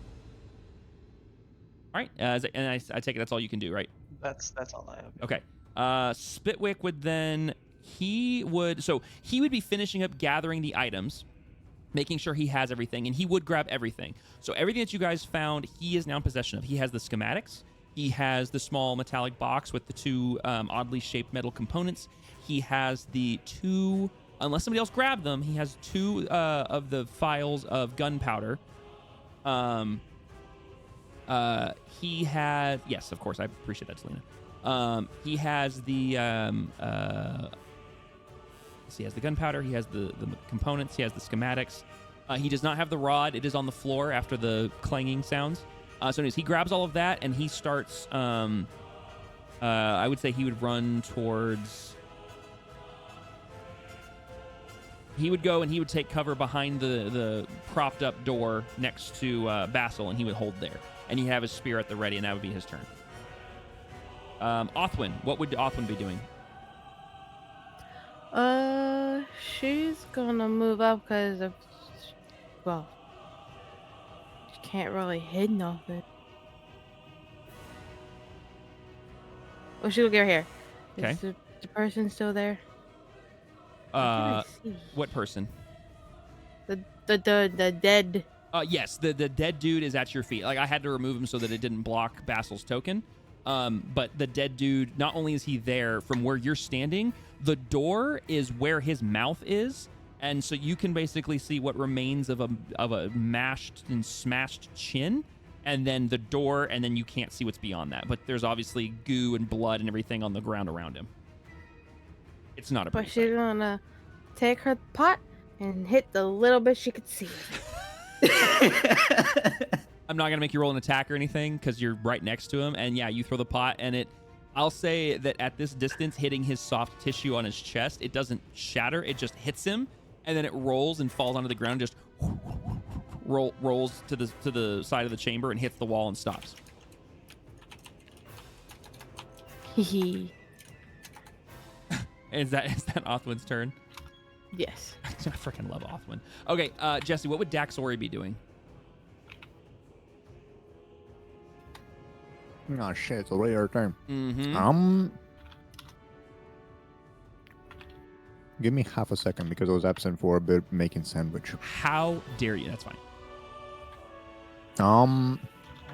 All right, and I take it that's all you can do, right? That's all I have. Okay. Spitwick would then he would be finishing up gathering the items, making sure he has everything, and he would grab everything. So everything that you guys found, he is now in possession of. He has the schematics. He has the small metallic box with the 2 oddly shaped metal components. He has the 2, unless somebody else grabbed them, he has 2 of the files of gunpowder. He had, yes, of course, I appreciate that, Selena. He has the, he has the gunpowder, he has the components, he has the schematics. He does not have the rod. It is on the floor after the clanging sounds. So anyways, he grabs all of that and he starts, I would say he would run towards, he would go and he would take cover behind the propped up door next to Basil, and he would hold there. And he'd have his spear at the ready, and that would be his turn. Othwin, what would Othwin be doing? She's gonna move up because of, well, she can't really hit nothing. Oh, she'll get here. Okay. Is the person still there? What can I see? What person? The dead. Yes, the dead dude is at your feet. Like, I had to remove him so that it didn't block Basil's token. But the dead dude, not only is he there from where you're standing, the door is where his mouth is, and so you can basically see what remains of a mashed and smashed chin, and then the door, and then you can't see what's beyond that. But there's obviously goo and blood and everything on the ground around him. It's not a But pretty she's sight. gonna take her pot and hit the little bit she could see. I'm not gonna make you roll an attack or anything because you're right next to him, and yeah, you throw the pot, and it. I'll say that at this distance, hitting his soft tissue on his chest, it doesn't shatter; it just hits him, and then it rolls and falls onto the ground, just rolls to the side of the chamber and hits the wall and stops. Hee. Is that Othwin's turn? Yes. I freaking love Othwin. Okay, Jesse, what would Daxori be doing? Oh shit, it's already our turn. Mm-hmm. Give me half a second because I was absent for a bit making sandwich. How dare you? That's fine. I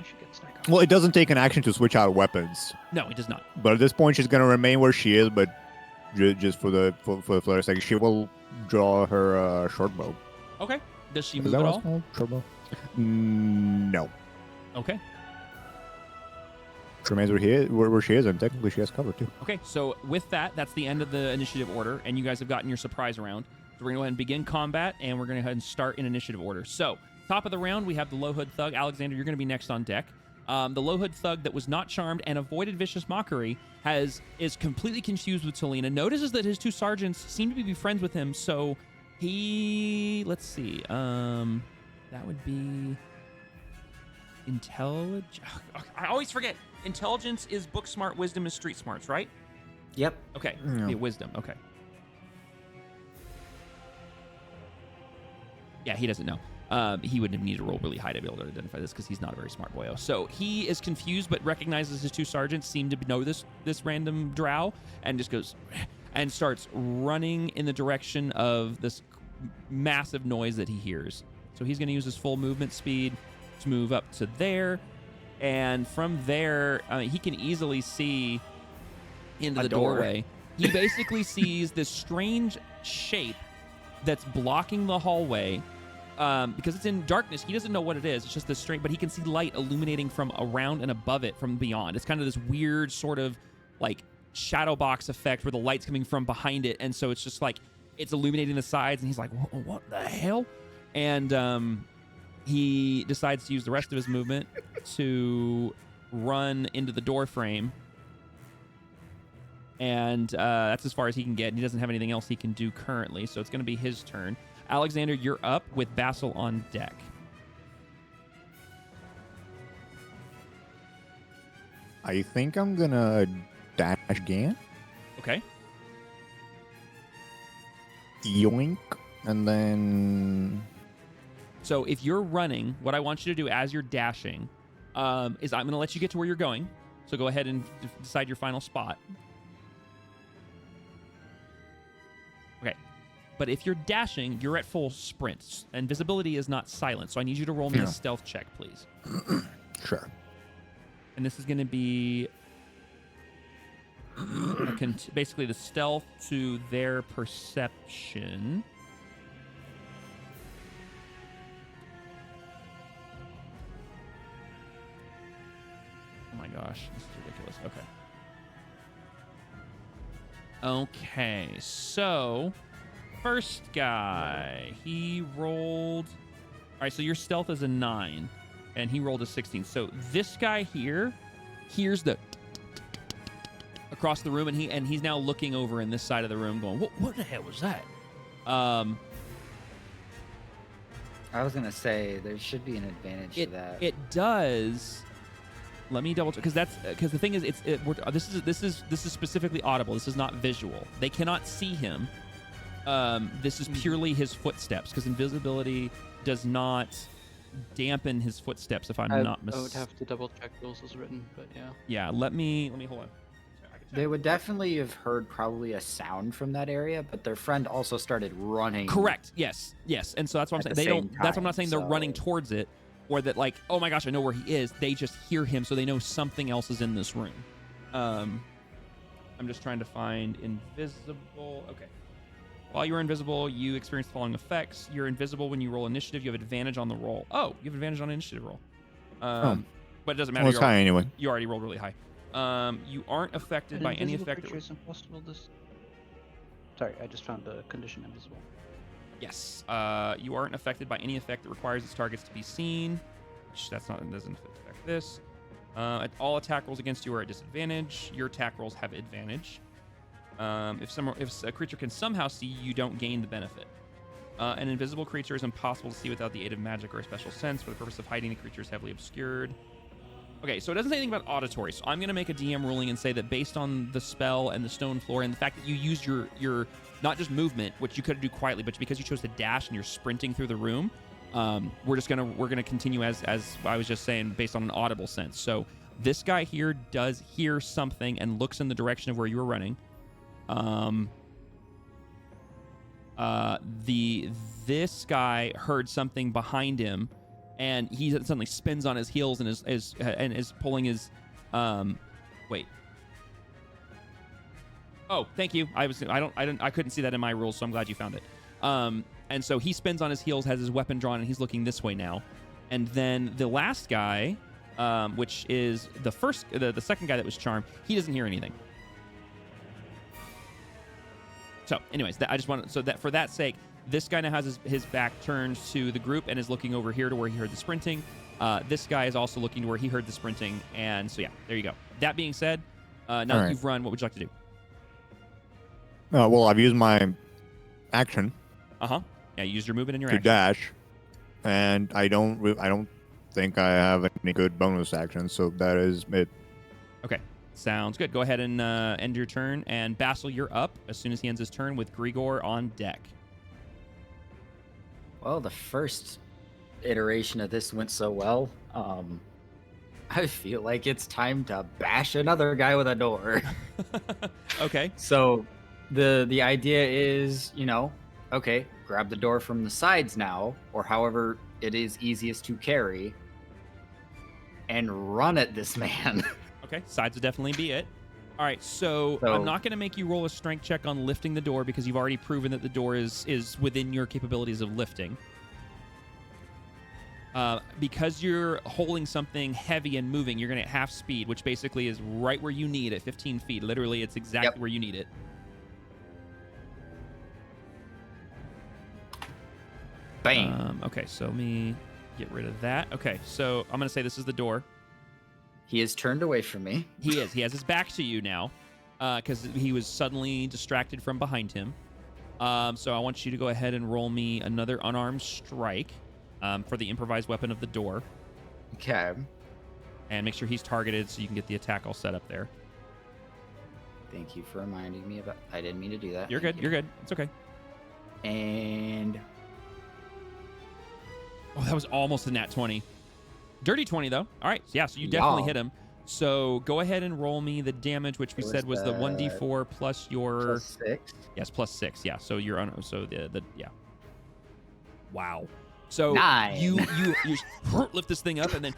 should get snack on. Well, it doesn't take an action to switch out weapons, No, he does not. but at this point she's gonna remain where she is. But just for the second, she will draw her short bow. Okay. Does she Is move that at what all? it's called? Short bow? No. Okay. She remains where she is, and technically she has cover too. Okay, so with that, that's the end of the initiative order, and you guys have gotten your surprise round. So we're going to go ahead and begin combat, and we're going to go ahead and start in initiative order. So, top of the round, we have the Low Hood Thug. Alexander, you're going to be next on deck. The Low Hood Thug that was not charmed and avoided Vicious Mockery is completely confused with Selena, notices that his 2 sergeants seem to be friends with him, so he... Let's see. That would be... I always forget. Intelligence is book smart, wisdom is street smarts, right? Yep. Okay. No. Yeah, wisdom. Okay. Yeah, he doesn't know. He would need to roll really high to be able to identify this because he's not a very smart boyo. So he is confused, but recognizes his 2 sergeants seem to know this random drow, and just goes and starts running in the direction of this massive noise that he hears. So he's going to use his full movement speed to move up to there. And from there, he can easily see into the doorway. He basically sees this strange shape that's blocking the hallway. Because it's in darkness, he doesn't know what it is. It's just this strange, but he can see light illuminating from around and above it from beyond. It's kind of this weird sort of like shadow box effect where the light's coming from behind it. And so it's just like, it's illuminating the sides, and he's like, what the hell? And he decides to use the rest of his movement to run into the door frame. And that's as far as he can get. And he doesn't have anything else he can do currently. So it's going to be his turn. Alexander, you're up with Basil on deck. I think I'm gonna dash again. Okay. Yoink. And then... So if you're running, what I want you to do as you're dashing is I'm going to let you get to where you're going. So go ahead and decide your final spot. Okay. But if you're dashing, you're at full sprint. Invisibility is not silent. So I need you to roll me a stealth check, please. Sure. And this is going to be basically the stealth to their perception. Oh my gosh, this is ridiculous. Okay, so first guy, he rolled. All right, so your stealth is a 9, and he rolled a 16. So this guy here hears the across the room, and he's now looking over in this side of the room, going, "What the hell was that?" I was gonna say there should be an advantage to that. It does. Let me double check because the thing is, this is specifically audible. This is not visual. They cannot see him. This is purely his footsteps because invisibility does not dampen his footsteps. If I'm not mistaken, I would have to double check rules as written, but yeah. Yeah, let me hold on. They would definitely have heard probably a sound from that area, but their friend also started running. Correct. Yes. And so that's what I'm saying. They don't. That's what I'm not saying. They're running towards it, or that like, oh my gosh, I know where he is. They just hear him, so they know something else is in this room. I'm just trying to find invisible. Okay. While you're invisible, you experience the following effects. You're invisible when you roll initiative. You have advantage on the roll. Oh, you have advantage on initiative roll. But it doesn't matter. Well, it's high anyway. You already rolled really high. You aren't affected by any effect. Sorry, I just found a condition invisible. Yes. You aren't affected by any effect that requires its targets to be seen. Which doesn't affect this. All attack rolls against you are at disadvantage. Your attack rolls have advantage. If a creature can somehow see you, don't gain the benefit. An invisible creature is impossible to see without the aid of magic or a special sense. For the purpose of hiding, the creature is heavily obscured. Okay, so it doesn't say anything about auditory, so I'm going to make a DM ruling and say that based on the spell and the stone floor and the fact that you used your not just movement, which you could do quietly, but because you chose to dash and you're sprinting through the room, we're gonna continue as I was just saying, based on an audible sense. So this guy here does hear something and looks in the direction of where you were running. This guy heard something behind him, and he suddenly spins on his heels and is pulling his wait. Oh, thank you. I couldn't see that in my rules, so I'm glad you found it. And so he spins on his heels, has his weapon drawn, and he's looking this way now. And then the last guy, which is the second guy that was charmed, he doesn't hear anything. So, anyways, for that sake, this guy now has his back turned to the group and is looking over here to where he heard the sprinting. This guy is also looking to where he heard the sprinting, and so yeah, there you go. That being said, now that you've run, what would you like to do? Well, I've used my action. Yeah, you used your movement and your to action. Dash, and I don't think I have any good bonus actions, so that is it. Okay, sounds good. Go ahead and end your turn, and Basil, you're up as soon as he ends his turn with Grigor on deck. Well, the first iteration of this went so well. I feel like it's time to bash another guy with a door. Okay. So the idea is, okay, grab the door from the sides now, or however it is easiest to carry, and run at this man. Okay, sides would definitely be it. All right, so I'm not going to make you roll a strength check on lifting the door because you've already proven that the door is within your capabilities of lifting. Because you're holding something heavy and moving, you're going to get half speed, which basically is right where you need at 15 feet. Literally, it's exactly where you need it. Bam. Okay, so let me get rid of that. Okay, so I'm going to say this is the door. He is turned away from me. He is. He has his back to you now because he was suddenly distracted from behind him. So I want you to go ahead and roll me another unarmed strike for the improvised weapon of the door. Okay. And make sure he's targeted so you can get the attack all set up there. Thank you for reminding me about... I didn't mean to do that. You're good. You're good. It's okay. And... Oh, that was almost a nat 20. Dirty 20, though. All right. Yeah, so you definitely hit him. So go ahead and roll me the damage, which we It said was the was 1d4 plus your +6. yes, +6. Yeah. So you're on. So the yeah. Wow. So 9. you lift this thing up and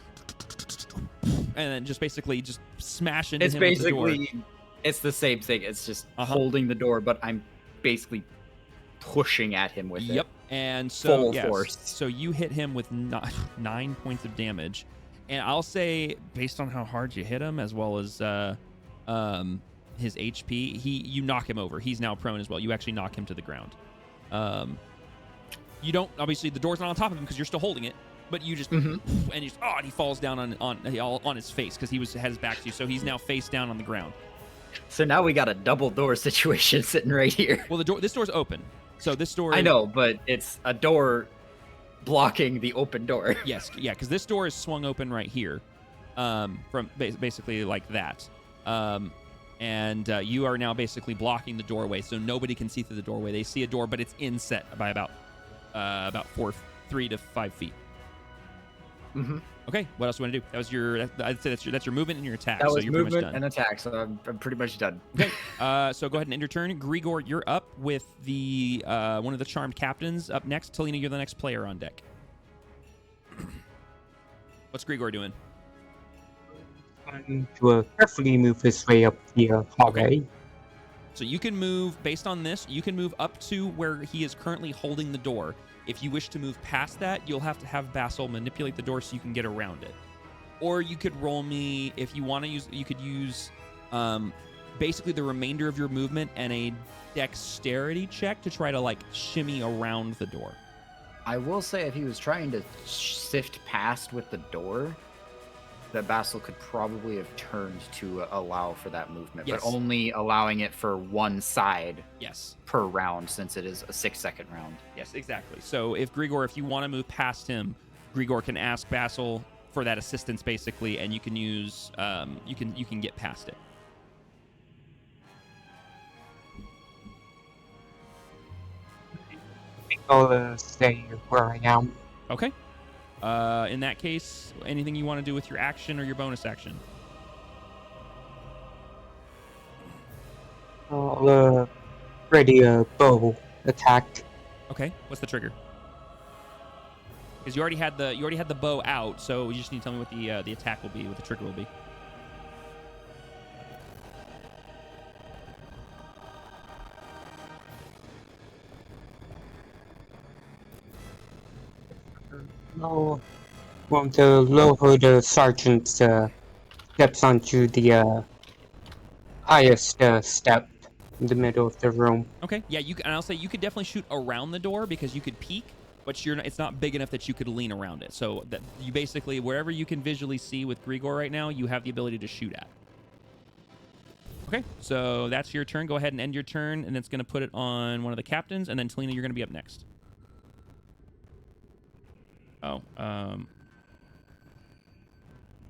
then just basically just smash into It's him with the door. basically it's the same thing. It's just Uh-huh. holding the door, but I'm basically pushing at him with Yep. it. And so Full yes, force. so you hit him with 9 points of damage, and I'll say based on how hard you hit him, as well as his HP, you knock him over. He's now prone as well. You actually knock him to the ground. You don't obviously the door's not on top of him because you're still holding it, but you just and he falls down on his face because he had his back to you, so he's now face down on the ground. So now we got a double door situation sitting right here. Well, this door's open, so this door. I know, but it's a door blocking the open door. Yes, yeah, because this door is swung open right here, from basically like that, and you are now basically blocking the doorway, so nobody can see through the doorway. They see a door, but it's inset by about 3 to 5 feet. Mm-hmm. Okay, what else do you want to do? That was your. I'd say that's your movement and your attack. That so was you're pretty much movement done. and attack, so I'm pretty much done. Okay, so go ahead and end your turn. Grigor, you're up with the one of the charmed captains up next. Talina, you're the next player on deck. What's Grigor doing? Trying to carefully move his way up the hallway. So you can move, based on this, you can move up to where he is currently holding the door. If you wish to move past that, you'll have to have Basil manipulate the door so you can get around it. Or you could roll me, if you want to use, you could use basically the remainder of your movement and a dexterity check to try to like shimmy around the door. I will say if he was trying to sift past with the door, that Basil could probably have turned to allow for that movement, Yes. but only allowing it for one side Yes. per round since it is a 6-second round. Yes, exactly. So if Grigor, if you want to move past him, Grigor can ask Basil for that assistance basically, and you can use you can get past it. I'll stay where I am. Okay. In that case, anything you want to do with your action or your bonus action? I'll ready a bow attack. Okay. What's the trigger? Because you already had the bow out, so you just need to tell me what the attack will be, what the trigger will be. I'll want to lower the sergeant's steps onto the highest step in the middle of the room. Okay. Yeah, you can, and I'll say you could definitely shoot around the door because you could peek, but it's not big enough that you could lean around it. So that you basically wherever you can visually see with Grigor right now, you have the ability to shoot at. Okay, so that's your turn. Go ahead and end your turn, and it's going to put it on one of the captains, and then Talina, you're going to be up next. Oh, there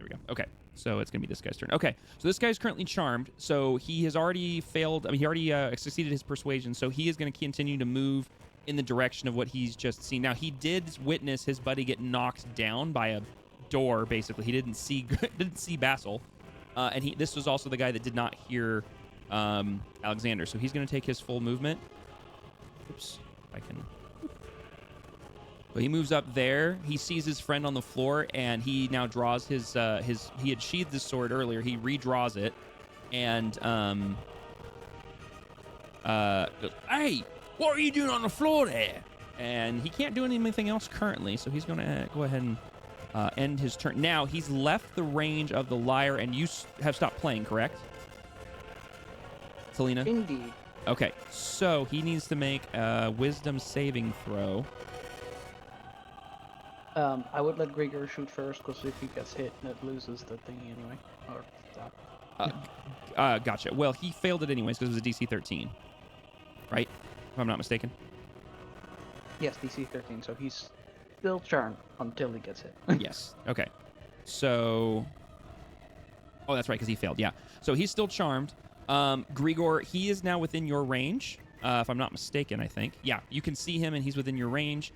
we go. Okay, so it's going to be this guy's turn. Okay, so this guy's currently charmed, so he has already failed. I mean, he already succeeded his persuasion, so he is going to continue to move in the direction of what he's just seen. Now, he did witness his buddy get knocked down by a door, basically. He didn't see Basil, and this was also the guy that did not hear Alexander, so he's going to take his full movement. Oops, if I can... But he moves up there. He sees his friend on the floor, and he now draws his. He had sheathed his sword earlier. He redraws it, and goes, "Hey, what are you doing on the floor there?" And he can't do anything else currently, so he's going to go ahead and end his turn. Now he's left the range of the lyre, and you have stopped playing, correct, Talina? Indeed. Okay, so he needs to make a wisdom saving throw. I would let Grigor shoot first, because if he gets hit, it loses the thingy anyway. Or that. Gotcha. Well, he failed it anyways because it was a DC 13. Right? If I'm not mistaken. Yes, DC 13, so he's still charmed until he gets hit. Yes. Okay. So... Oh, that's right, because he failed. Yeah. So he's still charmed. Grigor, he is now within your range, if I'm not mistaken, I think. Yeah, you can see him, and he's within your range.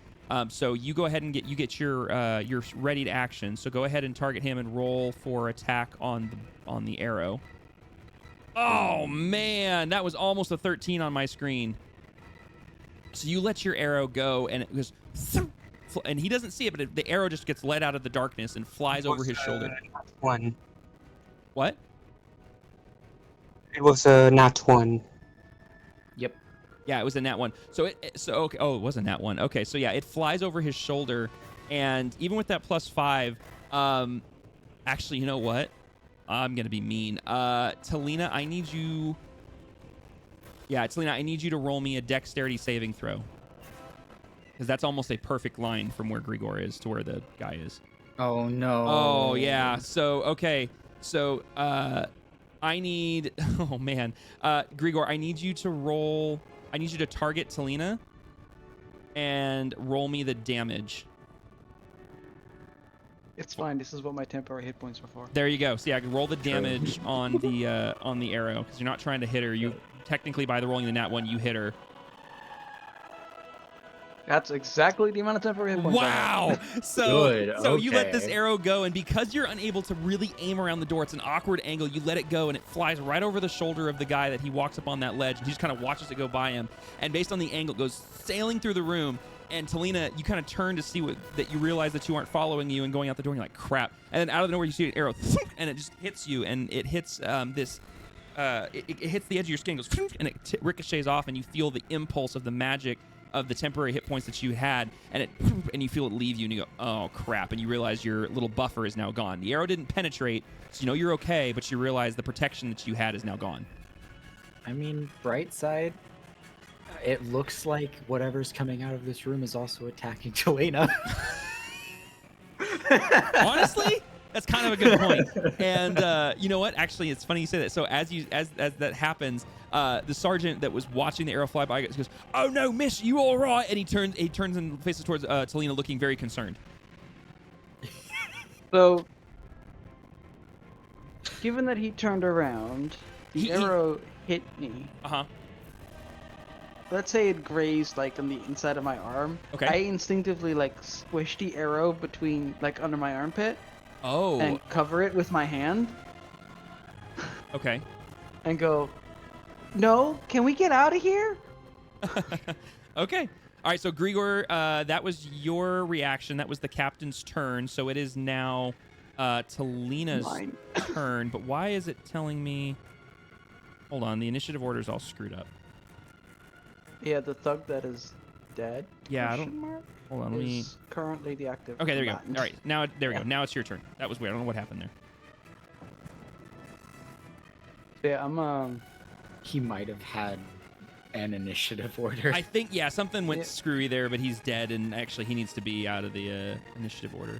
So you go ahead and get your readied action. So go ahead and target him and roll for attack on the arrow. Oh man, that was almost a 13 on my screen. So you let your arrow go, and it goes, and he doesn't see it, but the arrow just gets let out of the darkness and flies over his shoulder. One. What? It was a nat 1. Yep. Yeah, it was a nat 1. So okay. Oh, it was a nat 1. Okay, so yeah, it flies over his shoulder, and even with that +5, actually, you know what? I'm gonna be mean. Talina, I need you. Yeah, Talina, I need you to roll me a dexterity saving throw, because that's almost a perfect line from where Grigor is to where the guy is. Oh no. Oh yeah. So okay. So I need. Oh man, Grigor, I need you to roll. I need you to target Talina and roll me the damage. It's fine. This is what my temporary hit points are for. There you go. So yeah, roll the damage on the arrow, because you're not trying to hit her. You technically, by the rolling the nat 1, you hit her. That's exactly the amount of temporary hit points. Wow! So you let this arrow go, and because you're unable to really aim around the door, it's an awkward angle. You let it go, and it flies right over the shoulder of the guy that he walks up on that ledge, and he just kind of watches it go by him. And based on the angle, it goes sailing through the room. And Talina, you kind of turn to see that you realize that you aren't following you, and going out the door, and you're like, crap. And then out of nowhere, you see an arrow, and it just hits you, and it hits it hits the edge of your skin, goes, and it ricochets off, and you feel the impulse of the magic of the temporary hit points that you had, and you feel it leave you, and you go, oh crap, and you realize your little buffer is now gone. The arrow didn't penetrate, so you know you're okay, but you realize the protection that you had is now gone. I mean, bright side, it looks like whatever's coming out of this room is also attacking Talina. Honestly, that's kind of a good point. And you know what? Actually, it's funny you say that. So as that happens, the sergeant that was watching the arrow fly by goes, "Oh no, miss, you all right?" And he turns and faces towards Talina, looking very concerned. So, given that he turned around, the arrow hit me. Uh-huh. Let's say it grazed like on the inside of my arm. Okay. I instinctively like squish the arrow between under my armpit. Oh. And cover it with my hand. Okay. And go, no, can we get out of here? Okay. All right, so Grigor, that was your reaction. That was the captain's turn. So it is now Talina's turn. But why is it telling me... Hold on, the initiative order is all screwed up. Yeah, the thug that is dead. Yeah, I don't... Hold on, let me... currently the active. Okay, there you go. combatant. All right, now there we go. Now it's your turn. That was weird. I don't know what happened there. Yeah, I'm He might have had an initiative order. I think, yeah, something went screwy there, but he's dead, and actually he needs to be out of the initiative order.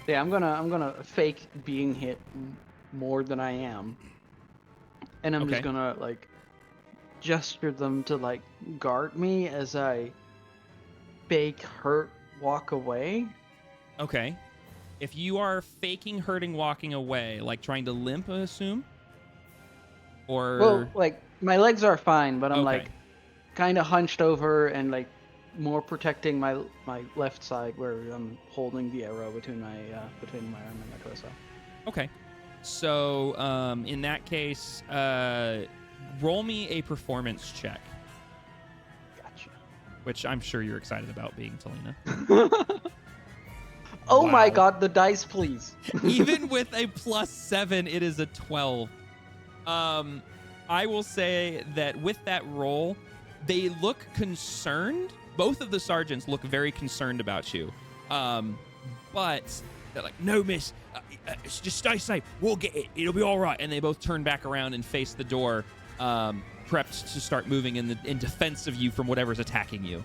Yeah, I'm gonna fake being hit more than I am, and I'm just gonna like gesture them to like guard me as I fake hurt walk away. Okay. If you are faking hurting walking away, like trying to limp, I assume? Or... Well, like, my legs are fine, but I'm like kind of hunched over and like more protecting my left side where I'm holding the arrow between my arm and my torso. Okay. So, in that case, roll me a performance check. Gotcha. Which I'm sure you're excited about being Talina. Oh my god, the dice, please. Even with a +7, it is a 12. I will say that with that roll, they look concerned. Both of the sergeants look very concerned about you. But they're like, no, miss, just stay safe. We'll get it. It'll be all right. And they both turn back around and face the door, prepped to start moving in defense of you from whatever's attacking you.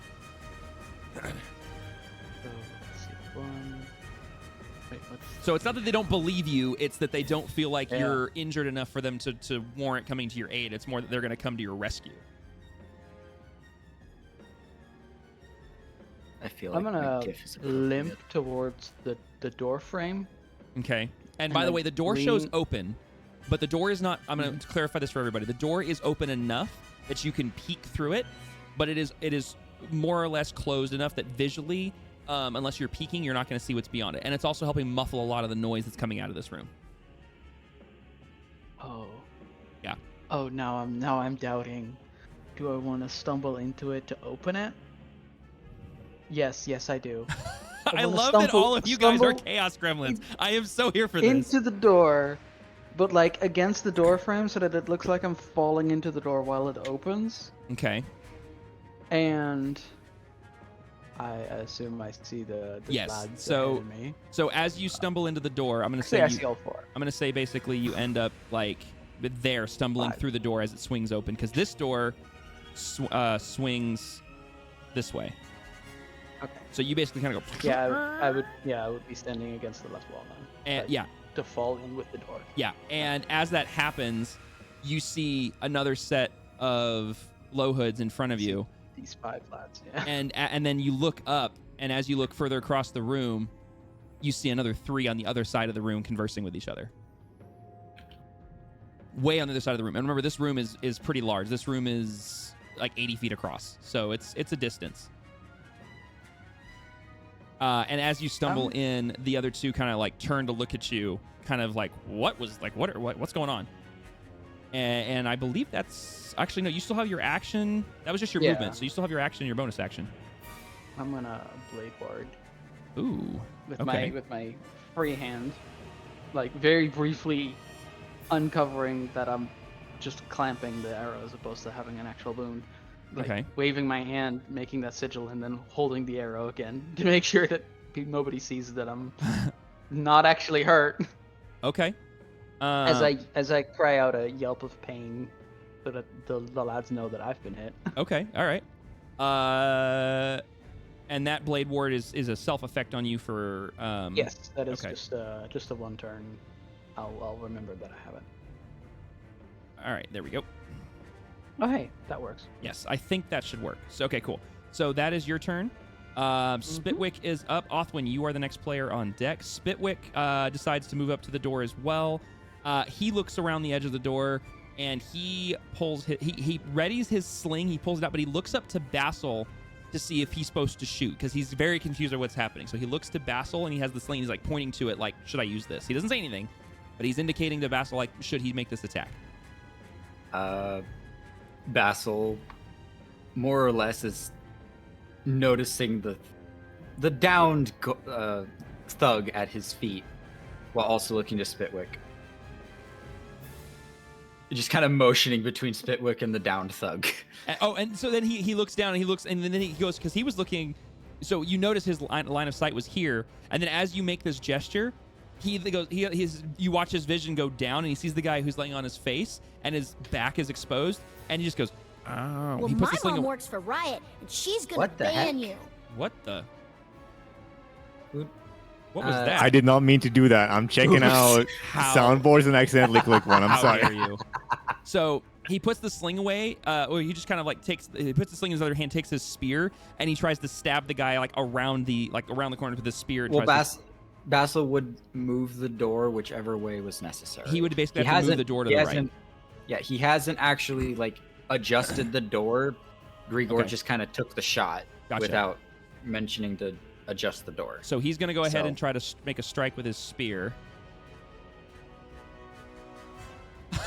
So it's not that they don't believe you, it's that they don't feel like you're injured enough for them to warrant coming to your aid. It's more that they're going to come to your rescue. I feel like I'm gonna limp towards the door frame. Okay. And by the way, the door shows open, but the door is not... I'm going to clarify this for everybody. The door is open enough that you can peek through it, but it is more or less closed enough that visually, unless you're peeking, you're not going to see what's beyond it. And it's also helping muffle a lot of the noise that's coming out of this room. Oh. Yeah. Oh, now I'm doubting. Do I want to stumble into it to open it? Yes, I do. I wanna love that all of you guys are stumble Chaos Gremlins. I am so here for this. into the door, but like against the door frame so that it looks like I'm falling into the door while it opens. Okay. And I assume I see the Yes, lads so- ahead of me. So as you stumble into the door, I'm going to Actually, say I you, see all four. I'm going to say basically you end up like there stumbling Five. through the door as it swings open because this door swings this way. Okay. So you basically kind of go. Yeah, I would be standing against the left wall then. And, Like, yeah, to fall in with the door. yeah. And as that happens, you see another set of low hoods in front of you, These 5 lads, yeah. and then you look up, and as you look further across the room, you see another 3 on the other side of the room conversing with each other. Way on the other side of the room. And remember, this room is pretty large. This room is like 80 feet across, so it's a distance. And as you stumble in, the other 2 kind of like turn to look at you, kind of like, what's going on? And I believe that's actually no. You still have your action. That was just your movement, so you still have your action and your bonus action. I'm gonna blade ward Ooh. with Okay. my free hand, like very briefly uncovering that I'm just clamping the arrow as opposed to having an actual wound. Like, Okay. waving my hand, making that sigil, and then holding the arrow again to make sure that nobody sees that I'm not actually hurt. Okay. As I cry out a yelp of pain, so that the lads know that I've been hit. Okay. All right. And that blade ward is a self effect on you for Yes, that is okay. just a 1 turn. I'll remember that I have it. All right, there we go. Oh hey, that works. Yes, I think that should work. So okay, cool. So that is your turn. Spitwick is up. Othwin, you are the next player on deck. Spitwick decides to move up to the door as well. He looks around the edge of the door and he pulls he readies his sling. He pulls it out, but he looks up to Basil to see if he's supposed to shoot because he's very confused at what's happening. So he looks to Basil and he has the sling. He's like pointing to it, like, should I use this? He doesn't say anything, but he's indicating to Basil, like, should he make this attack? Basil more or less is noticing the downed thug at his feet while also looking to Spitwick. Just kind of motioning between Spitwick and the downed thug. And so then he looks down and he looks and then he goes because he was looking. So you notice his line of sight was here, and then as you make this gesture, you watch his vision go down and he sees the guy who's laying on his face and his back is exposed, and he just goes, "Oh!" Well, he puts my the sling. mom works for Riot, and she's gonna What the ban heck? you. What the? What What was that? I did not mean to do that. I'm checking out How? soundboards and accidentally clicked one. I'm How sorry. dare you? So he puts the sling away, or he just kind of like he puts the sling in his other hand, takes his spear, and he tries to stab the guy like around the corner with the spear. And Well, tries Basil would move the door whichever way was necessary. he would basically He have to move hasn't- the door to he the right. hasn't- Yeah, he hasn't actually like adjusted the door. Grigor Okay. just kind of took the shot Gotcha. without mentioning to adjust the door. So he's going to go ahead So- and try to make a strike with his spear.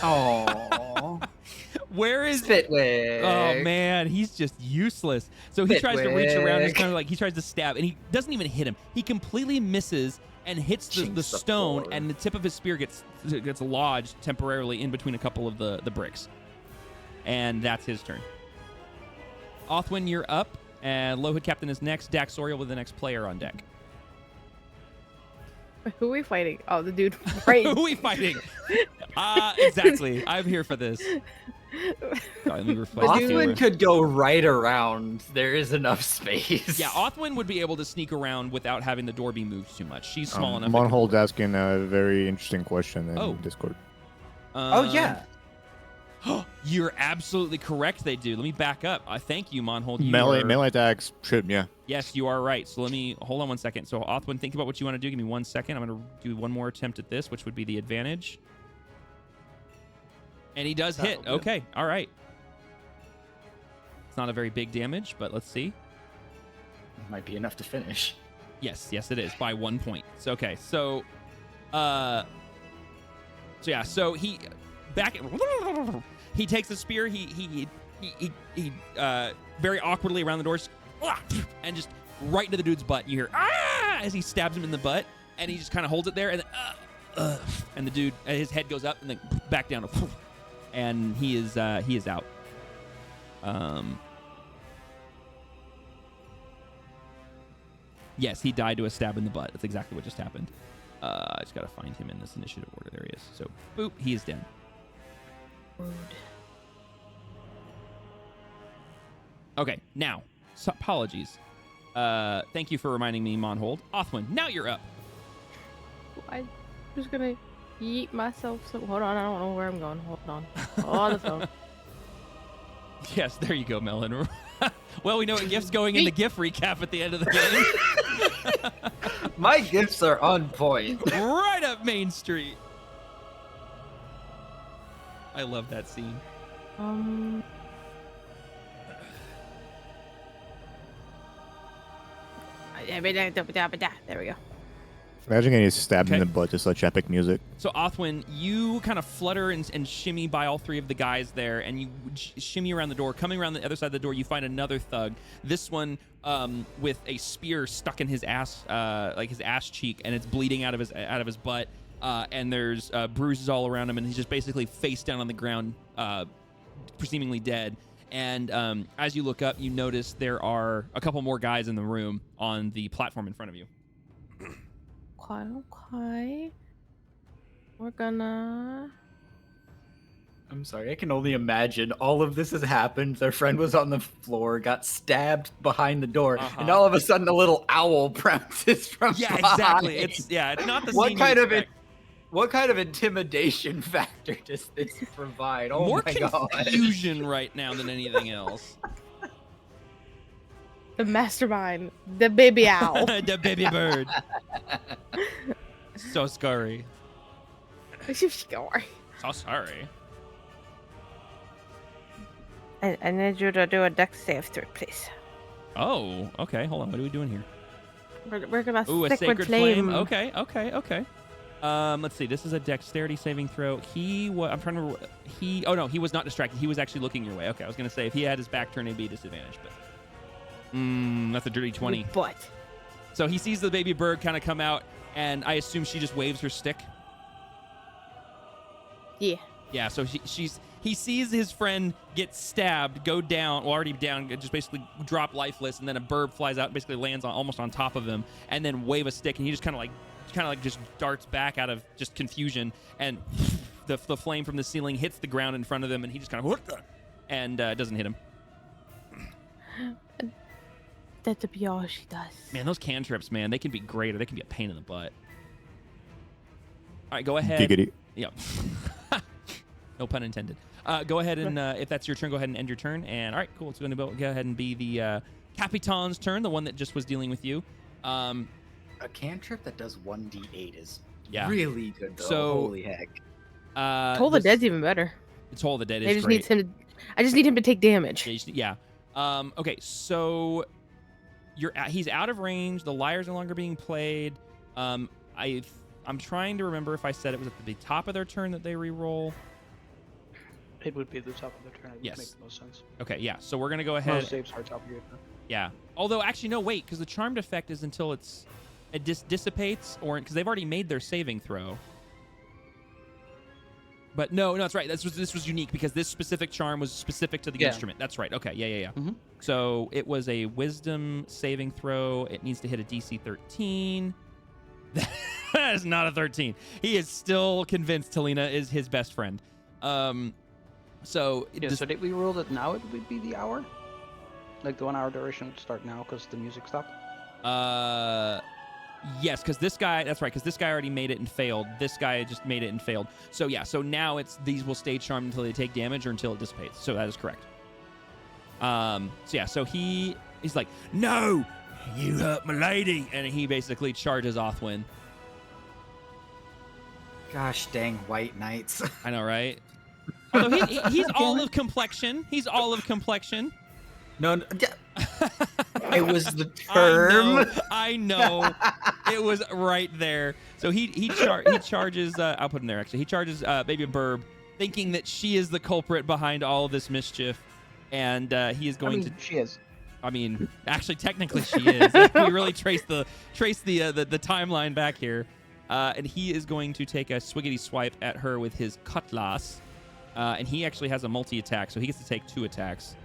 Oh, Where is Spitwick. Oh man, he's just useless. So he tries to reach around. He's Spitwick. kind of like he tries to stab, and he doesn't even hit him. He completely misses and hits the Jinx the stone, floor. and the tip of his spear gets lodged temporarily in between a couple of the bricks. And that's his turn. Othwin, you're up, and Lowhood Captain is next. Dax Oriel with the next player on deck. Who are we fighting? Oh, the dude right. Who are we fighting? Exactly. I'm here for this. Sorry, let me reflect. the camera. Othwin could go right around. There is enough space. Yeah, Othwin would be able to sneak around without having the door be moved too much. She's small enough. Monhold's asking a very interesting question in Oh. Discord. Oh yeah. You're absolutely correct. They do. Let me back up. Thank you, Monhold. You Melee are- attacks should, yeah. Yes, you are right. So let me hold on one second. So Othwin, think about what you want to do. Give me 1 second. I'm going to do one more attempt at this, which would be the advantage. And he does hit. That'll do. Okay. All right. It's not a very big damage, but let's see. might be enough to finish. Yes, it is by 1 point. So okay, so he he takes the spear, he very awkwardly around the doors and just right into the dude's butt. You hear as he stabs him in the butt, and he just kind of holds it there, and then and the dude, his head goes up and then back down, and he is out. Yes, he died to a stab in the butt. That's exactly what just happened. I just gotta find him in this initiative order. There he is. So, boop, he is dead. Rude. Okay, now, so apologies. Thank you for reminding me, Monhold. Othwin, now you're up. I'm just gonna yeet myself. So hold on, I don't know where I'm going. Hold on. Oh, the phone. Yes, there you go, Melon. Well, we know what gift's going in the gift recap at the end of the game. My gifts are on point. Right up Main Street. I love that scene. There we go. Imagine getting stabbed in the butt to such epic music. So, Othwin, you kind of flutter and shimmy by all three of the guys there, and you shimmy around the door. Coming around the other side of the door, you find another thug. This one with a spear stuck in his ass, like his ass cheek, and it's bleeding out of his butt. And there's bruises all around him, and he's just basically face down on the ground, seemingly dead. And as you look up, you notice there are a couple more guys in the room on the platform in front of you. Okay. We're gonna... I'm sorry, I can only imagine all of this has happened. Their friend was on the floor, got stabbed behind the door, and all of a sudden a little owl pounces from behind. Exactly. It's not the scene you expect. What kind of intimidation factor does this provide? Oh More my god. confusion right now than anything else. The mastermind. The baby owl. The baby bird. So scary. So sorry. I need you to do a dex save through, please. Oh, okay. Hold on. What are we doing here? We're gonna a sacred sacred flame. Okay. Let's see. This is a dexterity saving throw. I'm trying to remember. Oh no, he was not distracted. He was actually looking your way. Okay, I was gonna say if he had his back turned, it'd be a disadvantage, but that's a dirty 20. But so he sees the baby bird kind of come out, and I assume she just waves her stick. Yeah. So he sees his friend get stabbed, go down, already down, just basically drop lifeless, and then a bird flies out, and basically lands almost on top of him, and then wave a stick, and he just kind of like just darts back out of just confusion, and the flame from the ceiling hits the ground in front of him, and he just kind of and doesn't hit him. That'll be all she does. Man, those cantrips, man, they can be great, or they can be a pain in the butt. All right, go ahead. Giggity. Yep. No pun intended. Go ahead and if that's your turn, go ahead and end your turn. And all right, cool. It's going to go ahead and be the Capitan's turn, the one that just was dealing with you. A cantrip that does 1d8 is really good, though. So, holy heck. Toll the Dead's even better. Toll the Dead is great. I just need him to take damage. Yeah. Okay, so he's out of range. The lyre's no longer being played. I'm trying to remember if I said it was at the top of their turn that they re-roll. It would be the top of the turn. It would make the most sense. Okay, yeah. So we're gonna go ahead. Most saves are top of your turn. Yeah. Although, actually, no, wait, because the charmed effect is until it dissipates, or because they've already made their saving throw. But no, that's right. This was unique because this specific charm was specific to the instrument. That's right. Okay, yeah. Mm-hmm. So it was a Wisdom saving throw. It needs to hit a DC 13. That is not a 13. He is still convinced Talina is his best friend. So did we rule that now it would be the hour? Like the 1 hour duration would start now because the music stopped? Yes, because this guy, that's right, because this guy already made it and failed. This guy just made it and failed. So yeah, so now these will stay charmed until they take damage or until it dissipates. So that is correct. So he's like, no, you hurt my lady. And he basically charges Othwin. Gosh dang white knights. I know, right? Although he's all of complexion. He's all of complexion. No, It was the term. I know. It was right there. So he charges. I'll put him there. Actually, he charges Baby Burb, thinking that she is the culprit behind all of this mischief, and he is going to. She is. I mean, actually, technically, she is. If we really trace the timeline back here, and he is going to take a swiggity swipe at her with his cutlass, and he actually has a multi-attack, so he gets to take 2 attacks.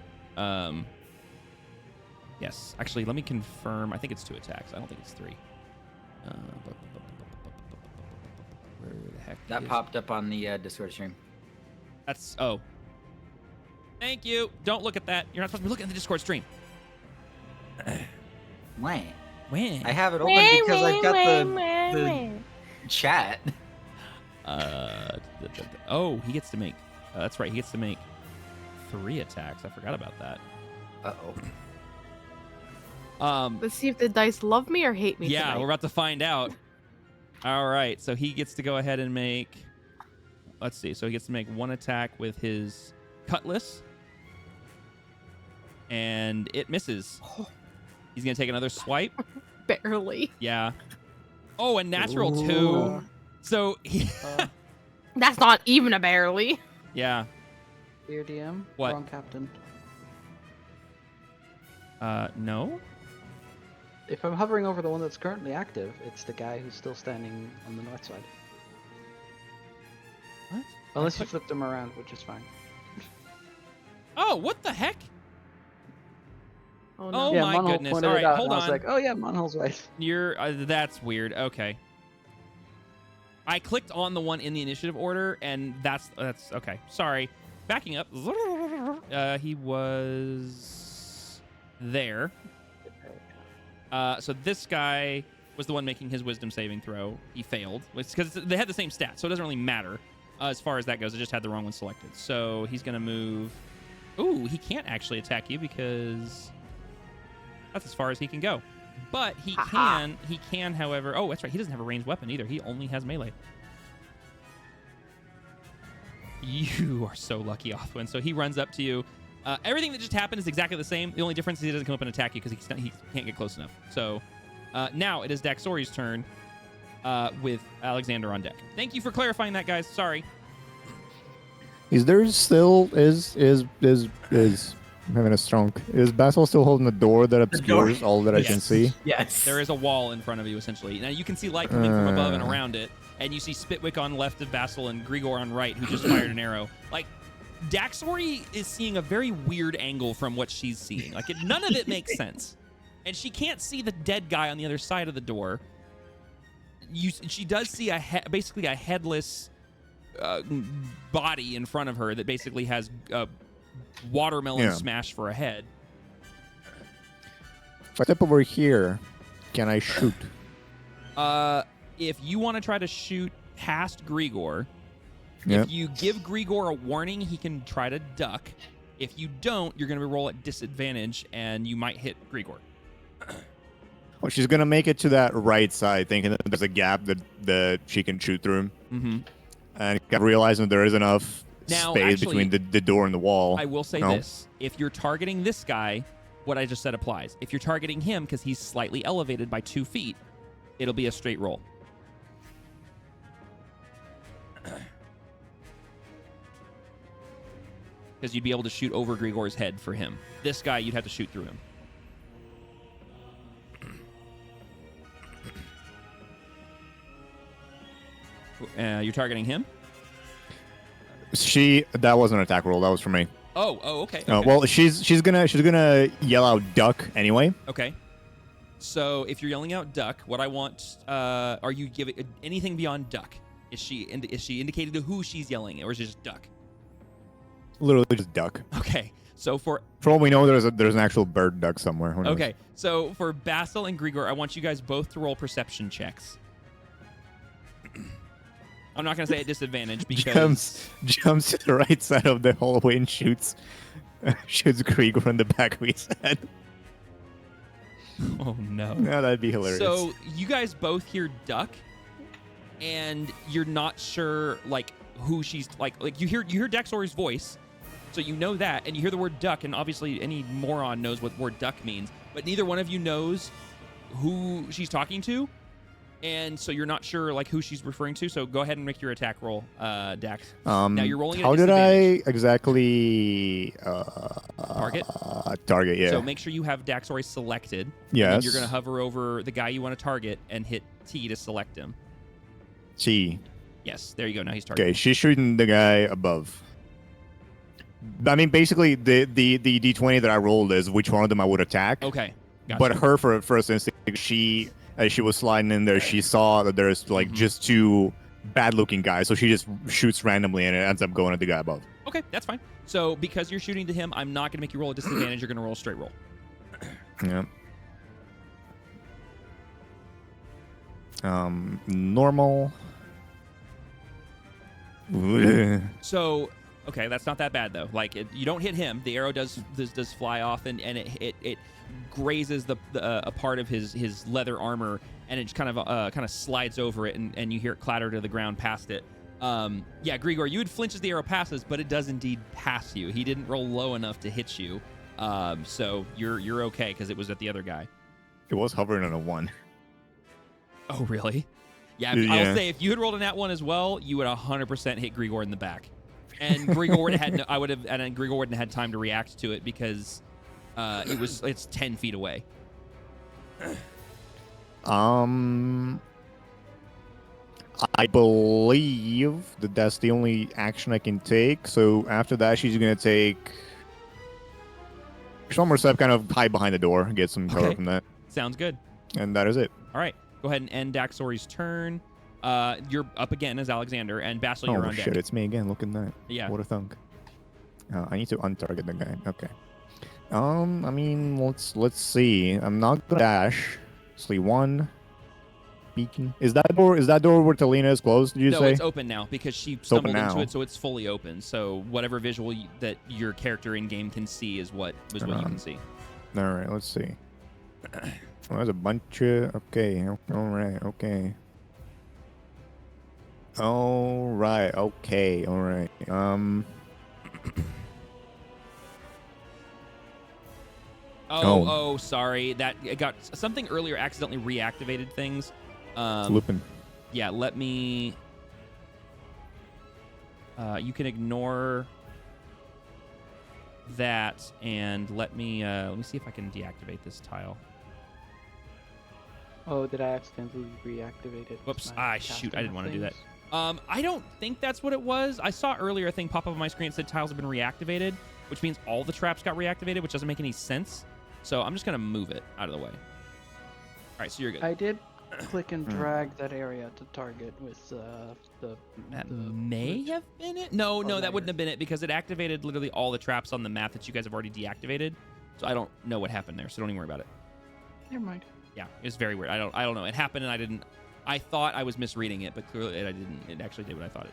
Yes, actually, let me confirm. I think it's 2 attacks. I don't think it's 3. Where the heck? That popped up on the Discord stream. That's Thank you. Don't look at that. You're not supposed to be looking at the Discord stream. Wait. When? I have it open because I've got the chat. Oh, he gets to make. That's right. He gets to make 3 attacks. I forgot about that. Uh-oh. Let's see if the dice love me or hate me. Yeah, tonight. we're about to find out. All right, so he gets to go ahead and make. Let's see. So he gets to make 1 attack with his cutlass, and it misses. He's gonna take another swipe. Barely. Yeah. Oh, a natural 2. So he. That's not even a barely. Yeah. Dear DM. What? Wrong captain. No. If I'm hovering over the one that's currently active, it's the guy who's still standing on the north side. What? Unless you flipped him around, which is fine. Oh, what the heck? Oh no. Oh yeah, my Monhole goodness! pointed All it right, out, hold and I was on. like, oh yeah, Monhole's right. You're that's weird. Okay. I clicked on the one in the initiative order, and that's okay. Sorry. Backing up. He was there. So this guy was the one making his wisdom saving throw. He failed. It's because they had the same stats, so it doesn't really matter as far as that goes. It just had the wrong one selected. So he's gonna move. Ooh, he can't actually attack you because that's as far as he can go. But he can, however. Oh, that's right. He doesn't have a ranged weapon either. He only has melee. You are so lucky, Othwin. So he runs up to you. Everything that just happened is exactly the same. The only difference is he doesn't come up and attack you because he can't get close enough. So now it is Daxori's turn with Alexander on deck. Thank you for clarifying that, guys. Sorry. Is there still I'm having a strong. Is Basil still holding the door that obscures all that I can see? Yes. There is a wall in front of you, essentially. Now you can see light coming from above and around it, and you see Spitwick on left of Basil and Grigor on right, who just fired an arrow. Like, Daxori is seeing a very weird angle from what she's seeing. Like, none of it makes sense. And she can't see the dead guy on the other side of the door. She does see basically a headless body in front of her that basically has watermelon smash for a head. If I step over here, can I shoot? If you want to try to shoot past Grigor, Yep. if you give Grigor a warning, he can try to duck. If you don't, you're going to roll at disadvantage, and you might hit Grigor. Well, she's gonna make it to that right side, thinking that there's a gap that she can shoot through. Mm-hmm. And realizing there is enough space between the door and the wall. I will say this. If you're targeting this guy, what I just said applies. If you're targeting him because he's slightly elevated by 2 feet, it'll be a straight roll. Because you'd be able to shoot over Grigor's head for him. This guy, you'd have to shoot through him. You're targeting him? That wasn't an attack roll. That was for me. Oh, okay. Well, she's gonna yell out duck anyway. Okay. So if you're yelling out duck, what I want, are you giving anything beyond duck? Is she indicating to who she's yelling, or is it just duck? Literally just duck. Okay. So for all we know, there's an actual bird duck somewhere. Who knows? Okay. So for Basil and Grigor, I want you guys both to roll perception checks. I'm not going to say at disadvantage because... Jumps to the right side of the hallway and shoots Grigor in the back of his head. Oh, no. Yeah, that'd be hilarious. So you guys both hear duck, and you're not sure, like, who she's... Like you hear Daxori's voice, So you know that, and you hear the word duck, and obviously any moron knows what word duck means, but neither one of you knows who she's talking to, and so you're not sure like who she's referring to. So go ahead and make your attack roll, Dax. Now you're rolling at How a did I disadvantage. exactly Target? Target, yeah. So make sure you have Daxori selected. And then Yes. you're going to hover over the guy you want to target and hit T to select him. T. Yes, there you go. Now he's targeted. Okay, she's shooting the guy above. I mean, basically, the d20 that I rolled is which one of them I would attack. Okay, gotcha. But her, for first instinct, as she was sliding in there, she saw that there's like just two bad-looking guys, so she just shoots randomly, and it ends up going at the guy above. Okay, that's fine. So because you're shooting to him, I'm not going to make you roll a disadvantage. You're going to roll a straight roll. Yeah. Normal. So, okay, that's not that bad though. Like you don't hit him. The arrow does fly off, and it grazes a part of his leather armor, and it just kind of slides over it, and you hear it clatter to the ground past it. Yeah, Grigor, you would flinch as the arrow passes, but it does indeed pass you. He didn't roll low enough to hit you, so you're okay because it was at the other guy. It was hovering on a 1. Oh, really? Yeah, Yeah. I'll say if you had rolled a nat 1 as well, you would 100% hit Grigor in the back. And Grigor Grigor wouldn't have had time to react to it because it's 10 feet away. I believe that that's the only action I can take. So after that, she's gonna take some more step, kind of hide behind the door, get some cover Okay. from that, Sounds good. and that is it. All right, go ahead and end Daxori's turn. You're up again as Alexander, and Basil, you're Oh on shit! deck. It's me again. Look at that. Yeah. What a thunk. I need to untarget the guy. Okay. I mean, let's see. I'm not gonna dash. See, 1. Peeking. Is that door where Talina is closed? Did you No, say? it's open now because she open stumbled into now. it, so it's fully open. So whatever visual that your character in game can see is what you can see. All right. Let's see. Well, there's a bunch of. Okay. All right. Okay. All right. Okay. All right. Oh, sorry. That it got something earlier accidentally reactivated things. Flipping. Yeah, let me. You can ignore that, and let me see if I can deactivate this tile. Oh, did I accidentally reactivate it? Whoops! My Shoot! I casting didn't want to do that. things? I don't think that's what it was. I saw earlier a thing pop up on my screen that said tiles have been reactivated, which means all the traps got reactivated, which doesn't make any sense. So I'm just gonna move it out of the way. All right, so you're good. I did click and drag that area to target with That the may glitch. have been it. No, Or that wouldn't layer. have been it because it activated literally all the traps on the map that you guys have already deactivated. So I don't know what happened there. So don't even worry about it. Never mind. Yeah, it's very weird. I don't know. It happened and I didn't. I thought I was misreading it, but clearly I didn't. It actually did what I thought it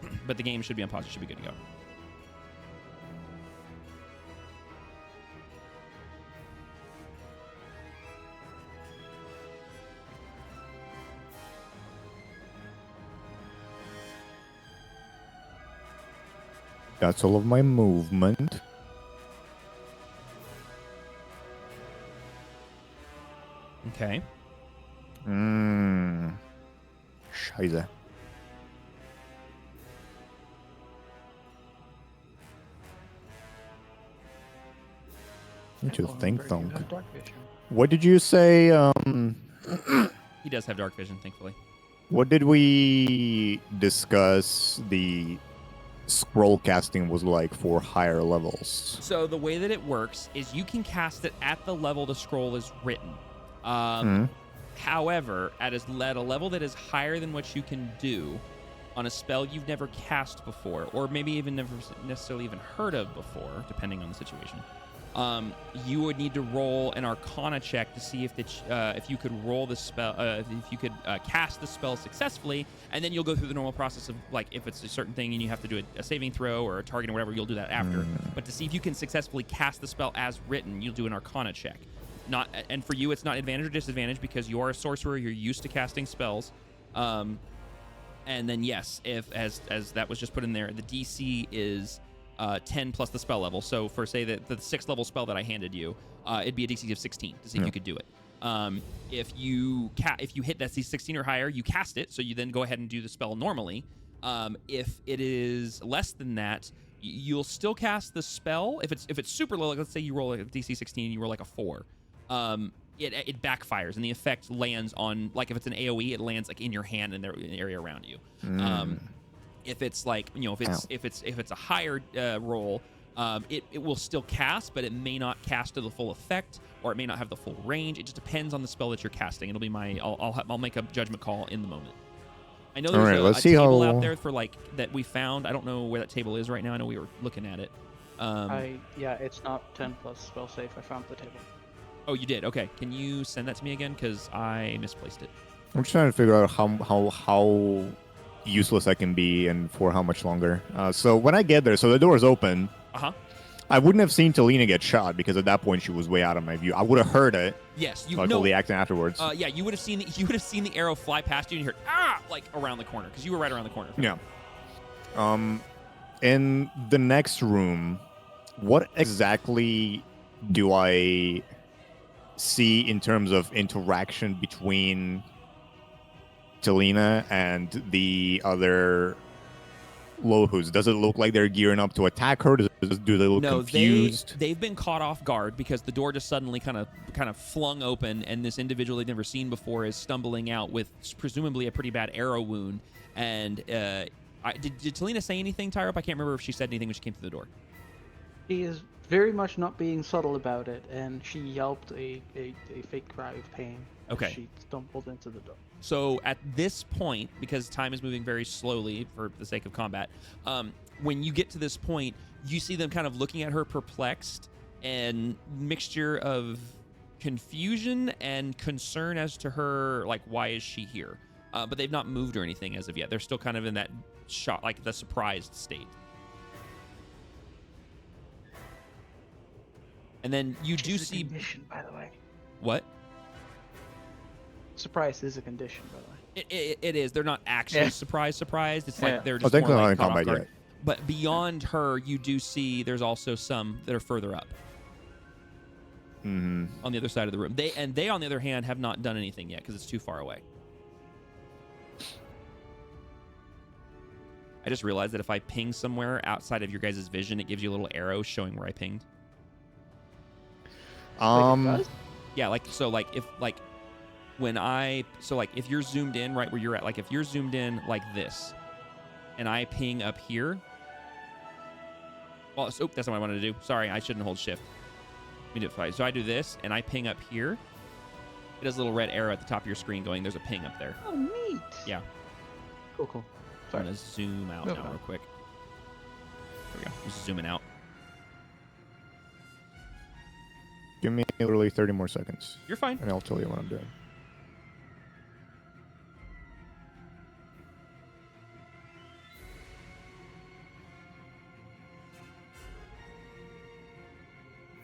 did. But the game should be on pause. It should be good to go. That's all of my movement. Okay. Scheiße. Need to Oh, think, remember, you thunk. have dark vision. What did you say? He does have dark vision, thankfully. What did we discuss the scroll casting was like for higher levels? So the way that it works is you can cast it at the level the scroll is written. However, at a level that is higher than what you can do on a spell you've never cast before, or maybe even never necessarily even heard of before, depending on the situation, you would need to roll an Arcana check to see if you could roll the spell, if you could cast the spell successfully, and then you'll go through the normal process of like if it's a certain thing and you have to do a saving throw or a target or whatever, you'll do that after. But to see if you can successfully cast the spell as written, you'll do an Arcana check. And for you, it's not advantage or disadvantage because you are a sorcerer. You're used to casting spells, and And then yes, if as that was just put in there, the DC is 10 plus the spell level. So for say that the 6th level spell that I handed you, it'd be a DC of 16 to see if you could do it. If you hit that DC 16 or higher, you cast it. So you then go ahead and do the spell normally. If it is less than that, you'll still cast the spell. If it's super low, like let's say you roll like a DC 16 and you roll like a 4, it backfires and the effect lands on, like if it's an AoE, it lands like in your hand and the area around you. If it's like, if it's a higher roll, it will still cast, but it may not cast to the full effect, or it may not have the full range. It just depends on the spell that you're casting. It'll be I'll make a judgment call in the moment. I know there's a table out there for like that we found. I don't know where that table is right now. I know we were looking at it. Yeah, it's not 10 plus spell safe. I found the table. Oh, you did? Okay. Can you send that to me again? Because I misplaced it. I'm just trying to figure out how useless I can be and for how much longer. So when I get there, so the door is open. I wouldn't have seen Talina get shot because at that point she was way out of my view. I would have heard it. Yes, all the acting afterwards. Yeah, you would have seen the arrow fly past you and you heard like around the corner because you were right around the corner. Yeah. In the next room, what exactly do I see in terms of interaction between Talina and the other Lohus? Does it look like they're gearing up to attack her? Do they look confused? They've been caught off guard because the door just suddenly kind of flung open, and this individual they've never seen before is stumbling out with presumably a pretty bad arrow wound. And did Talina say anything, Tyrop? I can't remember if she said anything when she came through the door. She is very much not being subtle about it, and she yelped a fake cry of pain as she stumbled into the door. So at this point, because time is moving very slowly for the sake of combat, when you get to this point, you see them kind of looking at her perplexed and mixture of confusion and concern as to her, like, why is she here? But they've not moved or anything as of yet. They're still kind of in that shock, like the surprised state. And then you do see... condition, by the way. What? Surprise is a condition, by the way. It is. They're not actually surprised. It's like they're just more like caught off off guard. Yet. But beyond her, you do see there's also some that are further up. On the other side of the room. They on the other hand have not done anything yet because it's too far away. I just realized that if I ping somewhere outside of your guys' vision, it gives you a little arrow showing where I pinged. Yeah, if you're zoomed in right where you're at, like if you're zoomed in like this, and I ping up here. Well, that's not what I wanted to do. Sorry, I shouldn't hold shift. Let me do it fine. So I do this, and I ping up here. It has a little red arrow at the top of your screen going, there's a ping up there. Oh, neat. Yeah. Cool. I'm going to zoom out now real quick. There we go. Just zooming out. Give me literally 30 more seconds. You're fine. And I'll tell you what I'm doing.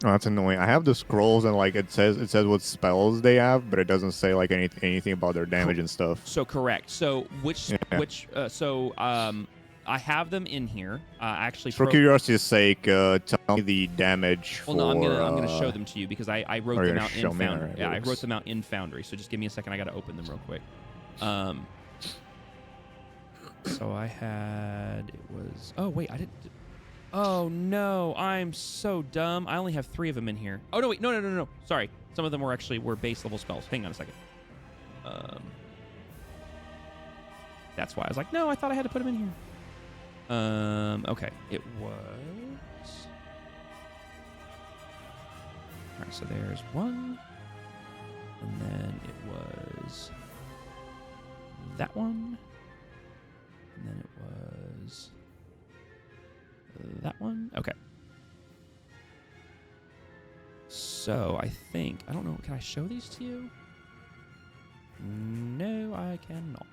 Oh, that's annoying. I have the scrolls and like it says what spells they have, but it doesn't say like anything about their damage and stuff. So correct. So I have them in here. Actually, for curiosity's sake, tell me the damage. Well, no, I'm gonna show them to you because I wrote them out in Foundry. Yeah, I wrote them out in Foundry. So just give me a second. I gotta open them real quick. So I had Oh wait, I didn't. Oh no, I'm so dumb. I only have 3 of them in here. Oh no, wait, no. Sorry, some of them were base level spells. Hang on a second. That's why I was like, no, I thought I had to put them in here. Okay, it was. All right, so there's 1, and then it was that one, and then it was that one. Okay. So I think, I don't know, can I show these to you? No, I cannot.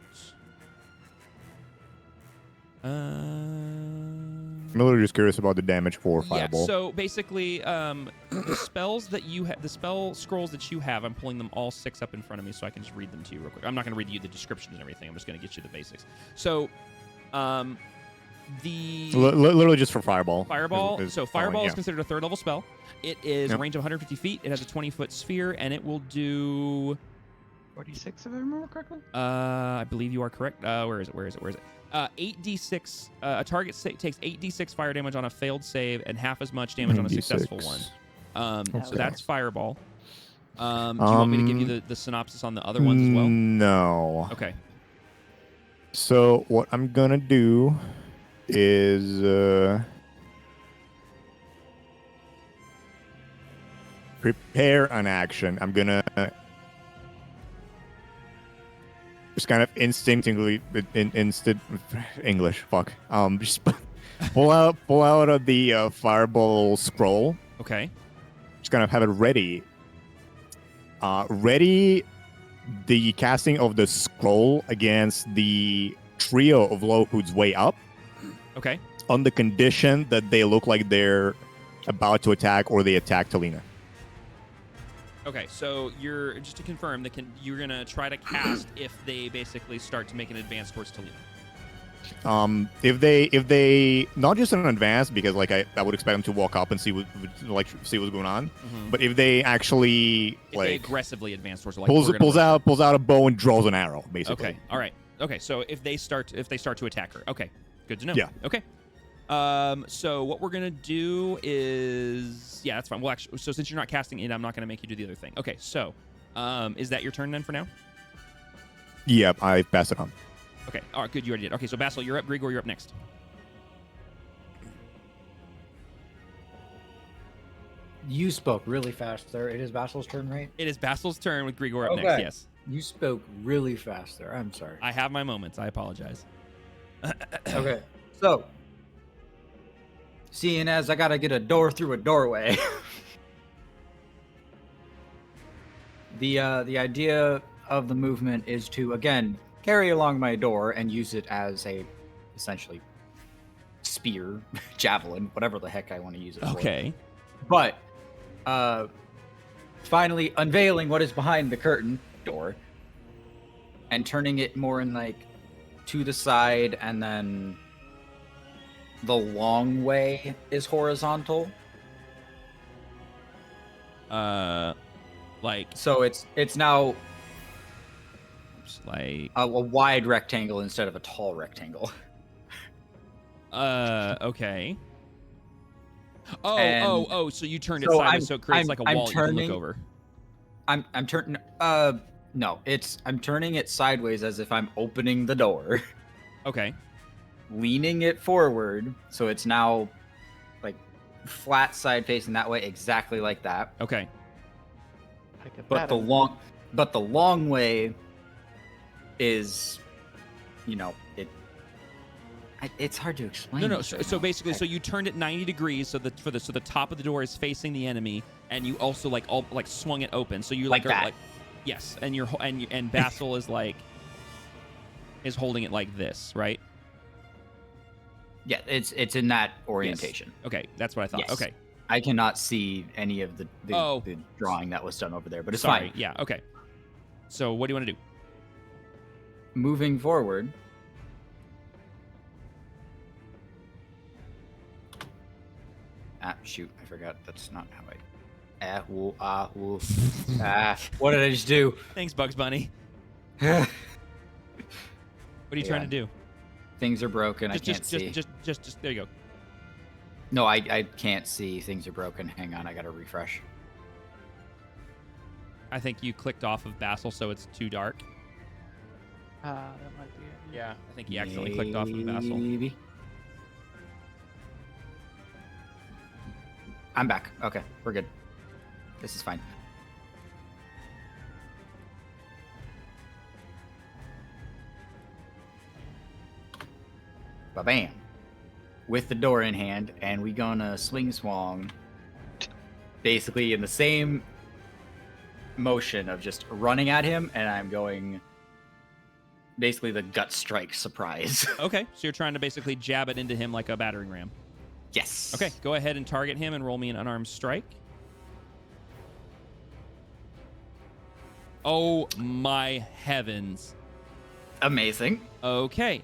I'm literally just curious about the damage for fireball. Yeah, so basically, the spells that you have, the spell scrolls that you have, I'm pulling them all 6 up in front of me so I can just read them to you real quick. I'm not going to read you the descriptions and everything. I'm just going to get you the basics. So, literally just for fireball. Fireball. So fireball yeah. is considered a 3rd level spell. It is a range of 150 feet. It has a 20-foot sphere, and it will do 46 if I remember correctly. I believe you are correct. Where is it? 8d6. A target takes 8d6 fire damage on a failed save, and half as much damage on a successful one. So that's fireball. Do you want me to give you the synopsis on the other ones as well? No. Okay. So what I'm gonna do is prepare an action. I'm gonna just kind of instinctively instant English. Fuck. Just pull out of the fireball scroll. Okay. Just kind of have it ready. Ready the casting of the scroll against the trio of Lowhoods way up. Okay. On the condition that they look like they're about to attack or they attack Talina. Okay, so you're just to confirm that you're gonna try to cast if they basically start to make an advance towards Talina. If they not just an advance, because like I would expect them to walk up and see what's going on, but if they actually they aggressively advance towards like pulls out a bow and draws an arrow, basically. Okay, all right. Okay, so if they start to attack her, okay, good to know. Yeah. Okay. So what we're gonna do is that's fine. Well, actually, so since you're not casting it, I'm not gonna make you do the other thing. Okay, so is that your turn then for now? Yep, I pass it on. Okay, all right, good. You already did. Okay, so Basil, you're up. Grigor, you're up next. You spoke really fast there. It is Basil's turn, right? It is Basil's turn with Grigor up next. Yes. You spoke really fast there. I'm sorry. I have my moments. I apologize. Okay, so seeing as I gotta get a door through a doorway, the idea of the movement is to again carry along my door and use it as a essentially spear, javelin, whatever the heck I want to use it for. Okay. But finally unveiling what is behind the curtain door and turning it more in like to the side, and then the long way is horizontal. Like so it's now like a wide rectangle instead of a tall rectangle. Okay. Oh, so you turned it so sideways so it creates like a wall you can look over. I'm turning no, I'm turning it sideways as if I'm opening the door. Okay. Leaning it forward so it's now like flat side facing that way, exactly like that. Okay. But the long way is, it's hard to explain. No. So basically, so you turned it 90 degrees so that so the top of the door is facing the enemy, and you also like swung it open. So you like that. Yes, and Basil is is holding it like this, right? Yeah, it's in that orientation. Yes. Okay, that's what I thought. Yes. Okay. I cannot see any of the drawing that was done over there, but it's Sorry. fine. Yeah, okay. So what do you want to do? Moving forward. Shoot, I forgot. That's not how I... what did I just do? Thanks, Bugs Bunny. What are you trying to do? Things are broken. I can't see. Just there you go. No, I can't see. Things are broken. Hang on, I gotta refresh. I think you clicked off of Basil, so it's too dark. That might be it. Yeah, I think you accidentally clicked off of Basil. Maybe. I'm back. Okay, we're good. This is fine. Ba-bam. With the door in hand, and we gonna swing swong basically in the same motion of just running at him, and I'm going basically the gut strike surprise. Okay, so you're trying to basically jab it into him like a battering ram. Yes. Okay, go ahead and target him and roll me an unarmed strike. Oh my heavens. Amazing. Okay.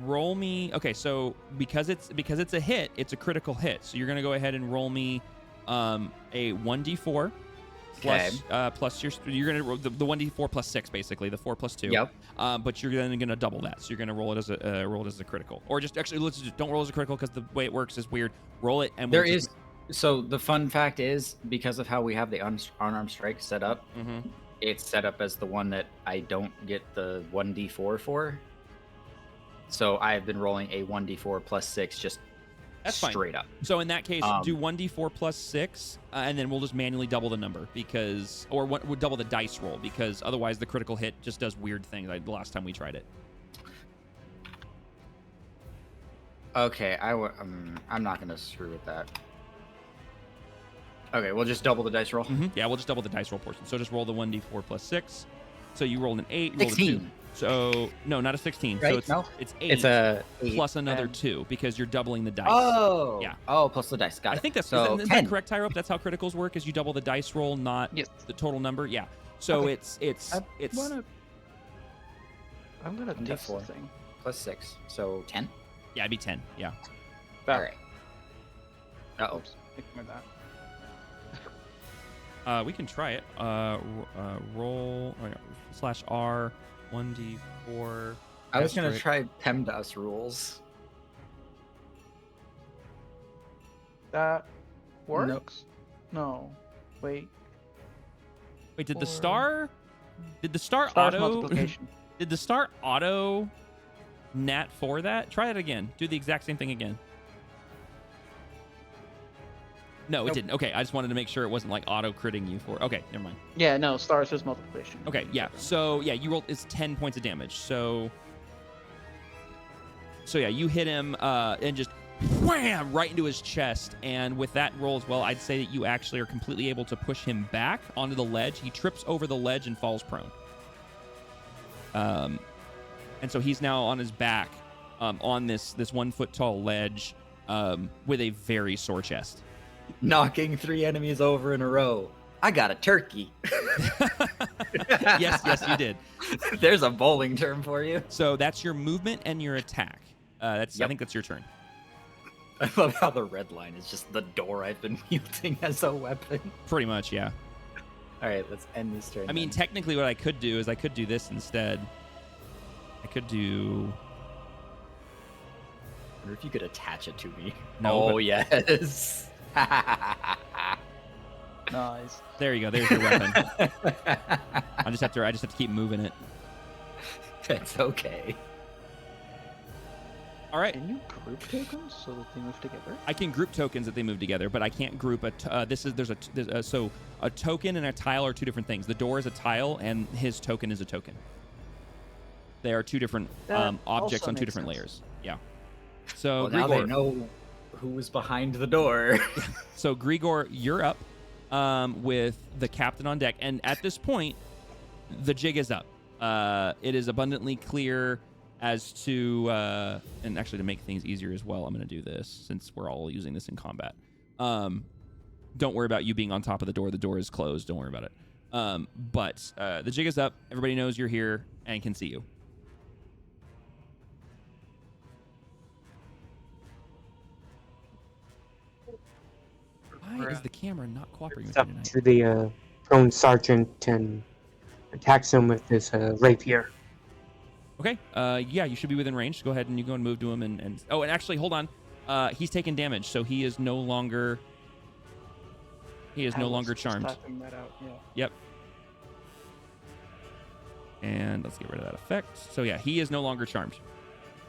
Roll me. Okay, so because it's a hit, it's a critical hit. So you're gonna go ahead and roll me a 1d4 plus plus you're gonna roll the 1d4 plus 6 basically, the 4 plus 2. Yep. But you're then gonna double that. So you're gonna roll it as a critical, or just actually don't roll as a critical because the way it works is weird. Roll it and So the fun fact is, because of how we have the unarmed strike set up, it's set up as the one that I don't get the 1d4 for. So I've been rolling a 1d4 plus 6 just That's fine. straight up. So in that case, do 1d4 plus 6, and then we'll just manually double the number we'll double the dice roll because otherwise the critical hit just does weird things. Like the last time we tried it. Okay, I'm not gonna screw with that. Okay, we'll just double the dice roll. Yeah, we'll just double the dice roll portion. So just roll the 1d4 plus 6. So you rolled an 8. You rolled a 16. 2. So no, not a 16. Right? So it's 8. It's a 8 plus another 2 because you're doubling the dice. Oh. Yeah. Oh, plus the dice. Got it. I think that's so isn't that correct, Tyrope? That's how criticals work. Is you double the dice roll, not the total number. Yeah. So Okay. it's. I'm gonna take D4 something. plus 6, so 10. Yeah, it'd be 10. Yeah. All right. Uh-oh. Oops, ignore that. We can try it. Roll /R 1d4. I was gonna try PEMDAS rules. That works? No. Wait. Wait, did the Or- star? Did the star Star's auto? multiplication. Did the star auto nat for that? Try it again. Do the exact same thing again. No, it Nope. didn't. Okay, I just wanted to make sure it wasn't like auto critting you for. Okay, never mind. Yeah, no, stars is multiplication. Okay, yeah. So yeah, you rolled. It's 10 points of damage. So yeah, you hit him and just wham right into his chest. And with that roll as well, I'd say that you actually are completely able to push him back onto the ledge. He trips over the ledge and falls prone. And so he's now on his back on this 1 foot tall ledge with a very sore chest. Knocking 3 enemies over in a row. I got a turkey. yes, you did. There's a bowling term for you. So that's your movement and your attack. I Yep. think that's your turn. I love how the red line is just the door I've been wielding as a weapon. Pretty much, yeah. All right, let's end this turn. I mean, then. technically, what I could do is I could do this instead. I could do. I wonder if you could attach it to me. No, Oh but- yes. Nice. There you go. There's your weapon. I just have to keep moving it. It's okay. All right. Can you group tokens so that they move together? I can group tokens that they move together, but I can't group so a token and a tile are two different things. The door is a tile, and his token is a token. They are two different That objects also on two makes different sense. layers. Yeah. So Well, now they Grigor, know who was behind the door. so Grigor, you're up with the captain on deck, and at this point, the jig is up. It is abundantly clear as to, and actually to make things easier as well, I'm going to do this since we're all using this in combat. Don't worry about you being on top of the door. The door is closed. Don't worry about it. But the jig is up. Everybody knows you're here and can see you. Why is the camera not cooperating with Up me tonight? to the prone sergeant and attacks him with his rapier. Okay. Yeah, you should be within range. Go ahead and you go and move to him and oh, and actually, hold on. He's taken damage, so he is no longer. He is I no was longer just charmed. typing that out, yeah. Yep. And let's get rid of that effect. So yeah, he is no longer charmed.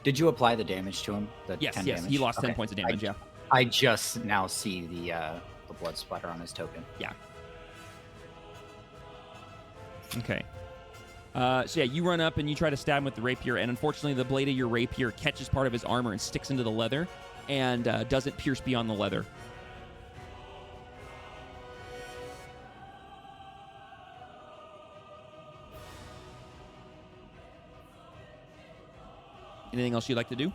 Did you apply the damage to him? The Yes, 10 yes. damage? He lost 10 Okay. points of damage. Yeah. I just now see the blood splatter on his token. Yeah. Okay. So yeah, you run up and you try to stab him with the rapier, and unfortunately, the blade of your rapier catches part of his armor and sticks into the leather, and doesn't pierce beyond the leather. Anything else you'd like to do?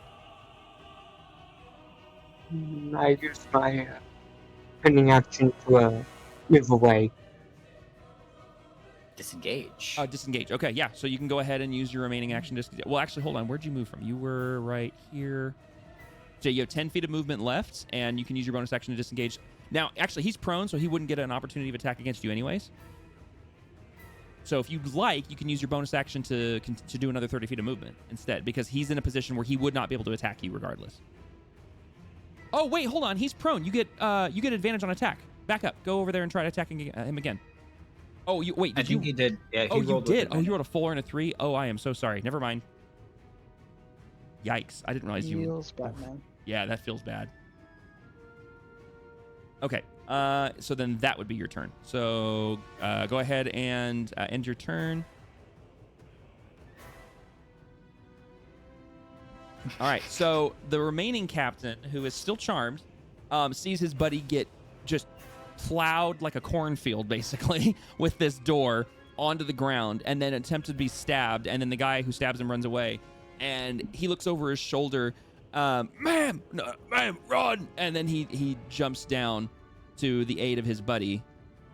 I use my turning action to move away. Disengage. Disengage. Okay, yeah. So you can go ahead and use your remaining action. Well, actually, hold on. Where'd you move from? You were right here. So you have 10 feet of movement left, and you can use your bonus action to disengage. Now, actually, he's prone, so he wouldn't get an opportunity of attack against you anyways. So if you'd like, you can use your bonus action to do another 30 feet of movement instead, because he's in a position where he would not be able to attack you regardless. Oh, wait, hold on. He's prone. You get advantage on attack. Back up. Go over there and try attacking him again. Oh, wait, did you? He did. Yeah, oh, you did. Oh, you rolled a 4 and a 3. Oh, I am so sorry. Never mind. Yikes. I didn't realize you... Feels bad, man. Yeah, that feels bad. Okay. So then that would be your turn. So go ahead and end your turn. All right. So the remaining captain, who is still charmed, sees his buddy get just plowed like a cornfield, basically, with this door onto the ground, and then attempted to be stabbed. And then the guy who stabs him runs away. And he looks over his shoulder. Ma'am, run! And then he jumps down to the aid of his buddy.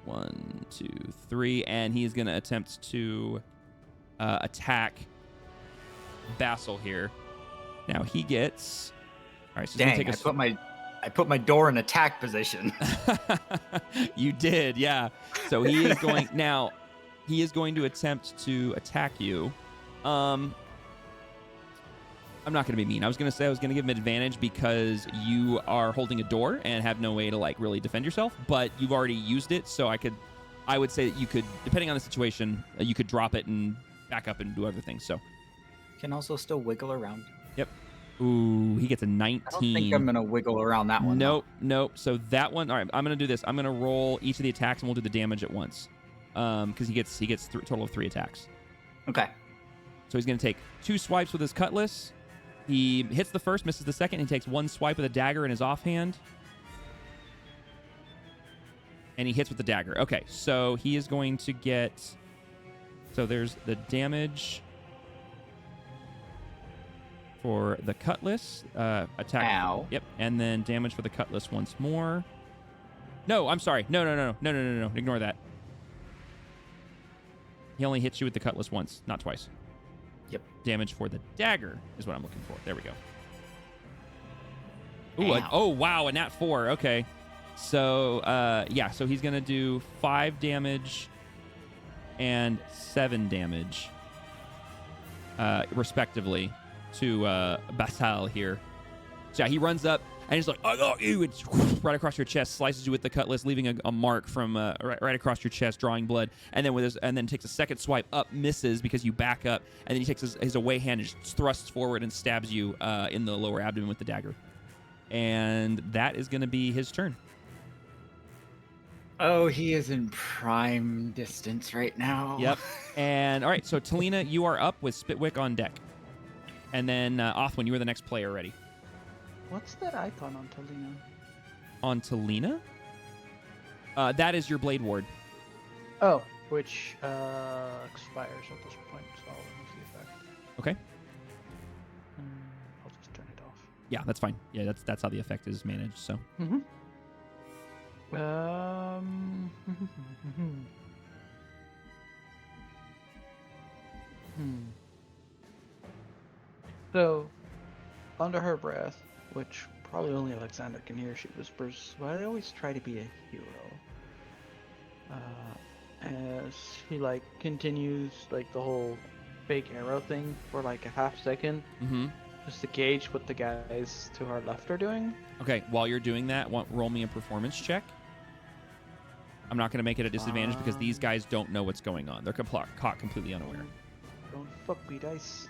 1, 2, 3, and he is going to attempt to attack Basil here. Now he gets. All right, so dang! I put my door in attack position. You did, yeah. So he is going now. He is going to attempt to attack you. I'm not going to be mean. I was going to say I was going to give him advantage because you are holding a door and have no way to like really defend yourself, but you've already used it, so I would say that you could, depending on the situation, you could drop it and back up and do other things. So can also still wiggle around. Yep. Ooh, he gets a 19. I don't think I'm going to wiggle around that one. Nope. So that one, all right, I'm going to do this. I'm going to roll each of the attacks and we'll do the damage at once. Because he gets a total of 3 attacks. Okay. So he's going to take 2 swipes with his cutlass. He hits the first, misses the second. He takes 1 swipe with a dagger in his offhand. And he hits with the dagger. Okay, so he is going to get... So there's the damage for the cutlass. Attack. Ow. Yep, and then damage for the cutlass once more. No, I'm sorry. No. Ignore that. He only hits you with the cutlass once, not twice. Yep. Damage for the dagger is what I'm looking for. There we go. Ooh, oh, wow, a nat 4. Okay. So, yeah, so he's going to do 5 damage and 7 damage, respectively, to Basil here. So, yeah, he runs up, and he's like, I got you! It's right across your chest, slices you with the cutlass, leaving a mark from right across your chest, drawing blood. And then takes a second swipe up, misses because you back up, and then he takes his away hand and just thrusts forward and stabs you in the lower abdomen with the dagger. And that is going to be his turn. Oh, he is in prime distance right now. Yep. And all right, so Talina, you are up with Spitwick on deck, and then Othwin, you are the next player ready. What's that icon on Talina? On Talina? That is your Blade Ward. Oh, which expires at this point, so I'll remove the effect. Okay. I'll just turn it off. Yeah, that's fine. Yeah, that's how the effect is managed. So. Mm-hmm. So, under her breath, which probably only Alexander can hear, she whispers, "Well, I always try to be a hero." As he continues the whole fake arrow thing for a half second, just to gauge what the guys to our left are doing. Okay, while you're doing that, roll me a performance check. I'm not going to make it a disadvantage because these guys don't know what's going on. They're caught completely unaware. Don't fuck me, dice.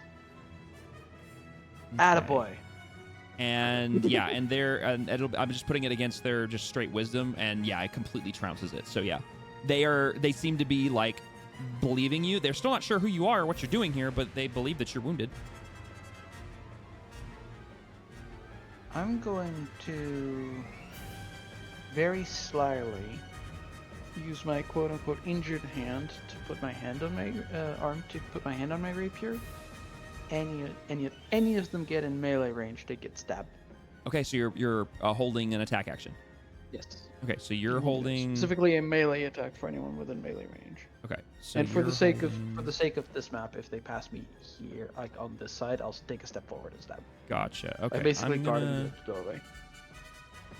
Attaboy. And yeah, and I'm just putting it against their just straight wisdom, and yeah, it completely trounces it. So yeah, they seem to be believing you. They're still not sure who you are or what you're doing here, but they believe that you're wounded. I'm going to very slyly use my quote-unquote injured hand to put my hand on my arm to put my hand on my rapier. Any of them get in melee range, they get stabbed. Okay, so you're holding an attack action. Yes. Okay, so you're holding. Specifically a melee attack for anyone within melee range. Okay, so And for the you're sake holding- of this map, if they pass me here, like on this side, I'll take a step forward and stab. Gotcha. Okay. I basically I'm guarded gonna... the doorway.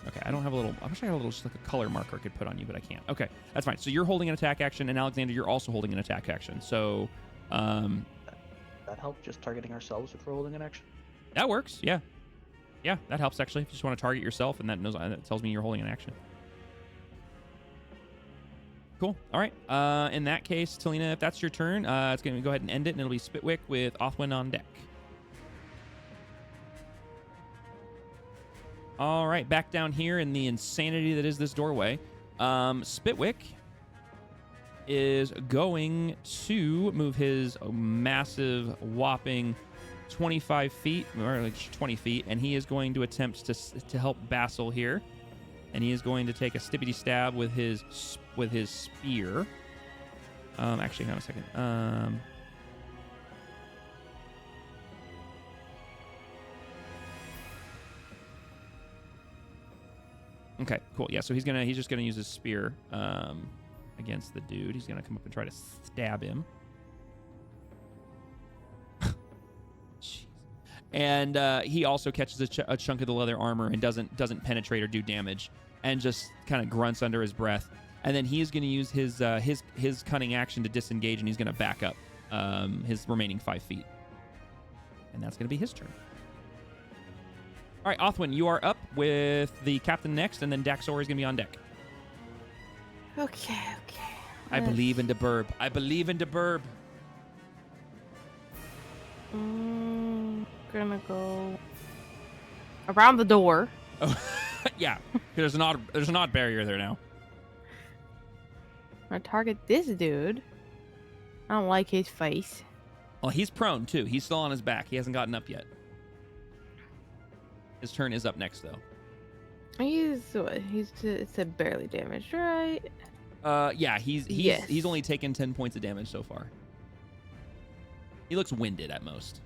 Okay, I don't have a little. I wish I had a little, just like a color marker I could put on you, but I can't. Okay, that's fine. So you're holding an attack action, and Alexander, you're also holding an attack action. So, That help just targeting ourselves if we're holding an action. that works. Yeah, yeah, that helps actually. If you just want to target yourself, and that tells me you're holding an action. Cool. All right. In that case, Talina, if that's your turn, it's going to go ahead and end it, and it'll be Spitwick with Othwin on deck. All right, back down here in the insanity that is this doorway. Spitwick is going to move his massive, whopping 25 feet, or like 20 feet, and he is going to attempt to help Basil here. And he is going to take a stippity stab with his spear. Actually, hang on a second. Okay, cool. Yeah, so he's just gonna use his spear against the dude. He's gonna come up and try to stab him. Jeez. And he also catches a chunk of the leather armor and doesn't penetrate or do damage, and just kind of grunts under his breath. And then he is going to use his cunning action to disengage, and he's going to back up his remaining 5 feet. And that's going to be his turn. All right, Othwin, you are up with the captain next, and then Daxor is going to be on deck. Okay. I believe in the burb. I believe in the burb. Gonna go around the door. Oh, yeah. There's an odd barrier there now. I'm gonna target this dude. I don't like his face. Well, he's prone too. He's still on his back. He hasn't gotten up yet. His turn is up next, though. It's a barely damaged, right? Yeah, he's only taken 10 points of damage so far. He looks winded at most.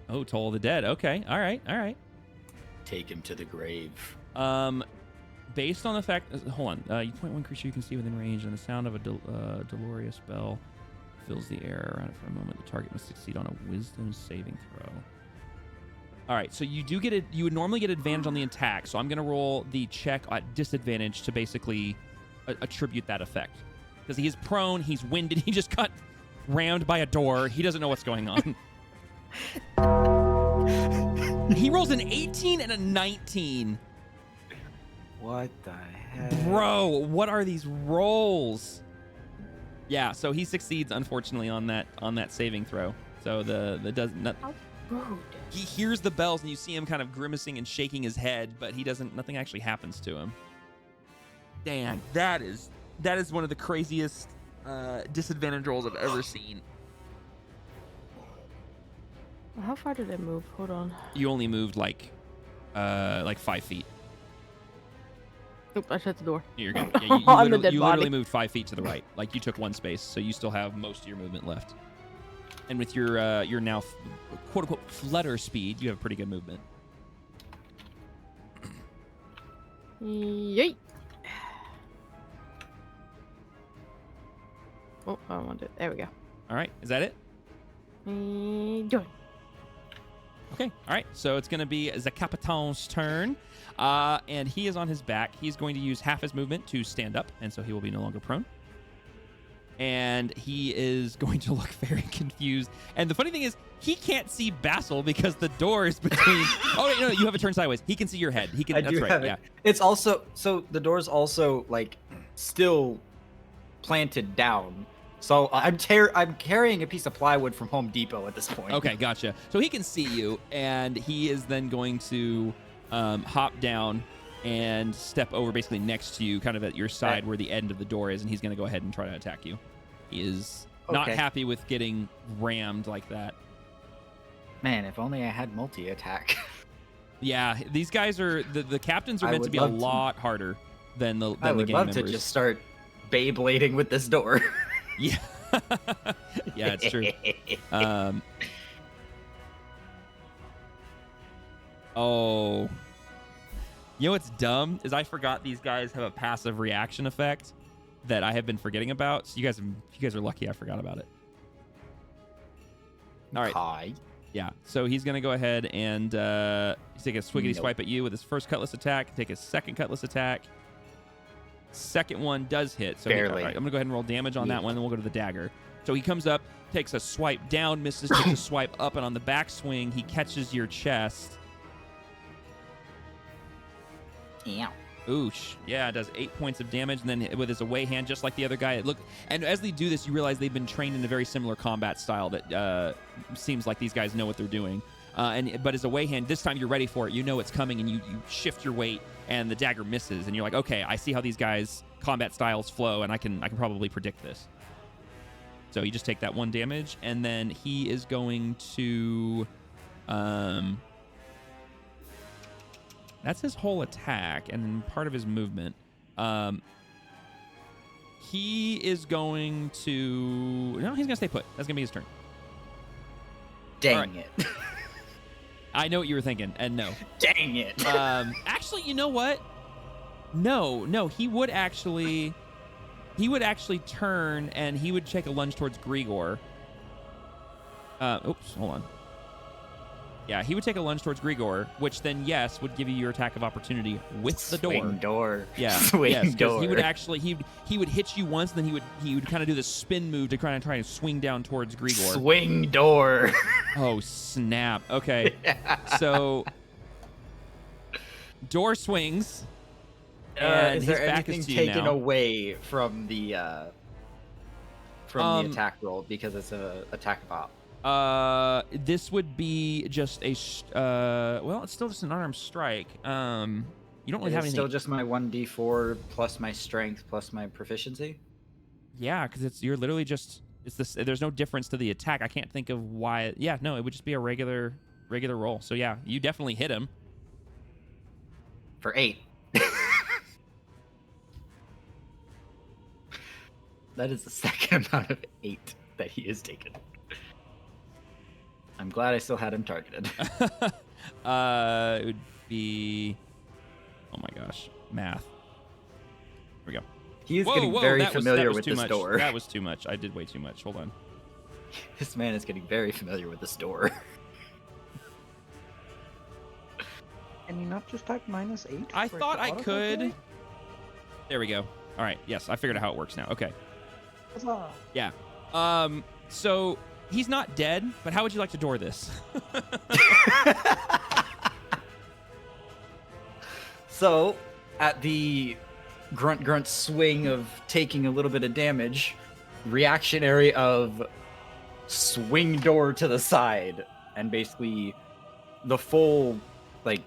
Oh, Toll of the Dead. Okay, all right. Take him to the grave. Based on the fact, hold on. You point one creature you can see within range, and the sound of a dolorous bell fills the air around it for a moment. The target must succeed on a Wisdom saving throw. All right, so you do get it. You would normally get advantage on the attack, so I'm going to roll the check at disadvantage to basically attribute that effect. Because he is prone, he's winded, he just got rammed by a door. He doesn't know what's going on. He rolls an 18 and a 19. What the heck? Bro, what are these rolls? Yeah, so he succeeds, unfortunately, on that saving throw. So the does not. He hears the bells, and you see him kind of grimacing and shaking his head, but nothing actually happens to him. Damn, that is one of the craziest disadvantage rolls I've ever seen. How far did I move? Hold on. You only moved like 5 feet. Oop, I shut the door. You're good. Yeah, you literally body. moved 5 feet to the right. Like you took one space, so you still have most of your movement left. And with your now quote unquote flutter speed, you have pretty good movement. Yeet. Oh, I don't want it. There we go. All right, is that it? Done. Okay, all right. So it's going to be the Capitan's turn, and he is on his back. He's going to use half his movement to stand up, and so he will be no longer prone. And he is going to look very confused. And the funny thing is, he can't see Basil because the door is between. Oh wait, no, you have a turn sideways. He can see your head. He can. That's right. Yeah. It's also the door's also like still planted down. So I'm carrying a piece of plywood from Home Depot at this point. Okay, gotcha. So he can see you, and he is then going to hop down and step over basically next to you, kind of at your side where the end of the door is, and he's going to go ahead and try to attack you. He is not happy with getting rammed like that. Man, if only I had multi-attack. Yeah, these guys are the captains are meant to be a lot harder than the game members. I would love to just start Beyblading with this door. Yeah, yeah, it's true. Oh. You know what's dumb is I forgot these guys have a passive reaction effect that I have been forgetting about. So you guys are lucky I forgot about it. All right. Hi. Yeah. So he's gonna go ahead and take a swiggity swipe at you with his first cutlass attack. Take his second cutlass attack. Second one does hit. So Barely. All right, I'm gonna go ahead and roll damage on that one, and then we'll go to the dagger. So he comes up, takes a swipe down, misses, takes a swipe up, and on the backswing, he catches your chest. Yeah. Oosh. Yeah, it does 8 points of damage, and then with his away hand, just like the other guy, and as they do this, you realize they've been trained in a very similar combat style that seems like these guys know what they're doing. But his away hand, this time you're ready for it. You know it's coming, and you shift your weight, and the dagger misses, and you're like, okay, I see how these guys' combat styles flow, and I can probably predict this. So you just take that 1 damage, and then he is going to... That's his whole attack and part of his movement. He is going to... No, he's going to stay put. That's going to be his turn. Dang it. I know what you were thinking, and no. Dang it. Actually, you know what? No, he would actually turn, and he would take a lunge towards Grigor. Oops, hold on. Yeah, he would take a lunge towards Grigor, which then, yes, would give you your attack of opportunity with the door. Swing door. Yeah, Swing yes, 'cause door. he would actually he would hit you once, then he would kind of do the spin move to try and swing down towards Grigor. Swing door. Oh snap! Okay, so door swings. And is there his back anything is to you taken now. away from the attack roll because it's a attack of op? This would be just a well, it's still just an unarmed strike. You don't really have anything. Still just my 1d4 plus my strength plus my proficiency. Yeah, because you're literally just this. There's no difference to the attack. I can't think of why. Yeah, no, it would just be a regular roll. So yeah, you definitely hit him For 8. That is the second amount of 8 that he has taken. I'm glad I still had him targeted. It would be. Oh my gosh, math. Here we go. He is getting very familiar with too this much. door. That was too much. I did way too much. Hold on. This man is getting very familiar with this door. Can you not just type -8? I for it thought to I could. autocalculate? There we go. All right. Yes, I figured out how it works now. Okay. Huzzah. Yeah. So he's not dead, but how would you like to door this? So, at the grunt swing of taking a little bit of damage, reactionary of swing door to the side, and basically the full, like,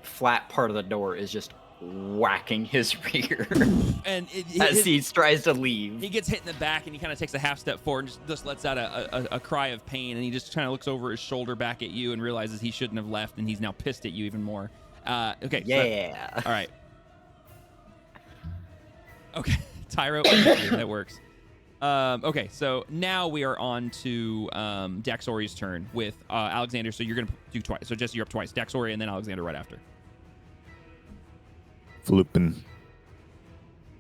flat part of the door is just whacking his rear And as he tries to leave. he gets hit in the back, and he kind of takes a half step forward and just lets out a cry of pain, and he just kind of looks over his shoulder back at you and realizes he shouldn't have left, and he's now pissed at you even more. Okay. Yeah. All right. Okay, Tyro, that works. Okay, so now we are on to Daxori's turn with Alexander. So you're gonna do twice. So Jesse, you're up twice. Daxori and then Alexander right after. Flippin'.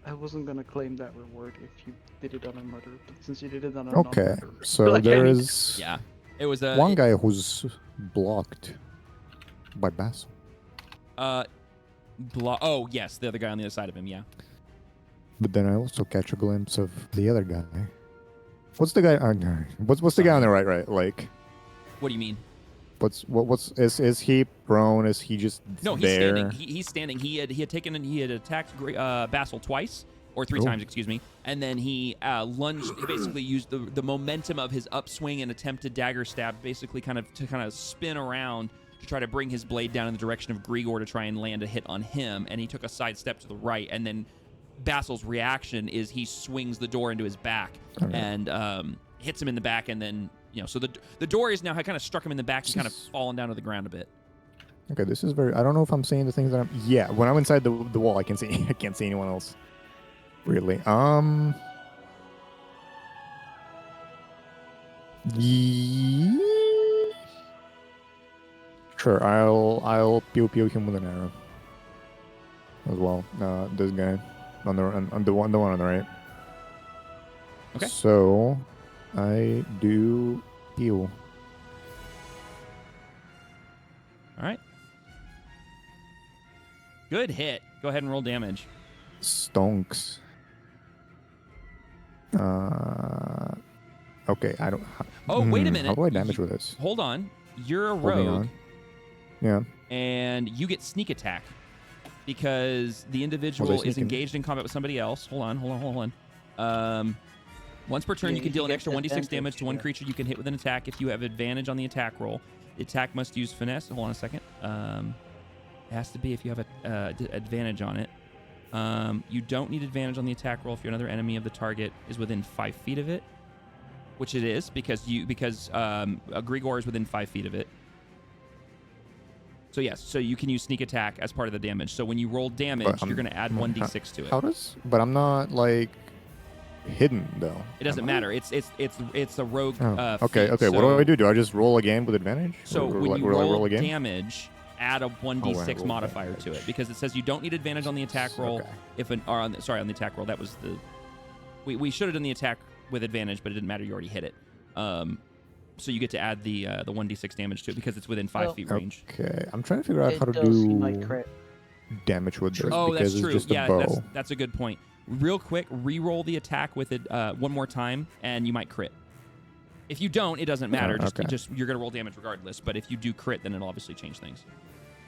I wasn't gonna claim that reward if you did it on a murder, but since you did it on a Okay, non-murder, so like, I there mean, is Yeah, it was one guy who's blocked by Basil. Oh yes, the other guy on the other side of him. Yeah. But then I also catch a glimpse of the other guy. What's the guy? What's the guy on the right? Like, What do you mean? Is he prone? Is he just No, he's there? standing. He's standing. He had attacked Basil twice or three Oh. times, excuse me, and then he lunged. He basically used the momentum of his upswing and attempted dagger stab, basically kind of spin around to try to bring his blade down in the direction of Grigor to try and land a hit on him. And he took a side step to the right, and then Basil's reaction is he swings the door into his back and hits him in the back, and then so the door is now kind of struck him in the back and kind of fallen down to the ground a bit. Okay, this is very. I don't know if I'm seeing the things that I'm. Yeah, when I'm inside the wall, I can't see anyone else. Really. Sure, I'll pew him with an arrow as well. This guy on the one on the right. Okay. So I do pew. All right. Good hit. Go ahead and roll damage. Stonks. Okay, I don't. Oh, wait a minute. How do I damage with this? Hold on. You're a Holding rogue. on. Yeah. And you get sneak attack because the individual is sneaking? engaged in combat with somebody else. Hold on. Once per turn, Yeah, you can you deal an get extra 1d6 advantage, damage to one yeah. creature you can hit with an attack if you have advantage on the attack roll. The attack must use finesse. Hold on a second. It has to be if you have advantage on it. You don't need advantage on the attack roll if you're another enemy of the target is within 5 feet of it, which it is because a Grigor is within 5 feet of it. So yes, so you can use sneak attack as part of the damage. So when you roll damage, you're going to add 1d6 to it. How does? But I'm not like hidden though. It doesn't am I? matter. It's a rogue. Oh, okay. feat. Okay. What do I do? Do I just roll again with advantage? So Or when like, you will I roll again? damage, add a 1d6 roll modifier to it because it says you don't need advantage on the attack roll. Okay. On the attack roll. That was the. We should have done the attack with advantage, but it didn't matter. You already hit it. So you get to add the 1d6 damage to it because it's within 5 feet range. Okay. I'm trying to figure out how to He might do crit. damage with this Oh, because that's true. it's just Yeah, a bow. that's a good point. Real quick, re-roll the attack with it one more time, and you might crit. If you don't, it doesn't matter. okay. You're gonna roll damage regardless. But if you do crit, then it'll obviously change things.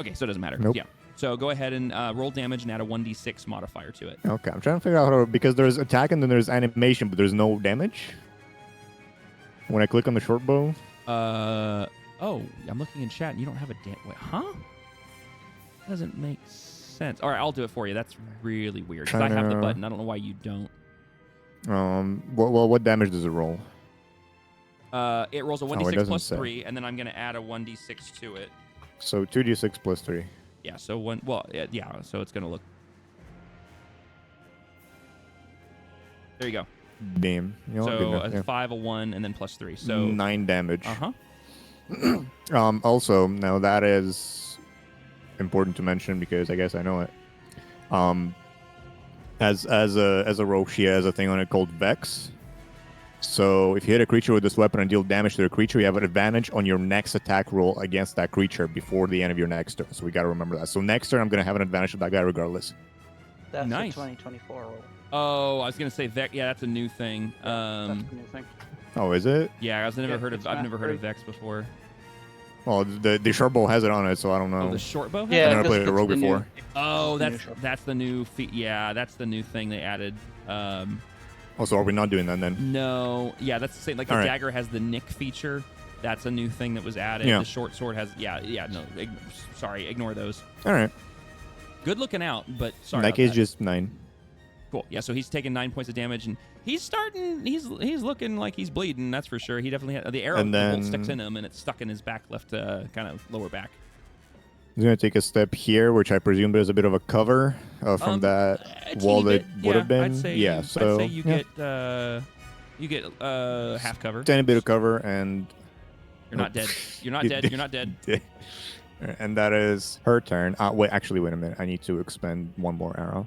Okay, so it doesn't matter. Nope. Yeah. So go ahead and roll damage and add a 1d6 modifier to it. Okay. I'm trying to figure out how to because there's attack and then there's animation, but there's no damage. When I click on the short bow. Oh, I'm looking in chat and you don't have a wait, huh? That doesn't make sense. All right, I'll do it for you. That's really weird because I have the button. I don't know why you don't. What damage does it roll? It rolls a it 1d6 doesn't plus say. 3, and then I'm gonna add a 1d6 to it. So 2d6 plus 3. Yeah. So one. Well, yeah. So it's gonna look. There you go. Damn. You know, good So enough, a yeah. 5, a 1, and then plus 3. So 9 damage. Uh-huh. Also, now that is important to mention because I guess I know it. As a rogue, she has a thing on it called Vex. So if you hit a creature with this weapon and deal damage to the creature, you have an advantage on your next attack roll against that creature before the end of your next turn. So we got to remember that. So next turn, I'm gonna have an advantage of that guy regardless. That's Nice. a 2024 roll. Oh, I was gonna say Vex. Yeah, that's a new thing. That's the new thing. Oh, is it? Yeah, I've never heard of. it's I've not never heard of free. Vex before. Well, the short bow has it on it, so I don't know. Oh, the short bow. Yeah, I've never 'cause played a it's rogue the new- before. Oh, the new that's short- that's the new feat. Yeah, that's the new thing they added. Oh, so are we not doing that then? No, yeah, that's the same. Like the All right. dagger has the nick feature. That's a new thing that was added. Yeah. The short sword has. Yeah. No, sorry, ignore those. All right. Good looking out, but sorry. In that about case, just 9. Cool. Yeah, so he's taking 9 points of damage, and he's starting. He's looking like he's bleeding. That's for sure. He definitely had the arrow. And the bolt then- sticks in him, and it's stuck in his back left, kind of lower back. He's gonna take a step here, which I presume there's a bit of a cover from that A wall teeny that bit, would yeah, have been. I'd say, yeah, so I'd say you yeah. get half cover. Tiny bit of cover, and You're not dead. You're not dead. You're not dead. and that is her turn. Wait a minute. I need to expend one more arrow.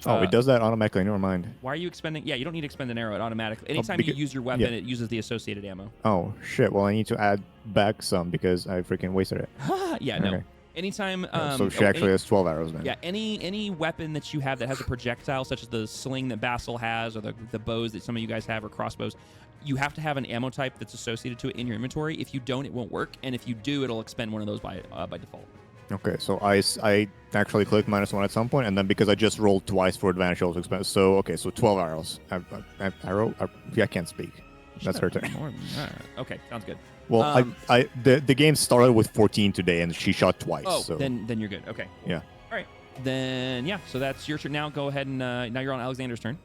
Oh, it does that automatically. Never mind. Why are you expending? Yeah, you don't need to expend an arrow. It automatically. Anytime you becau- use your weapon, yeah. it uses the associated ammo. Oh shit. Well, I need to add back some because I freaking wasted it. Yeah, no. Okay. Anytime. So she actually has 12 arrows then. Yeah, any weapon that you have that has a projectile, such as the sling that Basil has, or the bows that some of you guys have, or crossbows, you have to have an ammo type that's associated to it in your inventory. If you don't, it won't work, and if you do, it'll expend one of those by default. Okay, so I actually clicked -1 at some point, and then because I just rolled twice for advantage, I also expended. So okay, so 12 arrows. I can't speak. That's her turn. More than that. Okay, sounds good. Well, the game started with 14 today, and she shot twice. Oh, so. then you're good. Okay. Yeah. All right. Then yeah, so that's your turn. Now go ahead and now you're on Alexander's turn.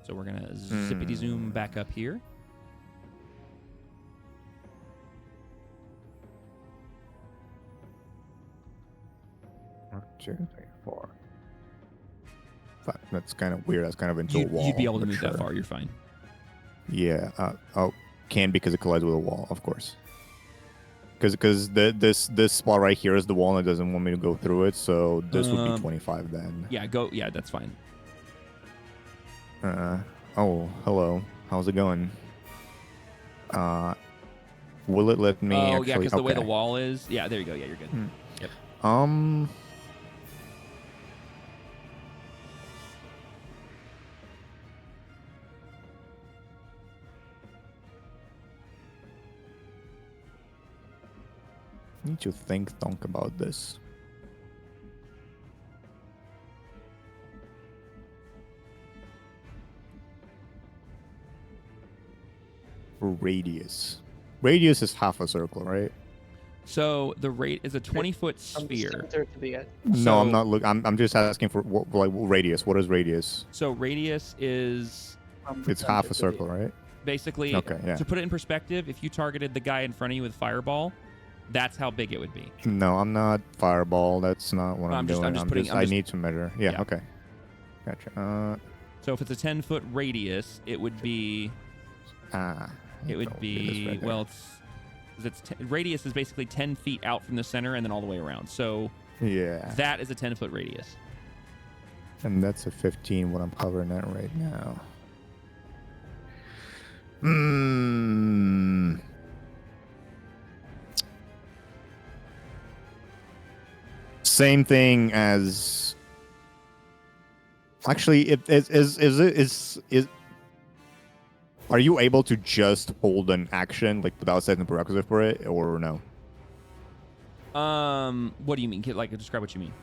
So we're gonna zippity zoom back up here. One, 2, 3, 4, 5. That's kind of weird. That's kind of into a wall. You'd be able to but move that sure. far. You're fine. Yeah. Can because it collides with a wall, of course. Because this spot right here is the wall and it doesn't want me to go through it, so this would be 25 then. Yeah, go. Yeah, that's fine. Oh, hello. How's it going? Will it let me Oh, actually? yeah, because the way the okay. wall is. Yeah, there you go. Yeah, you're good. Yep. Need to think about this. Radius. Radius is half a circle, right? So the rate is a 20-foot From the sphere. center to the edge. No, So- I'm not. I'm just asking for what radius. What is radius? So radius is From the It's center half to a the circle, right? basically, Okay, yeah. to put it in perspective, if you targeted the guy in front of you with fireball, that's how big it would be. No, I'm not fireball. That's not what I'm I'm just- doing. I'm just putting- I'm I just- need to measure. Yeah. Yeah. Okay. Gotcha. So if it's a 10-foot radius, it would be It would be well, radius is basically 10 feet out from the center and then all the way around. So Yeah. that is a 10-foot radius. And that's a 15. What I'm covering at right now. Same thing as. Actually, is are you able to just hold an action like without setting the prerequisite for it, or no? What do you mean? Like, describe what you mean.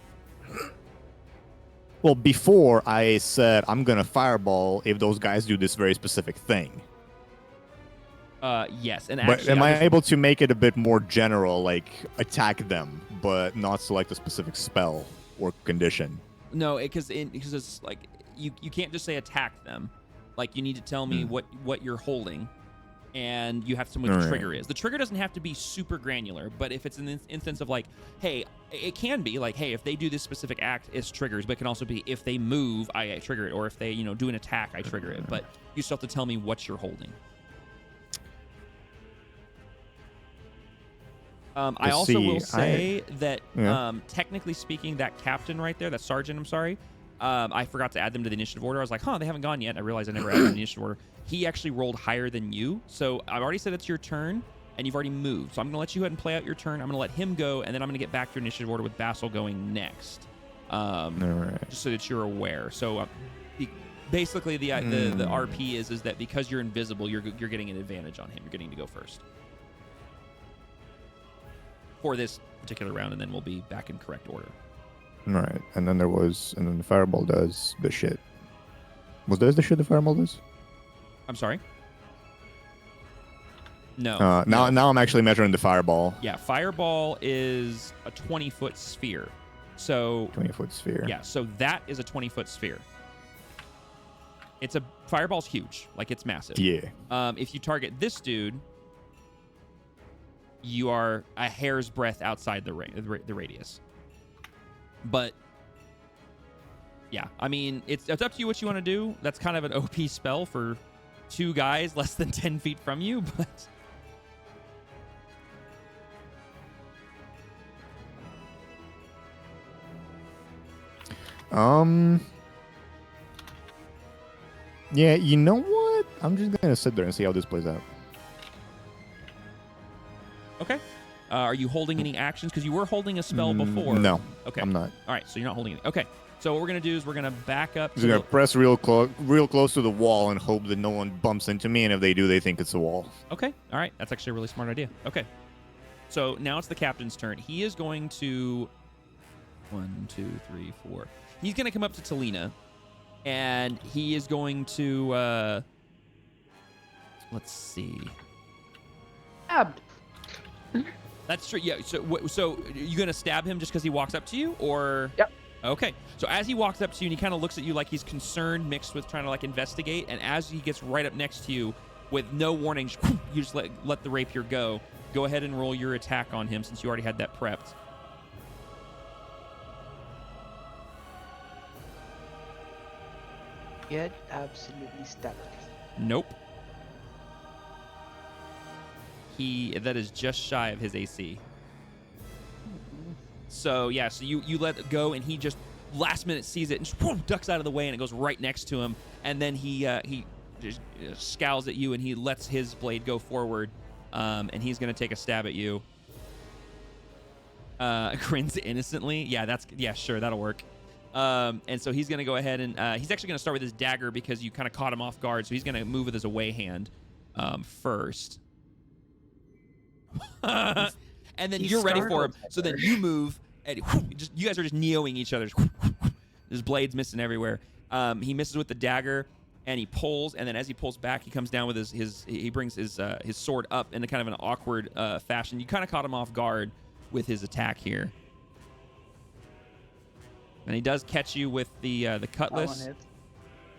Well, before I said I'm gonna fireball if those guys do this very specific thing. Yes, and But actually, am I able to make it a bit more general, like attack them, but not select a specific spell or condition? No, because it's like you can't just say attack them. Like, you need to tell me what you're holding, and you have to know what the trigger is. The trigger doesn't have to be super granular, but if it's an instance of like, hey, it can be like, hey, if they do this specific act, it's triggers, but it can also be if they move, I trigger it, or if they do an attack, I trigger it. But you still have to tell me what you're holding. I also will say that, technically speaking, that captain right there, that sergeant, I'm sorry, I forgot to add them to the initiative order. I was like, they haven't gone yet. And I realized I never added them to the initiative order. He actually rolled higher than you. So I've already said it's your turn, and you've already moved. So I'm going to let you go ahead and play out your turn. I'm going to let him go, and then I'm going to get back to your initiative order with Basil going next. Just so that you're aware. So basically, the RP is that because you're invisible, you're getting an advantage on him. You're getting to go first for this particular round, and then we'll be back in correct order. Right, and then the fireball does the shit. Was this the shit the fireball does? I'm sorry? No. Now I'm actually measuring the fireball. Yeah, fireball is a 20-foot sphere. So 20-foot sphere. Yeah, so that is a 20-foot sphere. Fireball's huge, like it's massive. Yeah. If you target this dude, you are a hair's breadth outside the radius. But yeah, I mean, it's up to you what you want to do. That's kind of an OP spell for two guys less than 10 feet from you, but yeah, you know what? I'm just gonna sit there and see how this plays out. okay. Are you holding any actions? Because you were holding a spell before. No. Okay. I'm not. All right, so you're not holding any. Okay. So what we're going to do is we're going to back up. Just gonna press real close to the wall and hope that no one bumps into me, and if they do, they think it's a wall. Okay. All right. That's actually a really smart idea. Okay. So now it's the captain's turn. He is going to 1, 2, 3, 4. He's going to come up to Talina, and he is going to let's see. Stabbed. That's true. Yeah. So you gonna stab him just because he walks up to you, or? Yep. Okay. So as he walks up to you and he kind of looks at you like he's concerned, mixed with trying to like investigate, and as he gets right up next to you, with no warning, you just let the rapier go. Go ahead and roll your attack on him since you already had that prepped. Get absolutely stabbed. Nope. that is just shy of his AC. So yeah, so you let it go, and he just last minute sees it and just ducks out of the way, and it goes right next to him. And then he just scowls at you, and he lets his blade go forward, and he's gonna take a stab at you. Grins innocently. Yeah, sure, that'll work. And so he's gonna go ahead and he's actually gonna start with his dagger because you kind of caught him off guard. So he's gonna move with his away hand first. And then you're ready for him. So then you move, and you guys are just neoing each other. His blade's missing everywhere. He misses with the dagger, and he pulls. And then as he pulls back, he comes down with he brings his sword up in a kind of an awkward fashion. You kind of caught him off guard with his attack here, and he does catch you with the cutlass.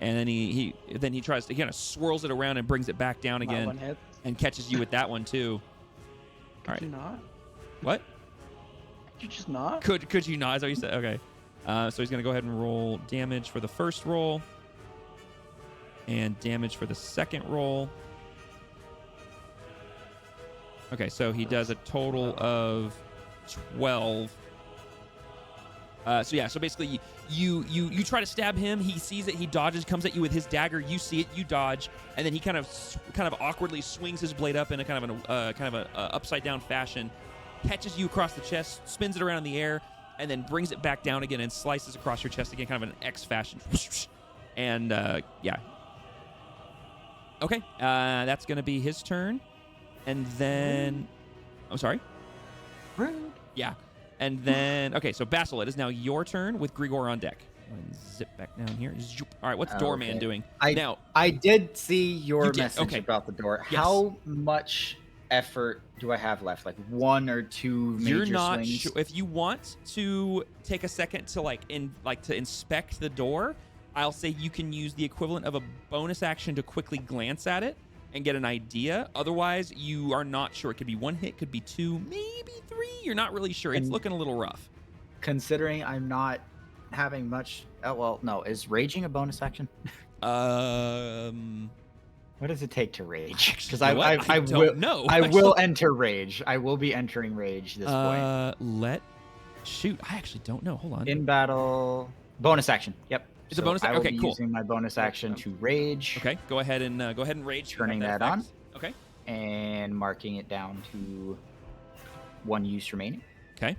And then he tries to kind of swirls it around and brings it back down again, and catches you with that one too. Could you not? What? Could you just not? Could you not? Is that what you said? Okay. So he's gonna go ahead and roll damage for the first roll, and damage for the second roll. Okay, so he does a total of 12. So basically you try to stab him. He sees it. He dodges. Comes at you with his dagger. You see it. You dodge, and then he kind of awkwardly swings his blade up in a kind of an upside down fashion, catches you across the chest, spins it around in the air, and then brings it back down again and slices across your chest again, kind of an X fashion. And yeah. Okay, that's gonna be his turn, and then I'm sorry. Yeah. And then, okay, so Basil, it is now your turn with Grigor on deck. And zip back down here. All right, what's Doorman doing? I did see your message okay. about the door. Yes. How much effort do I have left? Like one or two major You're not swings? sure. If you want to take a second to to inspect the door, I'll say you can use the equivalent of a bonus action to quickly glance at it and get an idea. Otherwise, you are not sure. It could be one hit, could be two, maybe three. You're not really sure. It's looking a little rough. Considering I'm not having much. Oh, well, no. Is raging a bonus action? What does it take to rage? Because I will. know. I will enter rage. I will be entering rage this point. Shoot. I actually don't know. Hold on. In battle, bonus action. Yep. It's a bonus action. Okay, cool. Using my bonus action to rage. Okay, go ahead and rage. Turning that on. Okay. And marking it down to 1 use remaining. Okay.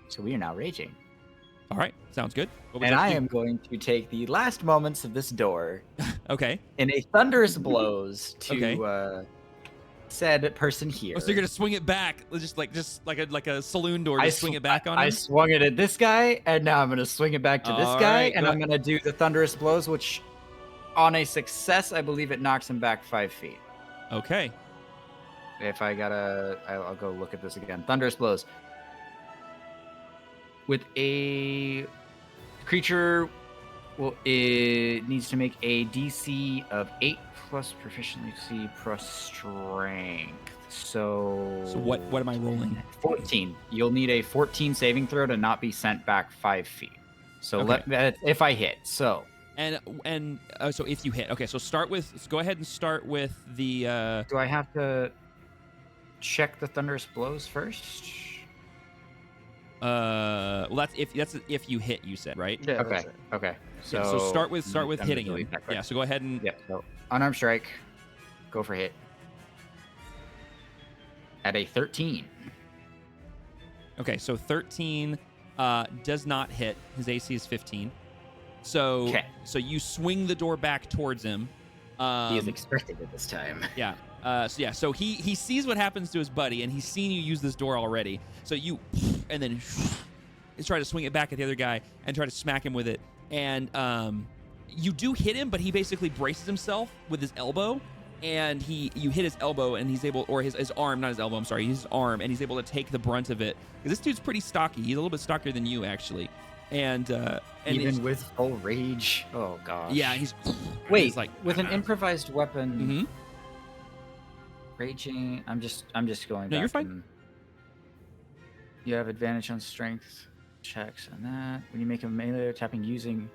So we are now raging. All right, sounds good. And I am going to take the last moments of this door. Okay. In a thunderous blows to said person here. Oh, so you're gonna swing it back, just like a saloon door. Just swing it back on him. I swung it at this guy, and now I'm gonna swing it back to this guy, and I'm gonna do the thunderous blows, which, on a success, I believe it knocks him back 5 feet. Okay. If I'll go look at this again. Thunderous blows. With a creature, it needs to make a DC of 8 plus proficiency plus strength. So what am I rolling? 14. You'll need a 14 saving throw to not be sent back 5 feet. So if I hit. So so if you hit, okay. So go ahead and start with the. Do I have to check the thunderous blows first? Well, that's if you hit. You said, right? Yeah. Okay. So start with hitting him. Yeah. So go ahead and So unarmed strike. Go for hit. At a 13. Okay. So 13 does not hit. His AC is 15. So you swing the door back towards him. He is expected at this time. Yeah. So he sees what happens to his buddy, and he's seen you use this door already. So you, and then try to swing it back at the other guy and try to smack him with it. And you do hit him, but he basically braces himself with his elbow, and you hit his elbow, and he's able, or his arm, not his elbow, I'm sorry, his arm, and he's able to take the brunt of it. Because this dude's pretty stocky. He's a little bit stockier than you, actually. And even with full rage. Oh gosh. Yeah, he's like with an improvised weapon. Mm-hmm. Raging. I'm just going back. No, you're fine. You have advantage on strength checks on that. When you make a melee tapping using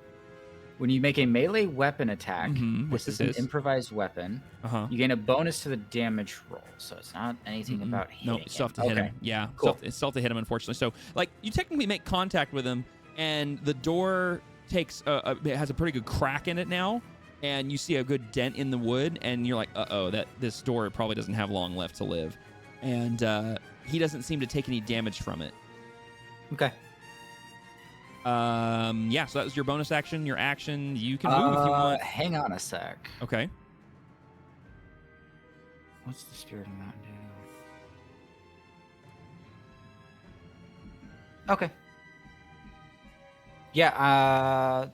When you make a melee weapon attack, Which this is this an is. improvised weapon. You gain a bonus to the damage roll, so it's not anything about hitting Nope, still have to him. hit him. Yeah, cool. It's still have to hit him, unfortunately. So, like, you technically make contact with him, and the door takes it has a pretty good crack in it now, and you see a good dent in the wood, and you're like, that this door probably doesn't have long left to live, and he doesn't seem to take any damage from it. Okay. Yeah, so that was your bonus action. Your action, you can move if you want. Hang on a sec. Okay. What's the Spirit of Mountain Dew? Okay. Yeah,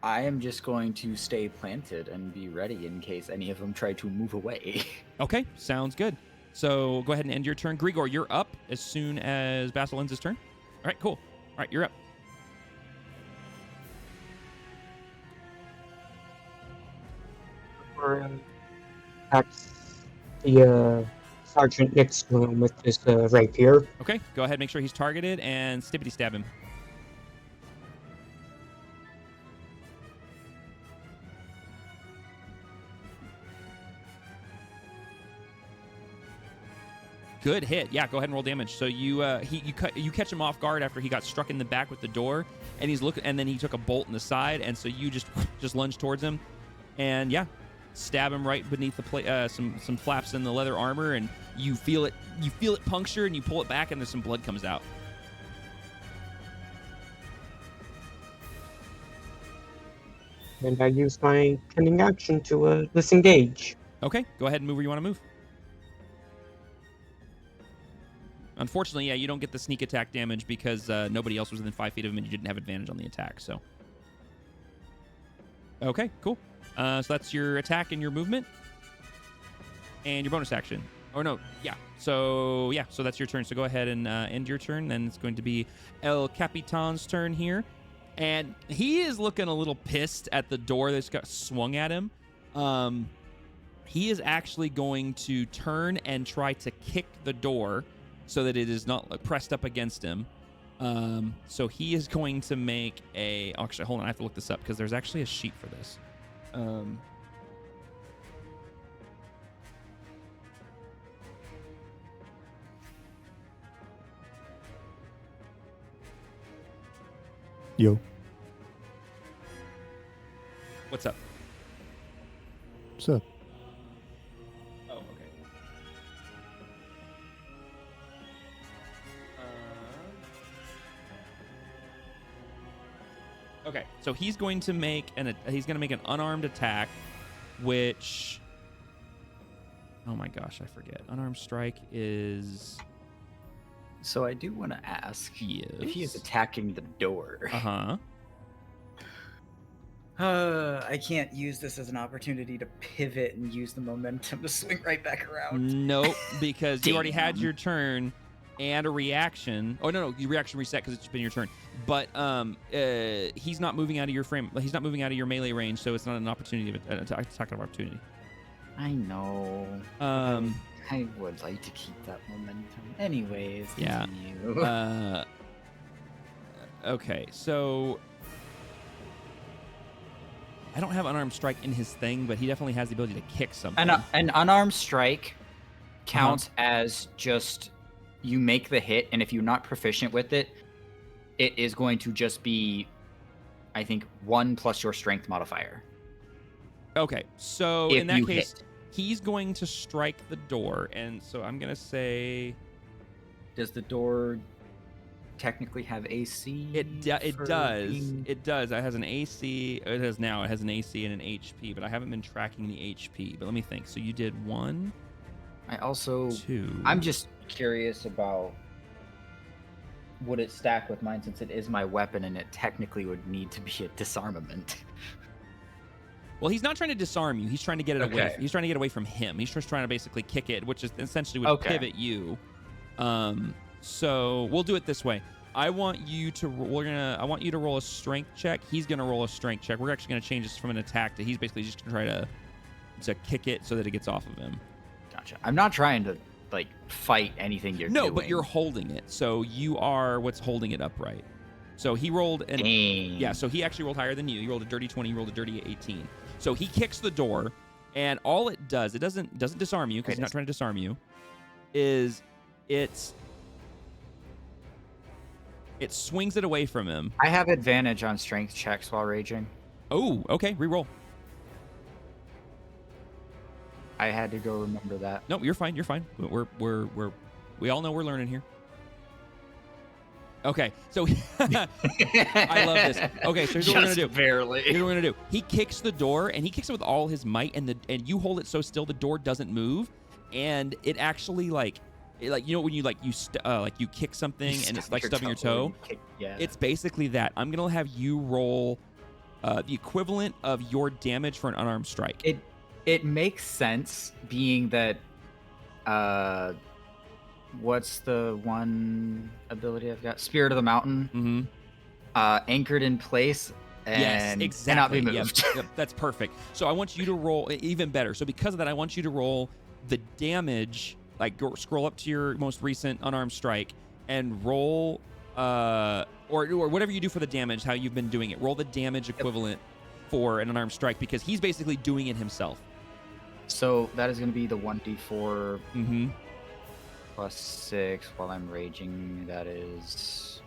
I am just going to stay planted and be ready in case any of them try to move away. Okay, sounds good. So go ahead and end your turn. Grigor, you're up as soon as Basil ends his turn. All right, cool. All right, you're up. Attacks the sergeant next to him with his rapier. Okay, go ahead, make sure he's targeted, and stippity stab him. Good hit. Yeah, go ahead and roll damage. So you catch him off guard after he got struck in the back with the door, and he's looking, and then he took a bolt in the side, and so you just lunge towards him, and yeah, stab him right beneath the some flaps in the leather armor, and you feel it puncture, and you pull it back, and there's some blood comes out. And I use my pending action to disengage. Okay, go ahead and move where you want to move. Unfortunately, yeah, you don't get the sneak attack damage because nobody else was within 5 feet of him, and you didn't have advantage on the attack. So, okay, cool. So that's your attack and your movement, and your bonus action. Or no, yeah. So that's your turn. So go ahead and end your turn. Then it's going to be El Capitan's turn here, and he is looking a little pissed at the door that's got swung at him. He is actually going to turn and try to kick the door so that it is not pressed up against him. So he is going to make a... Actually, hold on. I have to look this up because there's actually a sheet for this. Yo. What's up? What's up? Oh, okay. Okay, so he's going to make an unarmed attack, which, oh my gosh, I forget. Unarmed strike is. So I do want to ask if he is Yes. attacking the door. I can't use this as an opportunity to pivot and use the momentum to swing right back around. Nope, because you already had Damn. your turn and a reaction. Oh no, your reaction reset because it's been your turn. But he's not moving out of your frame. He's not moving out of your melee range, so it's not an opportunity of an attack of opportunity. I know. I would like to keep that momentum. Anyways, Yeah. continue. Okay, so I don't have unarmed strike in his thing, but he definitely has the ability to kick something. An unarmed strike counts as just you make the hit, and if you're not proficient with it, it is going to just be, I think, 1 plus your strength modifier. Okay, so If in that you case, hit. he's going to strike the door, and so I'm gonna say Does the door technically have AC? it for does. being- It does. It has an AC. It has now. It has an AC and an HP, but I haven't been tracking the HP. But let me think. So you did 1, I also 2. I'm just curious about would it stack with mine since it is my weapon and it technically would need to be a disarmament. Well, he's not trying to disarm you. He's trying to get it away. Okay. He's trying to get away from him. He's just trying to basically kick it, which is essentially would Okay. pivot you. So we'll do it this way. I want you to roll a strength check. He's gonna roll a strength check. We're actually gonna change this from an attack to he's basically just gonna try to kick it so that it gets off of him. Gotcha. I'm not trying to fight anything you're doing. No, but you're holding it, so you are what's holding it upright. So he rolled an Dang. yeah. So he actually rolled higher than you. He rolled a dirty 20. You rolled a dirty 18. So he kicks the door, and all it does, it doesn't disarm you because he's not trying to disarm you. Is it swings it away from him. I have advantage on strength checks while raging. Oh, okay. Reroll. I had to go remember that. No, you're fine. You're fine. We all know we're learning here. Okay, so I love this. Okay, so here's what we're gonna do. Barely. Here's what we're gonna do. He kicks the door, and he kicks it with all his might, and you hold it so still the door doesn't move, and it actually like you know when you you kick something and it's like stubbing your toe. Yeah. It's basically that. I'm gonna have you roll the equivalent of your damage for an unarmed strike. It makes sense, being that what's the one ability I've got? Spirit of the Mountain. Mm-hmm. Anchored in place and cannot be moved. Yep, that's perfect. So I want you to roll even better. So because of that, I want you to roll the damage. Like scroll up to your most recent unarmed strike and roll, or whatever you do for the damage. How you've been doing it. Roll the damage equivalent for an unarmed strike because he's basically doing it himself. So that is going to be the 1d4 Mm-hmm. plus 6 while I'm raging. That is...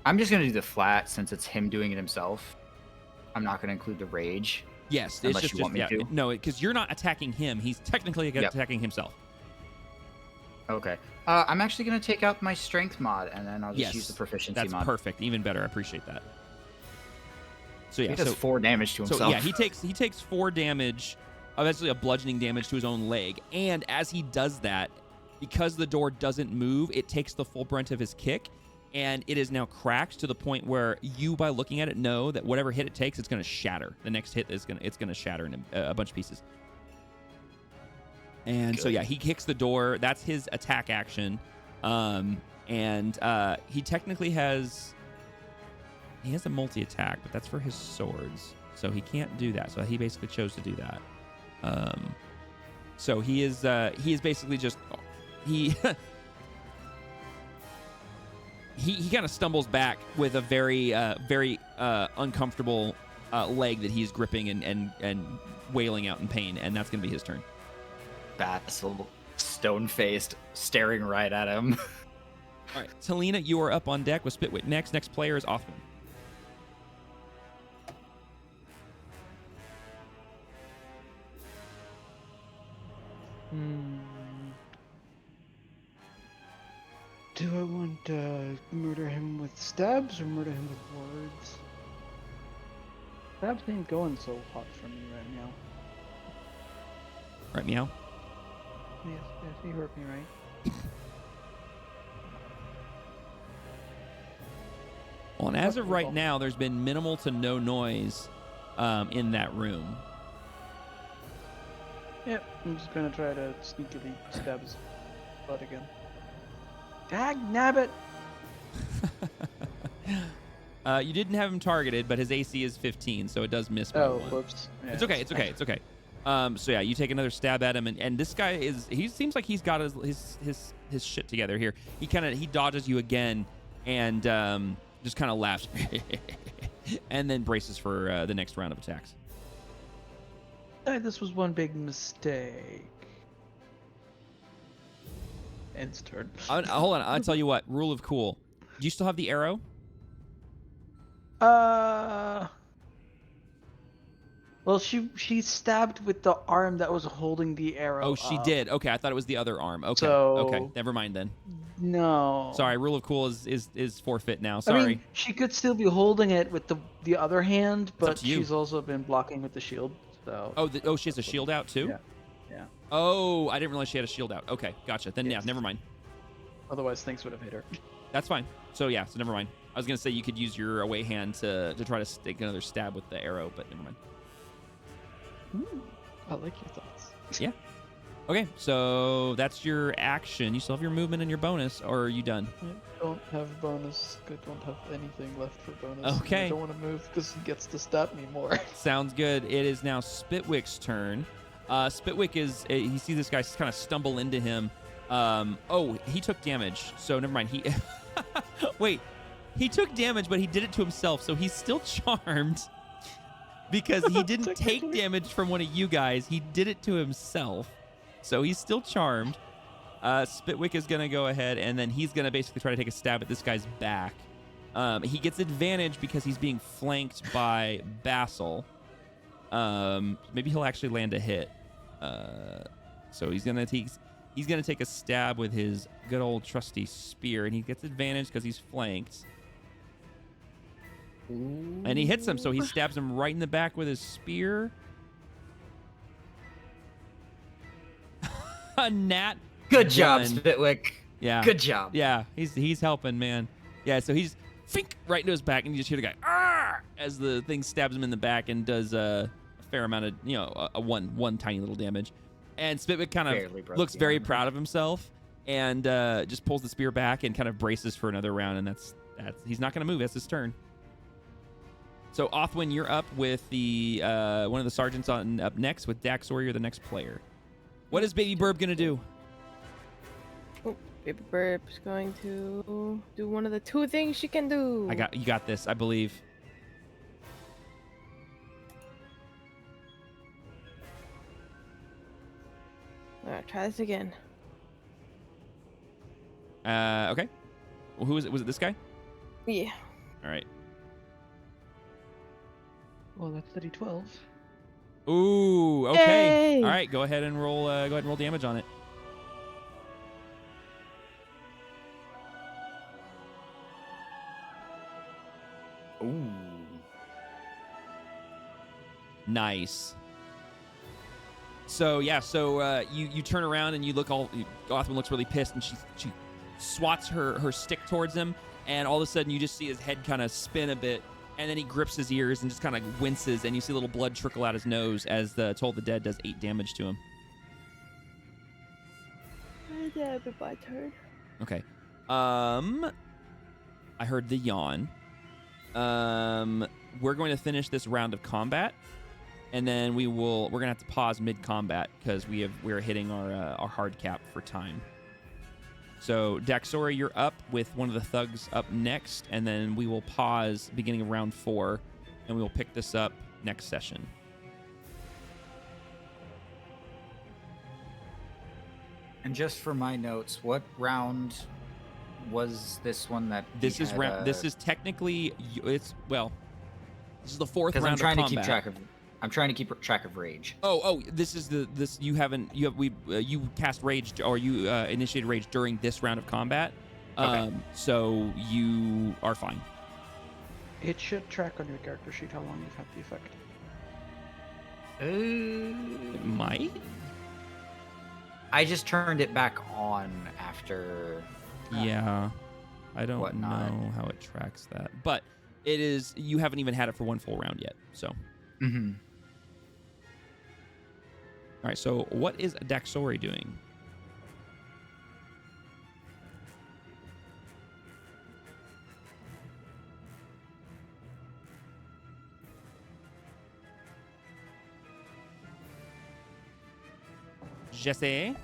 I'm just going to do the flat since it's him doing it himself. I'm not going to include the rage. Yes, Unless it's you want me to. No, because you're not attacking him. He's technically attacking himself. Okay. I'm actually going to take out my strength mod, and then I'll just use the proficiency mod. That's perfect. Even better. I appreciate that. So yeah, he does 4 damage to himself. So yeah, he takes 4 damage, eventually a bludgeoning damage to his own leg, and as he does that, because the door doesn't move, it takes the full brunt of his kick, and it is now cracked to the point where you, by looking at it, know that whatever hit it takes, it's going to shatter. The next hit is it's going to shatter in a bunch of pieces. And Good. so yeah, he kicks the door. That's his attack action, and he technically has a multi-attack, but that's for his swords, so he can't do that. So he basically chose to do that. So he is basically just he kind of stumbles back with a very uncomfortable leg that he's gripping and wailing out in pain, and that's gonna be his turn. Basil, stone-faced, staring right at him. All right, Talina, you are up on deck with Spitwick next. Next player is Othman. Do I want to murder him with stabs or murder him with words? Stabs ain't going so hot for me right now. Right, meow. Yes, you heard me right. Well, and as of right now, there's been minimal to no noise in that room. Yep, I'm just gonna try to sneakily stab his butt again. Dag nabbit! You didn't have him targeted, but his AC is 15, so it does miss by 1. Whoops. Yeah, It's okay. It's okay. It's okay. So yeah, you take another stab at him, and this guy he seems like he's got his shit together here. He dodges you again, and just kind of laughs, and then braces for the next round of attacks. This was one big mistake. Ends turn. Hold on, I'll tell you what. Rule of cool. Do you still have the arrow? Well, she stabbed with the arm that was holding the arrow. Oh, she did. Okay, I thought it was the other arm. Okay. So- Okay. Never mind then. No. Sorry. Rule of cool is forfeit now. Sorry. I mean, she could still be holding it with the other hand, up but to you. she's also been blocking with the shield. So. Oh, she has a shield out too? Yeah. Oh, I didn't realize she had a shield out. Okay, gotcha. Then Yes. yeah, never mind. Otherwise, things would have hit her. That's fine. So yeah, so never mind. I was gonna say you could use your away hand to try to take another stab with the arrow, but never mind. I like your thoughts. Yeah. Okay, so that's your action. You still have your movement and your bonus, or are you done? I don't have bonus. I don't have anything left for bonus. Okay. I don't want to move because he gets to stab me more. Sounds good. It is now Spitwick's turn. Spitwick he sees this guy kind of stumble into him. Oh, he took damage, so never mind. He wait, He took damage, but he did it to himself, so he's still charmed because he didn't take damage from one of you guys. He did it to himself, so he's still charmed. Spitwick is going to go ahead, and then he's going to basically try to take a stab at this guy's back. He gets advantage because he's being flanked by Basil. Maybe he'll actually land a hit. So he's going to take a stab with his good old trusty spear, and he gets advantage because he's flanked. Ooh. And he hits him, so he stabs him right in the back with his spear. A nat. Good job, one. Spitwick. Yeah. Good job. Yeah, he's helping, man. Yeah, so he's fink right into his back, and you just hear the guy Arr! As the thing stabs him in the back and does a fair amount of, a one tiny little damage. And Spitwick kind of looks very proud of himself and just pulls the spear back and kind of braces for another round, and that's he's not going to move. That's his turn. So Othwin, you're up with the one of the sergeants up next with Daxor. You're the next player. What is Baby Burb going to do? Oh, Baby Burb's going to do one of the two things she can do. You got this, I believe. All right, try this again. Okay. Well, who was it? Was it this guy? Yeah. All right. Well, that's the D12. Ooh. Okay. Yay! All right. Go ahead and roll. Go ahead and roll damage on it. Ooh. Nice. So yeah, you turn around and you look Gotham looks really pissed, and she swats her stick towards him, and all of a sudden you just see his head kind of spin a bit, and then he grips his ears and just kind of winces, and you see a little blood trickle out his nose as the Toll the Dead does 8 damage to him. That'd be my turn. Okay. I heard the yawn. We're going to finish this round of combat, and then we're gonna have to pause mid-combat because we're hitting our hard cap for time. So Daxora, you're up with one of the thugs up next, and then we will pause beginning of round 4, and we will pick this up next session. And just for my notes, what round was this one that This is technically this is the 4th round of combat. I'm trying to keep track of rage. This is you cast rage, or you initiated rage during this round of combat. Okay. So you are fine. It should track on your character sheet how long you've had the effect. It might. I just turned it back on after. Yeah, I don't whatnot. know how it tracks that, but it is. You haven't even had it for one full round yet, so. Mm-hmm. All right. So what is Daxori doing? Jesse?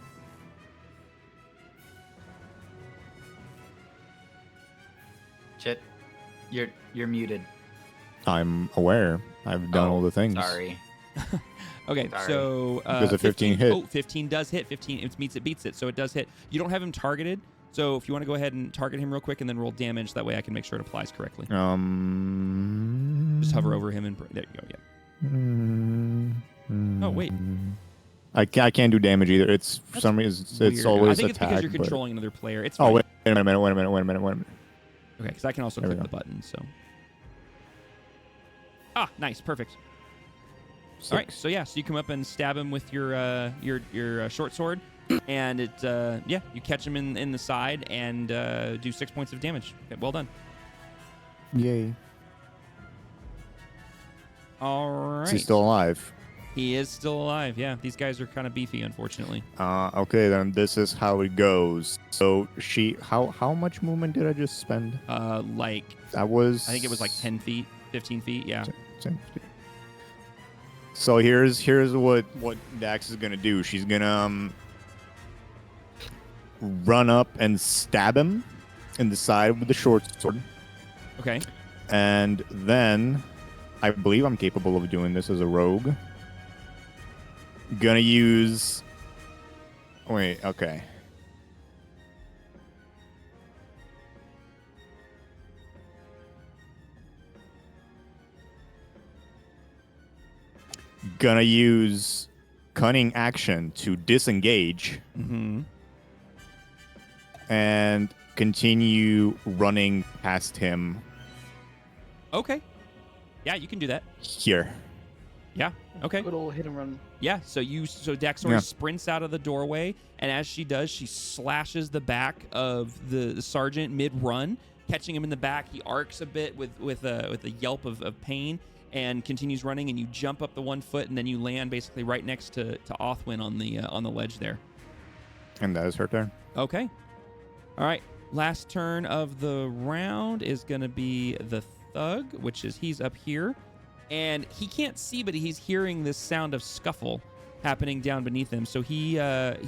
Chit, you're muted. I'm aware. I've done all the things. Sorry. Okay, Sorry. so Does a 15 hit? Oh, 15 does hit. 15 it beats it, so it does hit. You don't have him targeted, so if you want to go ahead and target him real quick and then roll damage, that way I can make sure it applies correctly. Just hover over him and there you go. Yeah. Oh wait. I can't do damage either. It's for some reason it's Weird. always I think it's attack. because you're but- controlling another player. It's fine. Oh wait a minute. Okay, because I can also There we click the go. button. So. Ah, nice, perfect. 6. All right, so yeah, so you come up and stab him with your short sword, and it you catch him in the side and do 6 points of damage. Okay, well done. Yay. All right. Is he still alive? He is still alive. Yeah, these guys are kind of beefy, unfortunately. Okay, then this is how it goes. So how much movement did I just spend? I think it was like 10 feet, 15 feet. Yeah. 10 feet. So here's what Dax is gonna do. She's gonna run up and stab him in the side with the short sword, Okay. And then I believe I'm capable of doing this as a rogue. Gonna use... Wait, okay. Gonna use cunning action to disengage Mm-hmm. and continue running past him Okay. Yeah, you can do that. here. Yeah. Okay. Good old hit and run. Yeah. So Daxori Yeah. sprints out of the doorway, and as she does, she slashes the back of the sergeant mid-run, catching him in the back. He arcs a bit with a yelp of pain, and continues running. And you jump up the 1 foot, and then you land basically right next to Othwin on the ledge there. And that is her turn. Okay. All right. Last turn of the round is going to be the thug, which is he's up here. And he can't see, but he's hearing this sound of scuffle happening down beneath him. So he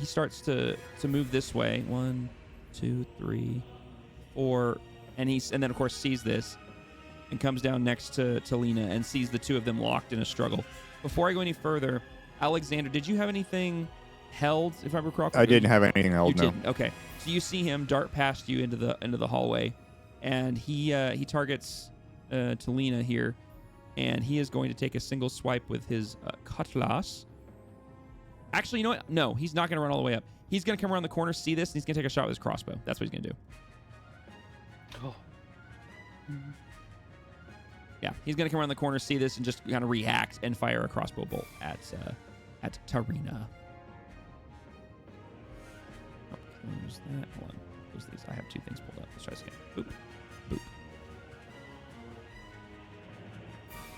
starts to move this way. 1, 2, 3, 4. And then, of course, sees this and comes down next to Lena and sees the two of them locked in a struggle. Before I go any further, Alexander, did you have anything held, if I recall correctly? I didn't have anything held, You no. didn't. Okay. So you see him dart past you into the hallway, and he targets Lena here, and he is going to take a single swipe with his cutlass. Actually, you know what? No, he's not going to run all the way up. He's going to come around the corner, see this, and he's going to take a shot with his crossbow. That's what he's going to do. Oh. Yeah, he's going to come around the corner, see this, and just kind of react and fire a crossbow bolt at Tarina. Oh, close that. Hold on. Close these. I have 2 things pulled up. Let's try this again. Boop. Boop.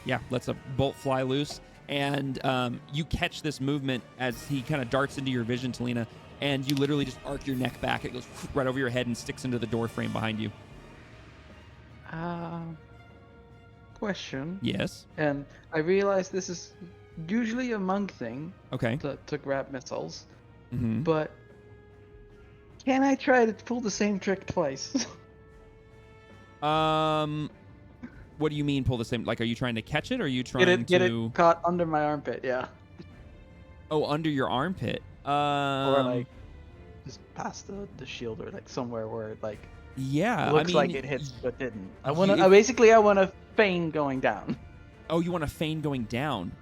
Yeah, lets a bolt fly loose. And you catch this movement as he kind of darts into your vision, Talina, and you literally just arc your neck back. It goes right over your head and sticks into the door frame behind you. Question. Yes. And I realize this is usually a monk thing Okay. to grab missiles, Mm-hmm. but can I try to pull the same trick twice? What do you mean pull the same? Like, are you trying to catch it, or are you trying get to... it caught under my armpit, yeah. Oh, under your armpit. Or like just past the shield, or like somewhere where it like Yeah, looks I mean, like it hits but didn't. I if- want to feign going down. Oh, you want to feign going down.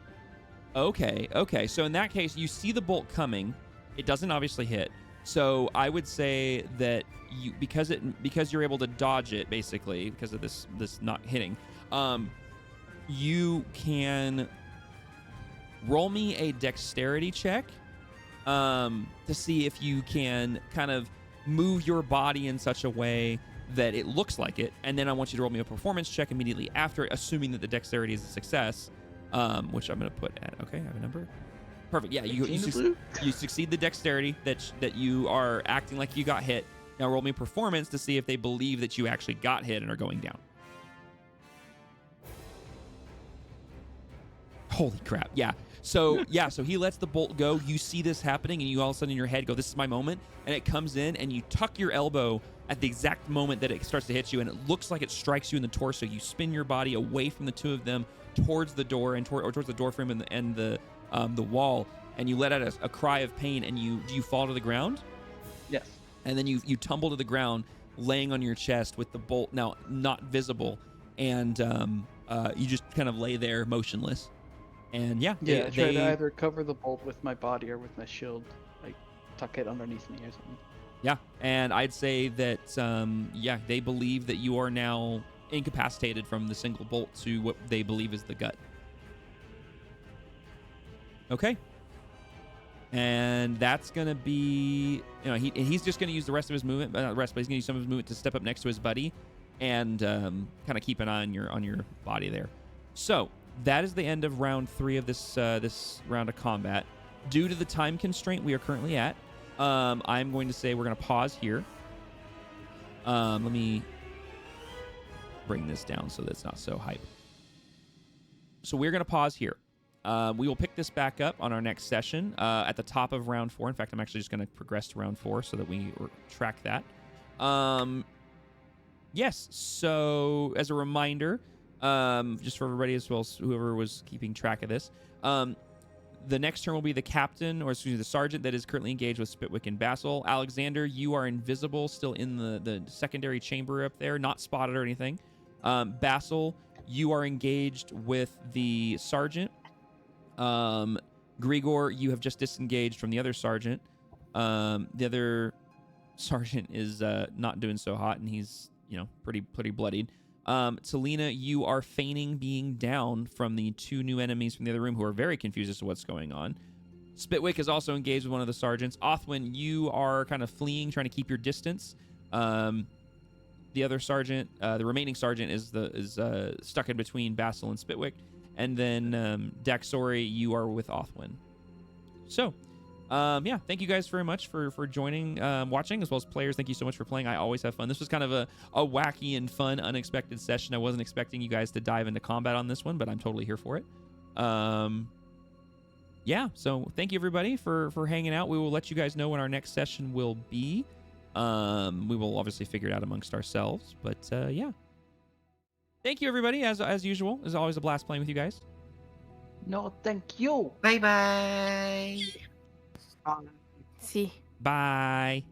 Okay. So in that case, you see the bolt coming. It doesn't obviously hit. So I would say that you because you're able to dodge it basically because of this not hitting. You can roll me a dexterity check to see if you can kind of move your body in such a way that it looks like it, and then I want you to roll me a performance check immediately after, assuming that the dexterity is a success, which I'm going to put at, okay, I have a number. Perfect, yeah, you succeed the dexterity that you are acting like you got hit. Now roll me performance to see if they believe that you actually got hit and are going down. Holy crap, yeah. So he lets the bolt go. You see this happening, and you all of a sudden in your head go, this is my moment, and it comes in, and you tuck your elbow at the exact moment that it starts to hit you, and it looks like it strikes you in the torso. You spin your body away from the two of them towards the door and towards the door frame and the wall, and you let out a cry of pain, and do you fall to the ground? Yes. And then you tumble to the ground, laying on your chest with the bolt now not visible, and you just kind of lay there motionless. And I try to either cover the bolt with my body or with my shield, like tuck it underneath me or something. Yeah, and I'd say that they believe that you are now incapacitated from the single bolt to what they believe is the gut. Okay. And that's gonna be, he's just gonna use the rest of his movement, not the rest, but he's gonna use some of his movement to step up next to his buddy and kind of keep an eye on your body there. So that is the end of round 3 of this round of combat. Due to the time constraint we are currently at, I'm going to say we're going to pause here. Let me bring this down so that it's not so hype. So we're going to pause here. We will pick this back up on our next session at the top of round 4. In fact, I'm actually just going to progress to round 4 so that we track that. Yes. So, as a reminder, just for everybody as well as whoever was keeping track of this, the next turn will be the captain, or excuse me, the sergeant that is currently engaged with Spitwick and Basil. Alexander, you are invisible, still in the secondary chamber up there, not spotted or anything. Basil, you are engaged with the sergeant. Grigor, you have just disengaged from the other sergeant. The other sergeant is not doing so hot, and he's pretty bloodied. Talina, you are feigning being down from the two new enemies from the other room who are very confused as to what's going on. Spitwick is also engaged with one of the sergeants. Othwin, you are kind of fleeing, trying to keep your distance. The other sergeant, the remaining sergeant, is stuck in between Basil and Spitwick. And then Daxori, you are with Othwin. So, thank you guys very much for joining, watching, as well as players. Thank you so much for playing. I always have fun. This was kind of a wacky and fun, unexpected session. I wasn't expecting you guys to dive into combat on this one, but I'm totally here for it. So thank you everybody for hanging out. We will let you guys know when our next session will be. We will obviously figure it out amongst ourselves, but yeah. Thank you everybody, as usual. It's always a blast playing with you guys. No, thank you. Bye bye. See. Bye.